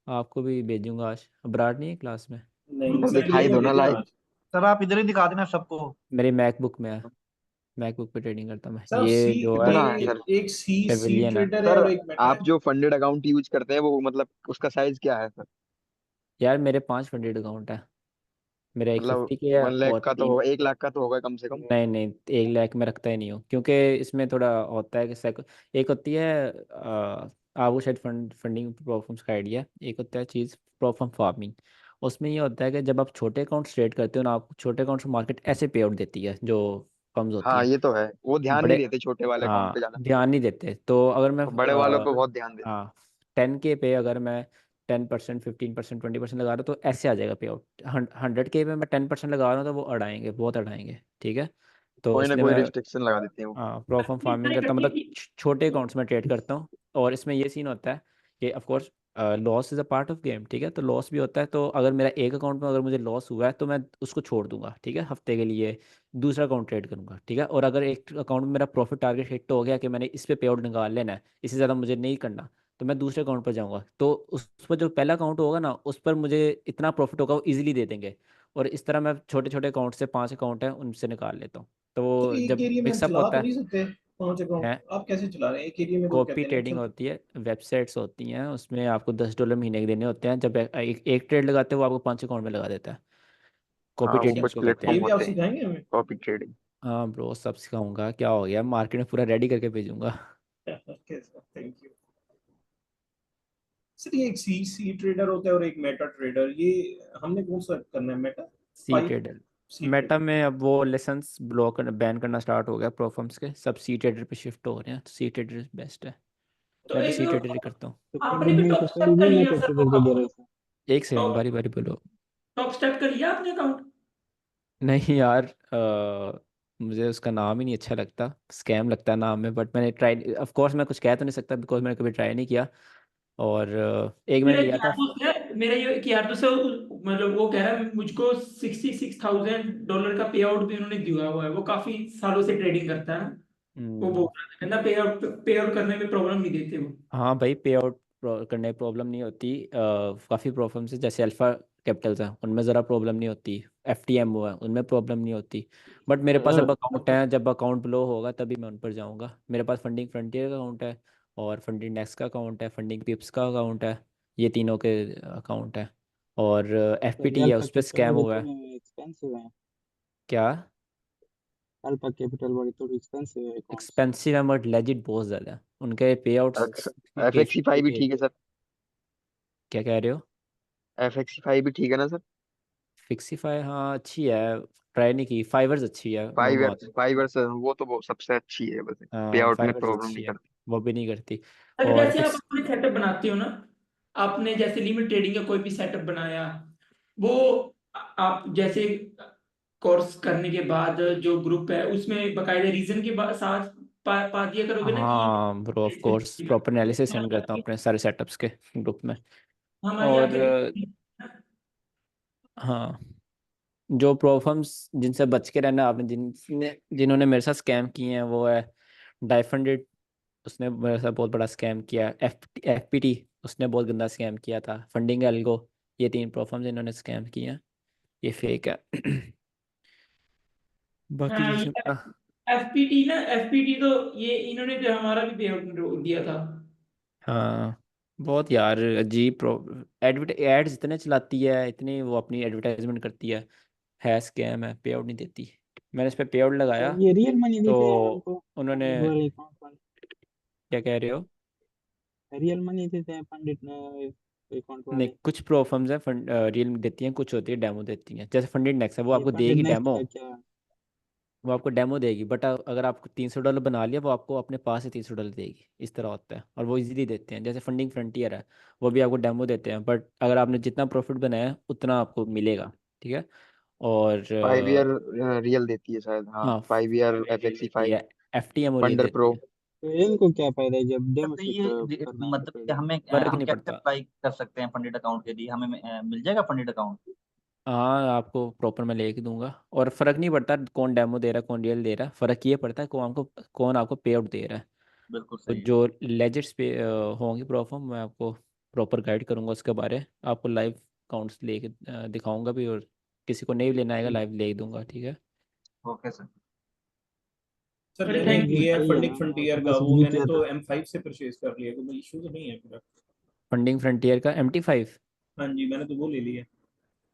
आपको भी भेजूंगा आज। अबरार नहीं है क्लास में? नहीं तो सर, दिखाई ये दो तो ना भेजना लाइव। आज। सर आप इधर ही दिखा देना सबको। मेरी मैकबुक में है, मैकबुक पे ट्रेडिंग करता हूँ मैं। सर ये सी जो है कितना है ये सर? एक सी पेविलियन है। ट्रेडर है सर और एक मेटा आप है। जो फंडेड अकाउंट यूज करते हैं वो मतलब उसका साइज क्या है सर? यार मेरे 5 फंडेड अकाउंट है। मेरा एक मतलब 50 के है 1 लाख और का तो 3। होगा, 1 लाख का तो होगा कम से कम। नहीं नहीं, 1 लाख में रखता ही नहीं हूँ, क्योंकि इसमें थोड़ा होता है कि एक होती है आपको शायद फंडिंग प्रोफॉर्म्स का आइडिया, एक होता है चीज़ प्रोफॉर्म फार्मिंग। उसमें ये होता है कि जब आप छोटे अकाउंट ट्रेड करते हो ना, आपको छोटे अकाउंट से मार्केट ऐसे पे आउट देती है जो फर्म्स होती हाँ हैं। ये तो है, वो ध्यान नहीं बड़े, देते छोटे वाले अकाउंट पे हाँ ज्यादा। ध्यान नहीं देते, तो अगर मैं और बड़े वालों पे बहुत ध्यान देते हैं। हाँ 10K पे अगर मैं 10%, 15%, 20% लगा रहा हूँ तो ऐसे आ जाएगा पे आउट। 100K पे मैं 10% लगा रहा हूँ तो वो अड़ाएंगे, बहुत अड़ाएंगे, ठीक है। तो कोई ना इसलिए कोई मैं रिस्ट्रिक्शन लगा देते हैं वो। हाँ प्रॉफर्म फार्मिंग मैंने करता हूँ, इकट्ठी मतलब की। छोटे अकाउंट्स में ट्रेड करता हूँ। और इसमें ये सीन होता है कि of course loss is a part of game, ठीक है, तो लॉस भी होता है। तो अगर मेरा एक अकाउंट में अगर मुझे लॉस हुआ है तो मैं उसको छोड़ दूंगा, ठीक है, हफ्ते के लिए, दूसरा अकाउंट ट्रेड करूंगा, ठीक है। और अगर एक अकाउंट में मेरा प्रॉफिट टारगेट हिट हो गया कि मैंने इस पे पे आउट निकाल लेना है, इससे ज़्यादा मुझे नहीं करना, तो मैं दूसरे अकाउंट पर जाऊंगा। तो उस पर जो पहला अकाउंट होगा ना, उस पर मुझे इतना प्रॉफिट होगा वो ईजिली दे देंगे। और इस तरह मैं छोटे छोटे अकाउंट से 5 अकाउंट है उनसे निकाल लेता हूँ। तो सर वो एक जब एरिया में मिक्सअप चला होता तो नहीं सकते 5 अकाउंट? है, आप कैसे चला रहे हैं एक एरिया में? तो कॉपी कहते हैं नहीं ट्रेडिंग चल। होती है, वेबसाइट्स होती हैं, उसमें आपको $10 महीने के देने होते हैं। जब एक ट्रेड लगाते हैं वो आपको 5 अकाउंट में लगा देता है। कॉपी हाँ वो ट्रेडिंग अच्छा, कुछ उसको कहते प्लेटफॉर्म ये हैं। भी आप होते हैं सिखाएंगे हमें? Copy trading. हाँ ब्रो, सब सिखाऊंगा, क्या हो गया, मार्केट में पूरा रेडी करके भेजूंगा। Okay sir, thank you. Sir ये एक सी ट्रेडर होता है और एक मेटा ट्रेडर, ये हमने कौन सा करना है? मेटा सी फाइव ट्रेडर। सी मेटा ट्रेडर। में अब वो लेसन्स ब्लॉक बैन करना स्टार्ट हो गया, प्रोफर्म्स के सब सी ट्रेडर पे शिफ्ट हो रहे हैं, तो सी ट्रेडर बेस्ट है। तो मैं भी एक सी ट्रेडर ही करता हूँ। तो आपने भी कंटिन्यू टॉप तो स्टेप सर कर भी लिया मेटा सर? ट्रेडर के दे रहे थे। एक सेकंड, टॉप बारी बारी बोलो। टॉप स्टेप कर लिया आपने अकाउंट? नहीं यार, मुझे उसका नाम ही नहीं अच्छा लगता, स्कैम लगता है नाम में। बट मैंने ट्राई, ऑफ कोर्स मैं कुछ कह तो नहीं सकता बिकॉज मैंने कभी ट्राई नहीं किया। और एक मैंने मेरा एक लिया यार था। दोस्त है, मेरा ये एक यार दोस्त है, मतलब वो कह रहा है मुझको $66,000 का पे आउट भी उन्होंने दिया हुआ है। वो काफी सालों से ट्रेडिंग करता है ना। वो बोल हम्म, रहा था, कहना पे आउट करने में प्रॉब्लम नहीं देते वो। हाँ भाई, पे आउट करने में प्रॉब्लम नहीं होती। काफ़ी प्रॉब्लम्स है, जैसे अल्फा कैपिटल्स हैं उनमें ज़रा प्रॉब्लम नहीं होती, FTMO है उनमें प्रॉब्लम नहीं होती। बट मेरे पास अब अकाउंट है, जब अकाउंट ब्लो होगा तभी मैं उन पर जाऊँगा। मेरे पास फंडिंग फ्रंटियर का अकाउंट है, और फंडिंग नेक्स्ट का अकाउंट है, फंडिंग पिप्स का अकाउंट है, ये तीनों के अकाउंट हैं। और सर ये FPT है, अल्फा उस पर कैपिटल स्कैम बड़ी हुआ है। थोड़ी एक्सपेंसिव है। क्या? अल्फा कैपिटल बड़ी थोड़ी एक्सपेंसिव है अकाउंट्स। एक्सपेंसिव है बट लेजिट बहुत ज़्यादा है, उनके पे आउट्स एफ 50K एक्स 5 भी 50K। ठीक है सर? क्या कह रहे हो? FX5 भी ठीक है ना सर? फिक्सीफाई हाँ अच्छी है, ट्राई नहीं की। फाइवर्स अच्छी है, नो फाइव नॉट। फाइव वो तो वो सबसे अच्छी है वैसे। पे हाँ आउट में फाइवर्स प्रॉब्लम अच्छी नहीं है, करती। वो भी नहीं करती। अगर और जैसे आप फिक्स, अपने सेटअप बनाते हो ना, आपने जैसे लिमिट ट्रेडिंग का कोई भी सेटअप बनाया, वो आप जैसे कोर्स करने के बाद जो ग्रुप है उसमें बकायदा रीजन के बाद साथ पा दिया करोगे ना कि हाँ bro of course proper analysis send करता हूँ अपने सारे सेटअप्स के ग्रुप में। हमारी यहाँ और पे हाँ, जो प्रॉब्लम्स जिनसे बच के रहना आपने, जिन्होंने मेरे साथ स्कैम किए हैं, वो है डाइफंडेड, उसने मेरे साथ बहुत बड़ा स्कैम किया। FPT, उसने बहुत गंदा स्कैम किया था। फंडिंग एल्गो, ये 3 प्रॉब्लम्स इन्होंने स्कैम किए हैं, ये फेक है। बाकी हाँ, जैसे ये FPT ना, FPT तो ये इन्होंने तो हमारा भी पे आउट दिया था। हाँ बहुत यार अजीब एडवर्ट एड्स इतने चलाती है, इतनी वो अपनी एडवर्टाइजमेंट करती है स्कैम है, पे आउट नहीं देती। मैंने इस पे पे आउट सर लगाया ये रियल मनी तो देते हैं उनको उन्होंने, पंडित वाले अकाउंट पर? क्या कह रहे हो? रियल मनी देते हैं पंडित अकाउंट नहीं, वाले? कुछ प्रो फर्म्स हैं फंड रियल देती हैं, कुछ होती है डेमो देती हैं। जैसे फंडेड नेक्स्ट है, वो ये आपको पंडित देगी नेक्स्ट डेमो, का क्या? वो आपको डेमो देगी। बट अगर आपको $300 बना लिया, वो आपको अपने पास से $300 देगी, इस तरह होता है। और वो इजीली देते हैं। जैसे फंडिंग फ्रंटियर है, वो भी आपको डेमो देते हैं, बट अगर आपने जितना प्रॉफिट बनाया है उतना आपको मिलेगा, ठीक है। और 5 ईयर रियल देती है शायद, हाँ हाँ 5 ईयर 5 ईयर FXC देती 5 है, FTM रियल फंडर देती प्रो। है। तो इनको क्या फायदा है जब सर तो डेमोशिप ये करना है तो मतलब फिर? कि हमें फर्क हम नहीं कैसे पड़ता। अप्लाई कर सकते हैं फंडेड अकाउंट के लिए? हमें मिल जाएगा फंडेड अकाउंट? हाँ, आपको प्रॉपर मैं लेके दूंगा। और फ़र्क नहीं पड़ता कौन डेमो दे रहा है कौन रियल दे रहा है, फ़र्क ये पड़ता है कौन आपको पे आउट दे रहा है। बिल्कुल तो सही है। जो लेजेट्स पे होंगी परफॉर्म, मैं आपको प्रॉपर गाइड करूंगा उसके बारे। आपको लाइव काउंट्स लेके दिखाऊंगा भी, और किसी को नहीं लेना आएगा लाइव ले दूंगा, ठीक है। Okay sir. सर अरे मैंने थैंक एक ये लिया है सही है फंडिंग ना, मैं फ्रंटियर सुबह का, से वो यही मैंने किया तो था। M5 से परचेज कर लिया, कोई इशू तो नहीं है मेरा। फंडिंग फ्रंटियर का MT5। हाँ जी, मैंने तो वो ले लिया।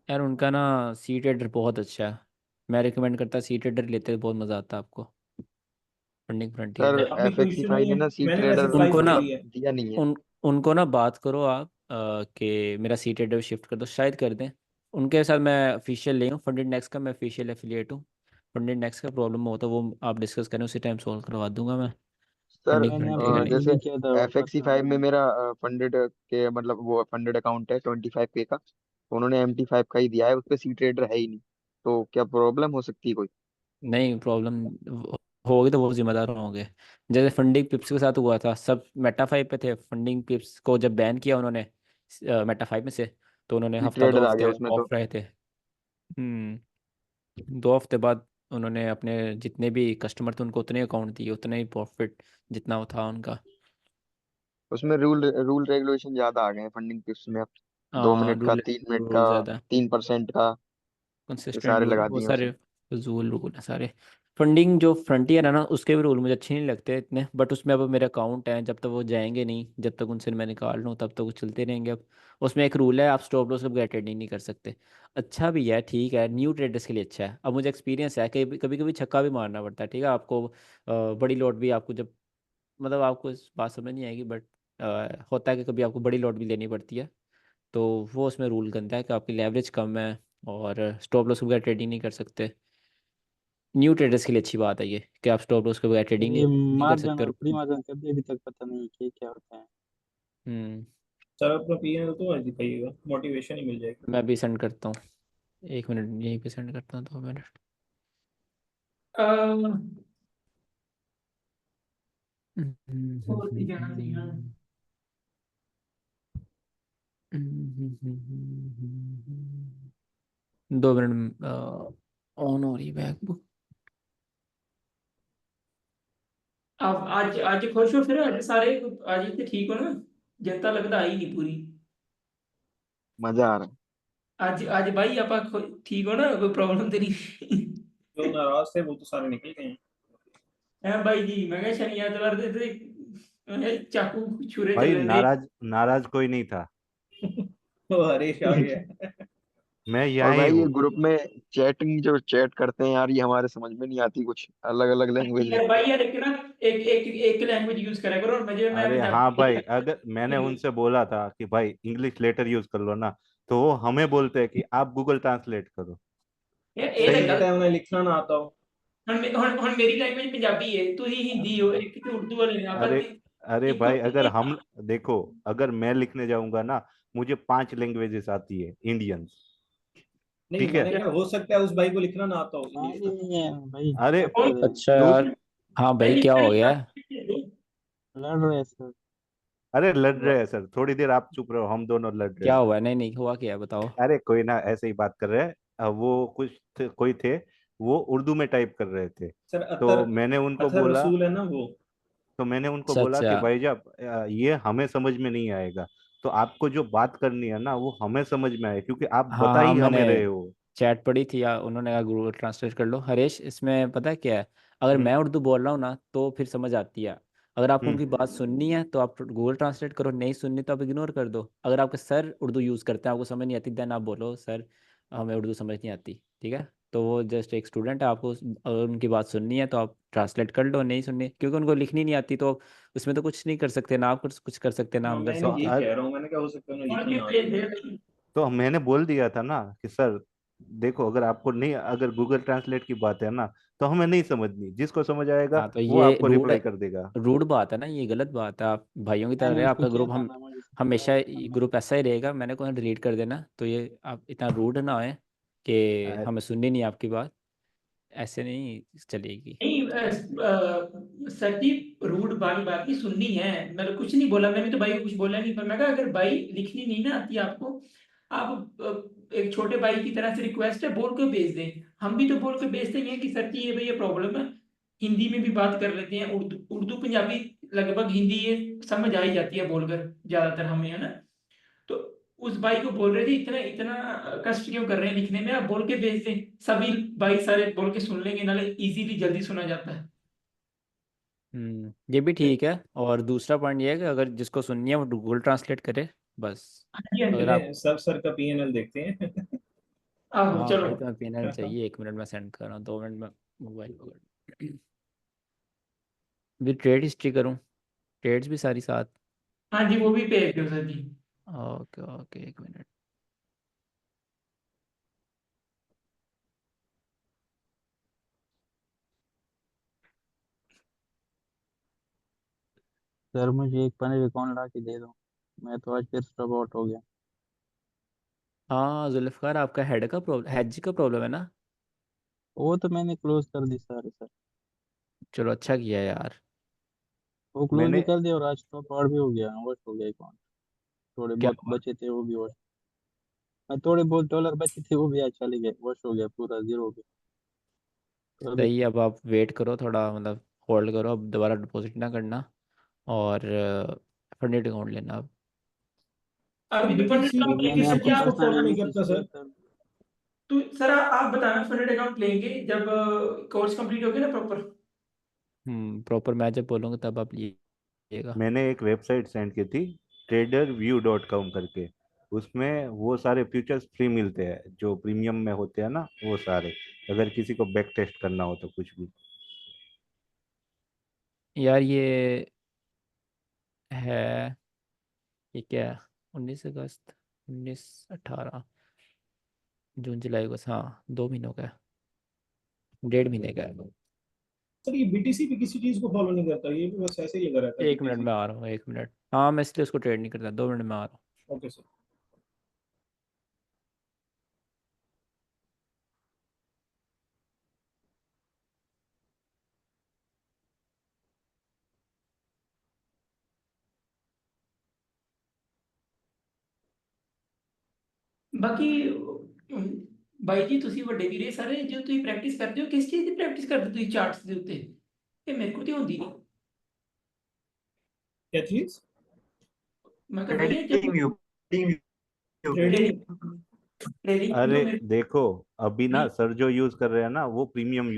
यार उनका ना सी ट्रेडर बहुत अच्छा है, मैं रिकमेंड करता सी ट्रेडर लेते हैं, बहुत मज़ा आता है आपको फंडिंग फ्रंटियर सर में। अभी कोई FXC इशू फाइव नहीं ने है, ना सी मैंने वैसे ट्रेडर 5 उनको ले ना मतलब लिया है। दिया नहीं है। उनको ना बात करो आप कि मेरा सी ट्रेडर शिफ्ट कर दो, शायद कर दें। उनके साथ मैं ऑफिशियल नहीं हूँ, फंडेड नेक्स्ट का मैं ऑफिशियल एफिलिएट हूँ। फंडेड नेक्स्ट का प्रॉब्लम होता है वो आप डिस्कस करें, उसी टाइम सॉल्व करवा दूंगा मैं। सर फंडिंग मैंने फ्रंटियर अभी का नहीं। जैसे यही किया था, FXC परसों फाइव किया में था। मेरा फंडेड के मतलब वो फंडेड अकाउंट है 25K का, तो उन्होंने MT5 का ही दिया है, उस पर सी ट्रेडर है ही नहीं। तो क्या प्रॉब्लम हो सकती है कोई? नहीं, प्रॉब्लम होगी तो वो जिम्मेदार होंगे। जैसे फंडिंग पिप्स के साथ हुआ था, सब मेटा 5 पे थे, फंडिंग पिप्स को जब बैन किया उन्होंने मेटा 5 में से, तो उन्होंने सी हफ्ता ट्रेडर दो आ गया हफ्ते उसमें तो। ऑफ रहे थे। हम्म 2 हफ्ते बाद उन्होंने अपने जितने भी कस्टमर थे उनको उतने अकाउंट दिए, उतने ही प्रॉफिट जितना वो था उनका। उसमें रूल रूल रेगुलेशन ज्यादा आ गए हैं फंडिंग टिप्स में अब। दो हाँ, मिनट का, रूल 3 मिनट का, रूल ज़्यादा 3% का, ये कंसिस्टेंट सारे रूल है, लगा बहुत दिए सारे उसमें। फजूल रूल है सारे। फंडिंग जो फ्रंटियर है ना, उसके भी रूल मुझे अच्छे नहीं लगते इतने, बट उसमें अब मेरे अकाउंट हैं, जब तक वो जाएंगे नहीं, जब तक उनसे मैं निकाल लूँ तब तक वो चलते रहेंगे। अब उसमें एक रूल है, आप स्टॉप लॉस के बगैर ट्रेडिंग नहीं कर सकते। अच्छा भी है, ठीक है, न्यू ट्रेडर्स के लिए अच्छा है। अब मुझे एक्सपीरियंस है कि कभी कभी छक्का भी मारना पड़ता है, ठीक है आपको। बड़ी लॉट भी आपको जब, मतलब आपको इस बात समझ नहीं आएगी, बट होता है कि कभी आपको बड़ी लॉट भी लेनी पड़ती है। तो वो उसमें रूल करता है कि आपकी लेवरेज कम है और स्टॉप लॉस के बगैर ट्रेडिंग नहीं कर सकते। न्यू ट्रेडर्स के लिए अच्छी बात है ये कि आप स्टॉप लॉस के बगैर तो ट्रेडिंग ये नहीं कर मार्जिन सकते। और और प्री मार्जिन का भी अभी तक पता नहीं कि क्या होता है। हम्म सर अपना पीएनएल तो आज दिखाइएगा, मोटिवेशन ही मिल जाएगी। मैं भी सेंड करता हूँ, 1 मिनट यहीं पे सेंड करता हूँ, 2 मिनट। और भी जाना चाहिए ना। 2 मिनट ऑन हो रही बैकबुक। आप आज खुश हो फिर, आज सारे आज इतने ठीक हो ना? जनता लगता आई नहीं पूरी। मजा आ रहा है। आज आज भाई आप ठीक हो ना, कोई प्रॉब्लम तो नहीं? जो नाराज थे वो तो सारे निकल गए हैं। है भाई जी, मैं क्या शनि एतवार थे चाकू छुरे चल भाई रहे थे। नाराज नाराज कोई नहीं था। तो हरीश आ गया। मैं और यहाँ ही भाई ये हूँ। ग्रुप में चैटिंग जो चैट करते हैं यार, ये हमारे समझ में नहीं आती, कुछ अलग अलग लैंग्वेज यार लिखते भाई हैं। यार, एक ना एक एक एक लैंग्वेज यूज करा करो, और मैं अरे हाँ पंजाबी। भाई, अगर मैंने उनसे बोला था कि भाई इंग्लिश लेटर यूज कर लो ना, तो वो हमें बोलते हैं कि आप गूगल ट्रांसलेट करो। यार ये हो तो सही सकता है। है उन्हें लिखना ना आता हो। ਹੁਣ ਮੇਰੀ लैंग्वेज पंजाबी है, तू ही हिंदी हो, एक तो उर्दू वाले ने अरे आपस अरे एक भाई, अगर तो हम देखो, अगर मैं लिखने जाऊंगा ना, मुझे 5 लैंग्वेजेस आती है इंडियन। नहीं, ठीक है। मैंने कहा हो सकता है उस भाई को लिखना ना आता हो इंग्लिश पानी में। नहीं है भाई, अरे क्या कर रहे हैं? अच्छा तू यार, हाँ भाई क्या हो गया है? लड़ रहे हैं सर। अरे लड़ रहे हैं सर, थोड़ी देर आप चुप रहो, हम दोनों लड़ रहे क्या हैं। हुआ है? नहीं नहीं हुआ क्या है, बताओ। अरे कोई ना, ऐसे ही बात कर रहे हैं। वो कोई थे, वो उर्दू में टाइप कर रहे थे। सर तो अतर, मैंने उनको अतर बोला रसूल है ना वो। तो बोला अच्छा कि भाईजान, ये हमें समझ में नहीं आएगा, तो आपको जो बात करनी है ना वो हमें समझ में आए, क्योंकि आप हाँ बता हाँ, ही मैंने हमें रहे हो। चैट पढ़ी थी, या उन्होंने कहा गूगल ट्रांसलेट कर लो। हरेश, इसमें पता है क्या है, अगर हम्म। मैं उर्दू बोल रहा हूँ ना तो फिर समझ आती है। अगर आपको हम्म। उनकी बात सुननी है तो आप गूगल ट्रांसलेट करो, नहीं सुननी तो आप इग्नोर कर दो। अगर आपके सर उर्दू यूज़ करते हैं, आपको समझ नहीं आती, देन आप बोलो सर हमें उर्दू समझ नहीं आती, ठीक है। तो वो जस्ट एक स्टूडेंट है, आपको अगर उनकी बात सुननी है तो आप ट्रांसलेट कर लो, नहीं सुननी क्योंकि उनको लिखनी नहीं आती तो उसमें तो कुछ नहीं कर सकते ना, आप कुछ कर सकते ना हाँ, हम कर मैं इन्हें सकते यही हैं। तो कह रहा हूँ, मैंने कहा हो सकता है उन्हें लिखना ये ना आता भेज हो। दे। तो मैंने बोल दिया था ना कि सर देखो, अगर आपको नहीं, अगर गूगल ट्रांसलेट की बात है ना, तो हमें नहीं समझनी, जिसको समझ आएगा हाँ तो वो ये आपको रिप्लाई कर देगा। रूड बात है ना, ये गलत बात है। आप भाइयों की तरह मैंने रहे, उनको आपका किया ग्रुप था हम ना, मुझे समझाया हमेशा था मैं। ग्रुप ऐसा ही रहेगा, मैंने कहा डिलीट कर देना। तो ये आप इतना रूड ना होए कि अ- हमें सुननी नहीं आपकी बात, ऐसे नहीं चलेगी। नहीं सर जी, रूड वाली बात नहीं सुननी है, मैंने कुछ नहीं बोला, मैंने तो भाई को कुछ बोला नहीं, पर मैं कहा अगर भाई लिखनी नहीं ना आती आपको, आप एक छोटे भाई की तरह से रिक्वेस्ट है, बोल के भेज दें। हम भी तो बोल के भेजते ही हैं कि सर जी ये भाई ये प्रॉब्लम है। हिंदी में भी बात कर लेते हैं, उर्दू उर्दू पंजाबी लगभग हिंदी ये समझ आ ही जाती है बोलकर ज्यादातर हमें, है ना। तो उस भाई को बोल रहे थे इतना इतना कष्ट क्यों कर रहे हैं लिखने में, आप बोल के भेज दें, सभी भाई सारे बोल के सुन लेंगे, नाले इजीली जल्दी सुना जाता है। ये भी ठीक है। और दूसरा पॉइंट ये है कि अगर जिसको सुननी है वो गूगल ट्रांसलेट करे बस। हाँ जी, हाँ जी। अगर आप चले सर का पीएनएल देखते हैं। आहो हाँ चलो। भाई, तुम्हें पेनल चाहिए? 1 मिनट में सेंड कर रहा हूँ, 2 मिनट में मोबाइल पकड़। भी ट्रेड हिस्ट्री करूँ? ट्रेड्स भी सारी साथ? हाँ जी, वो भी भेज दो sir ji. Okay okay, 1 minute. Sir मुझे एक पनीर अकाउंट ला के दे दो, मैं तो आज फिर स्टॉप आउट हो गया। हाँ जुल्फ़िकार, आपका हेड का प्रॉब्लम, हेड का प्रॉब्लम है ना? वो तो मैंने क्लोज कर दी सारे सर। चलो अच्छा किया यार। वो क्लोज भी मैंने कर दिया और आज स्टॉप आउट भी हो गया, वॉश हो गया अकाउंट। थोड़े क्या बहुत हुआ? बचे थे वो भी वॉश। थोड़े बहुत डॉलर बचे थे वो भी आज चले गए, वॉश हो गया, पूरा जीरो हो गया। कर दो। सही है, अब आप वेट करो थोड़ा, मतलब होल्ड करो, अब दोबारा डिपॉजिट ना करना। और फंडेड अकाउंट लेना अब। अभी तो फंडेड बीटीसी वो अकाउंट लेंगे मैंने सर आपको जी बीटीसी को आप। फॉलो पर्सनली नहीं मैसेज करता किया सर। था। तो सर आप बताना फंडेड अकाउंट लेंगे जब कोर्स कंप्लीट हो गया ना प्रॉपर। प्रॉपर मैं जब बोलूँगा तब आप लीजिएगा। मैंने एक वेबसाइट सेंड की थी, traderview.com करके। उसमें वो सारे फ्यूचर्स फ्री मिलते हैं जो प्रीमियम में होते हैं ना, वो सारे, अगर किसी को बैक टेस्ट करना हो तो कुछ भी। यार ये है, ये क्या है? 19 अगस्त, 19, 18, जून जुलाई अगस्त, हाँ 2 महीनों का है, 1.5 महीने का है। सर ये बीटीसी भी किसी चीज को फॉलो नहीं करता, ये भी बस ऐसे ही लगा रहता है 1 मिनट बीटीसी। में आ रहा हूँ, 1 मिनट। हाँ मैं इसलिए उसको ट्रेड नहीं करता, 2 मिनट में आ रहा हूँ। Okay sir. ਬਾਕੀ ਬਾਈ ਜੀ ਤੁਸੀਂ ਵੱਡੇ ਵੀਰੇ ਸਾਰੇ ਜਦੋਂ ਤੁਸੀਂ ਪ੍ਰੈਕਟਿਸ ਕਰਦੇ ਹੋ ਕਿਸ ਚੀਜ਼ ਦੀ ਪ੍ਰੈਕਟਿਸ ਕਰਦੇ ਤੁਸੀਂ ਚਾਰਟਸ ਦੇ ਉੱਤੇ? ਇਹ ਮੇਰੇ ਕੋਲ ਤੇ ਹੁੰਦੀ ਨਹੀਂ। क्या चीज? मैं कहा भैया जब trading view, trading. Trading view अरे मेरे। देखो, अभी ना नहीं सर जो यूज कर रहे हैं ना वो प्रीमियम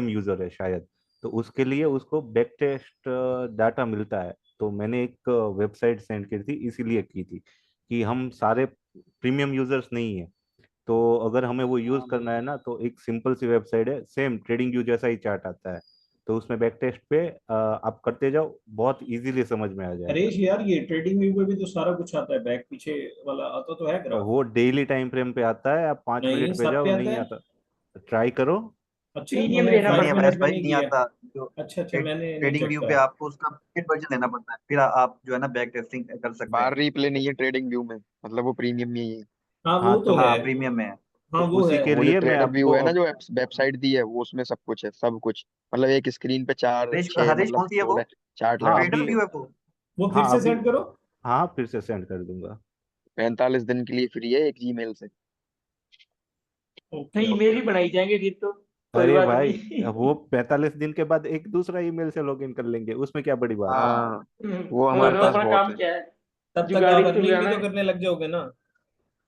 यूजर है शायद। तो उसके लिए उसको बैक टेस्ट डाटा मिलता है। तो मैंने एक वेबसाइट सेंड की थी, इसीलिए की थी कि हम सारे प्रीमियम यूजर्स नहीं है। तो अगर हमें वो यूज हाँ करना है भाई। ना, तो एक सिंपल सी वेबसाइट है, सेम ट्रेडिंग व्यू जैसा ही चार्ट आता है। तो उसमें बैक टेस्ट पे आप करते जाओ, बहुत इजीली समझ में आ जाएगा। हरेश यार ये ट्रेडिंग व्यू पे भी तो सारा कुछ आता है, बैक पीछे वाला आता तो है और ग्राफ। वो डेली टाइम फ्रेम पे आता है, आप पाँच नहीं मिनट पे सब जाओ, पे आता नहीं है। आता ट्राई करो। अच्छा प्रीमियम मैंने लेना फाइव पड़ता है मिनट का भाई, नहीं नहीं किया। आता जो अच्छा अच्छा मैंने नहीं ट्रेडिंग चेक व्यू पे करा। आपको उसका पेड वर्जन लेना पड़ता है, फिर आप जो है ना बैक टेस्टिंग कर सकते बार हैं। रिप्ले नहीं है ट्रेडिंग व्यू में, मतलब वो प्रीमियम में ही है। हाँ हाँ वो तो है। हाँ प्रीमियम में है। तो हाँ वो उसी है। के वो जो लिए मैं ट्रेडर व्यू आपको है ना, अब जो वेबसाइट दी है, वो उसमें सब कुछ है, सब कुछ। मतलब एक स्क्रीन पे चार हरीश छह हरीश मतलब कौन सी है शो वो? चार्ट हाँ लगा ट्रेडर अभी, सकते व्यू हो। है वो? वो फिर हाँ से अभी, सेंड करो। हाँ फिर से सेंड कर दूंगा। 45 दिन के लिए फ्री है, एक जीमेल से। ओके नहीं मेल ओके। ही बनाई जाएंगे फिर तो। कोई अरे बात भाई, नहीं। वो 45 दिन के बाद एक दूसरा ईमेल से लॉगिन कर लेंगे, उसमें क्या बड़ी बात है। हाँ, वो हमारे और पास अपना बहुत काम है। क्या है? तब तक आप जुगाड़ी तो अर्निंग भी लगाना तो है। करने लग जाओगे ना।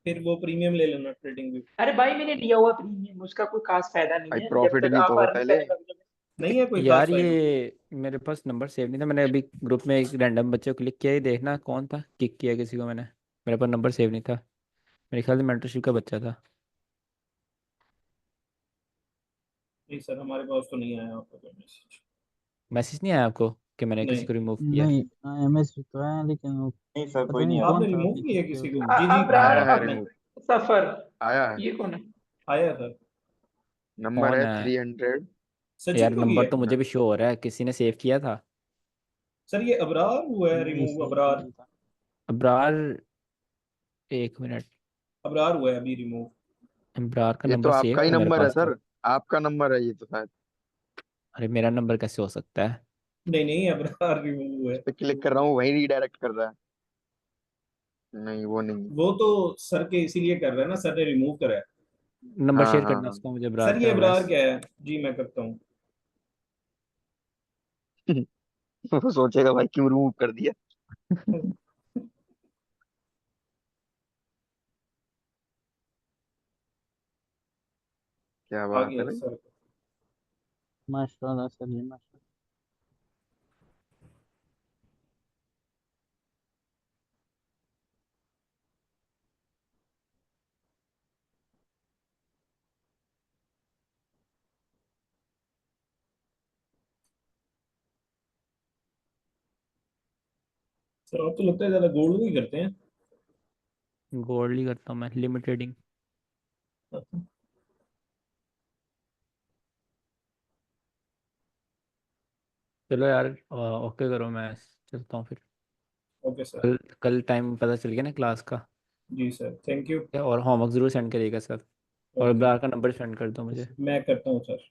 फिर वो प्रीमियम ले लेना ट्रेडिंग व्यू। अरे भाई मैंने लिया हुआ प्रीमियम, उसका कोई खास फायदा नहीं भाई है जब प्रॉफिट तक भी तो आप हो अर्न पहले। करने लग जाओगे। नहीं है कोई खास यार फायदा। ये मेरे पास नंबर सेव नहीं था, मैंने अभी ग्रुप में एक रैंडम बच्चे को क्लिक किया, ही देखना कौन था, किक किया किसी को मैंने। मेरे पास नंबर सेव नहीं था, मेरे ख्याल से मेंटरशिप का बच्चा था। नहीं सर हमारे पास तो नहीं आया आपका कोई मैसेज। मैसेज नहीं आया आपको कि मैंने किसी नहीं को रिमूव किया है? नहीं, एमएस तो है लेकिन वो नहीं सर, पता कोई नहीं नहीं आया। कौन आपने था रिमूव आपने किया किक है किया किसी उसको। को? जी जी अब्रार आया है आपने। रिमूव। सफर, आया है। ये कौन है? आया सर। नंबर कौन है है? 300। यार सचिन को नंबर किया तो है। मुझे भी शो हो रहा है, किसी ने सेव किया था। सर ये अबरार हुआ है नहीं रिमूव, सही तो अबरार। नहीं था। अब्रार, 1 मिनट। अबरार हुआ है अभी रिमूव। अब्रार का ये तो नंबर सेव आपका ही था मेरे नंबर है पास सर। तो। आपका नंबर है ये तो शायद। अरे मेरा नंबर कैसे हो सकता है? नहीं नहीं अबरार रिमूव हुआ उस है। पर क्लिक कर रहा हूँ, वही रीडायरेक्ट कर रहा है। नहीं वो नहीं। वो तो सर के इसीलिए कर रहे हैं ना, सर ने रिमूव करा है। नंबर हाँ शेयर हाँ करना हाँ। उसका मुझे, अब्रार सर ये का अबरार वैस। क्या है? जी मैं करता हूँ। वो सोचेगा भाई क्यों रिमूव कर दिया। क्या आ बात है गया भाई। सर। माशाल्लाह सर जी, माशाल्लाह। सर आप तो लगता है ज्यादा गोल्ड ही करते हैं। गोल्ड ही करता हूँ मैं, लिमिट ट्रेडिंग। चलो यार, ओके करो, मैं चलता हूँ फिर। Okay sir. कल कल टाइम पता चल गया ना क्लास का? जी सर, थैंक यू। और होमवर्क ज़रूर सेंड करिएगा सर। और ओके, अब्रार का नंबर सेंड कर दो मुझे। मैं करता हूँ सर।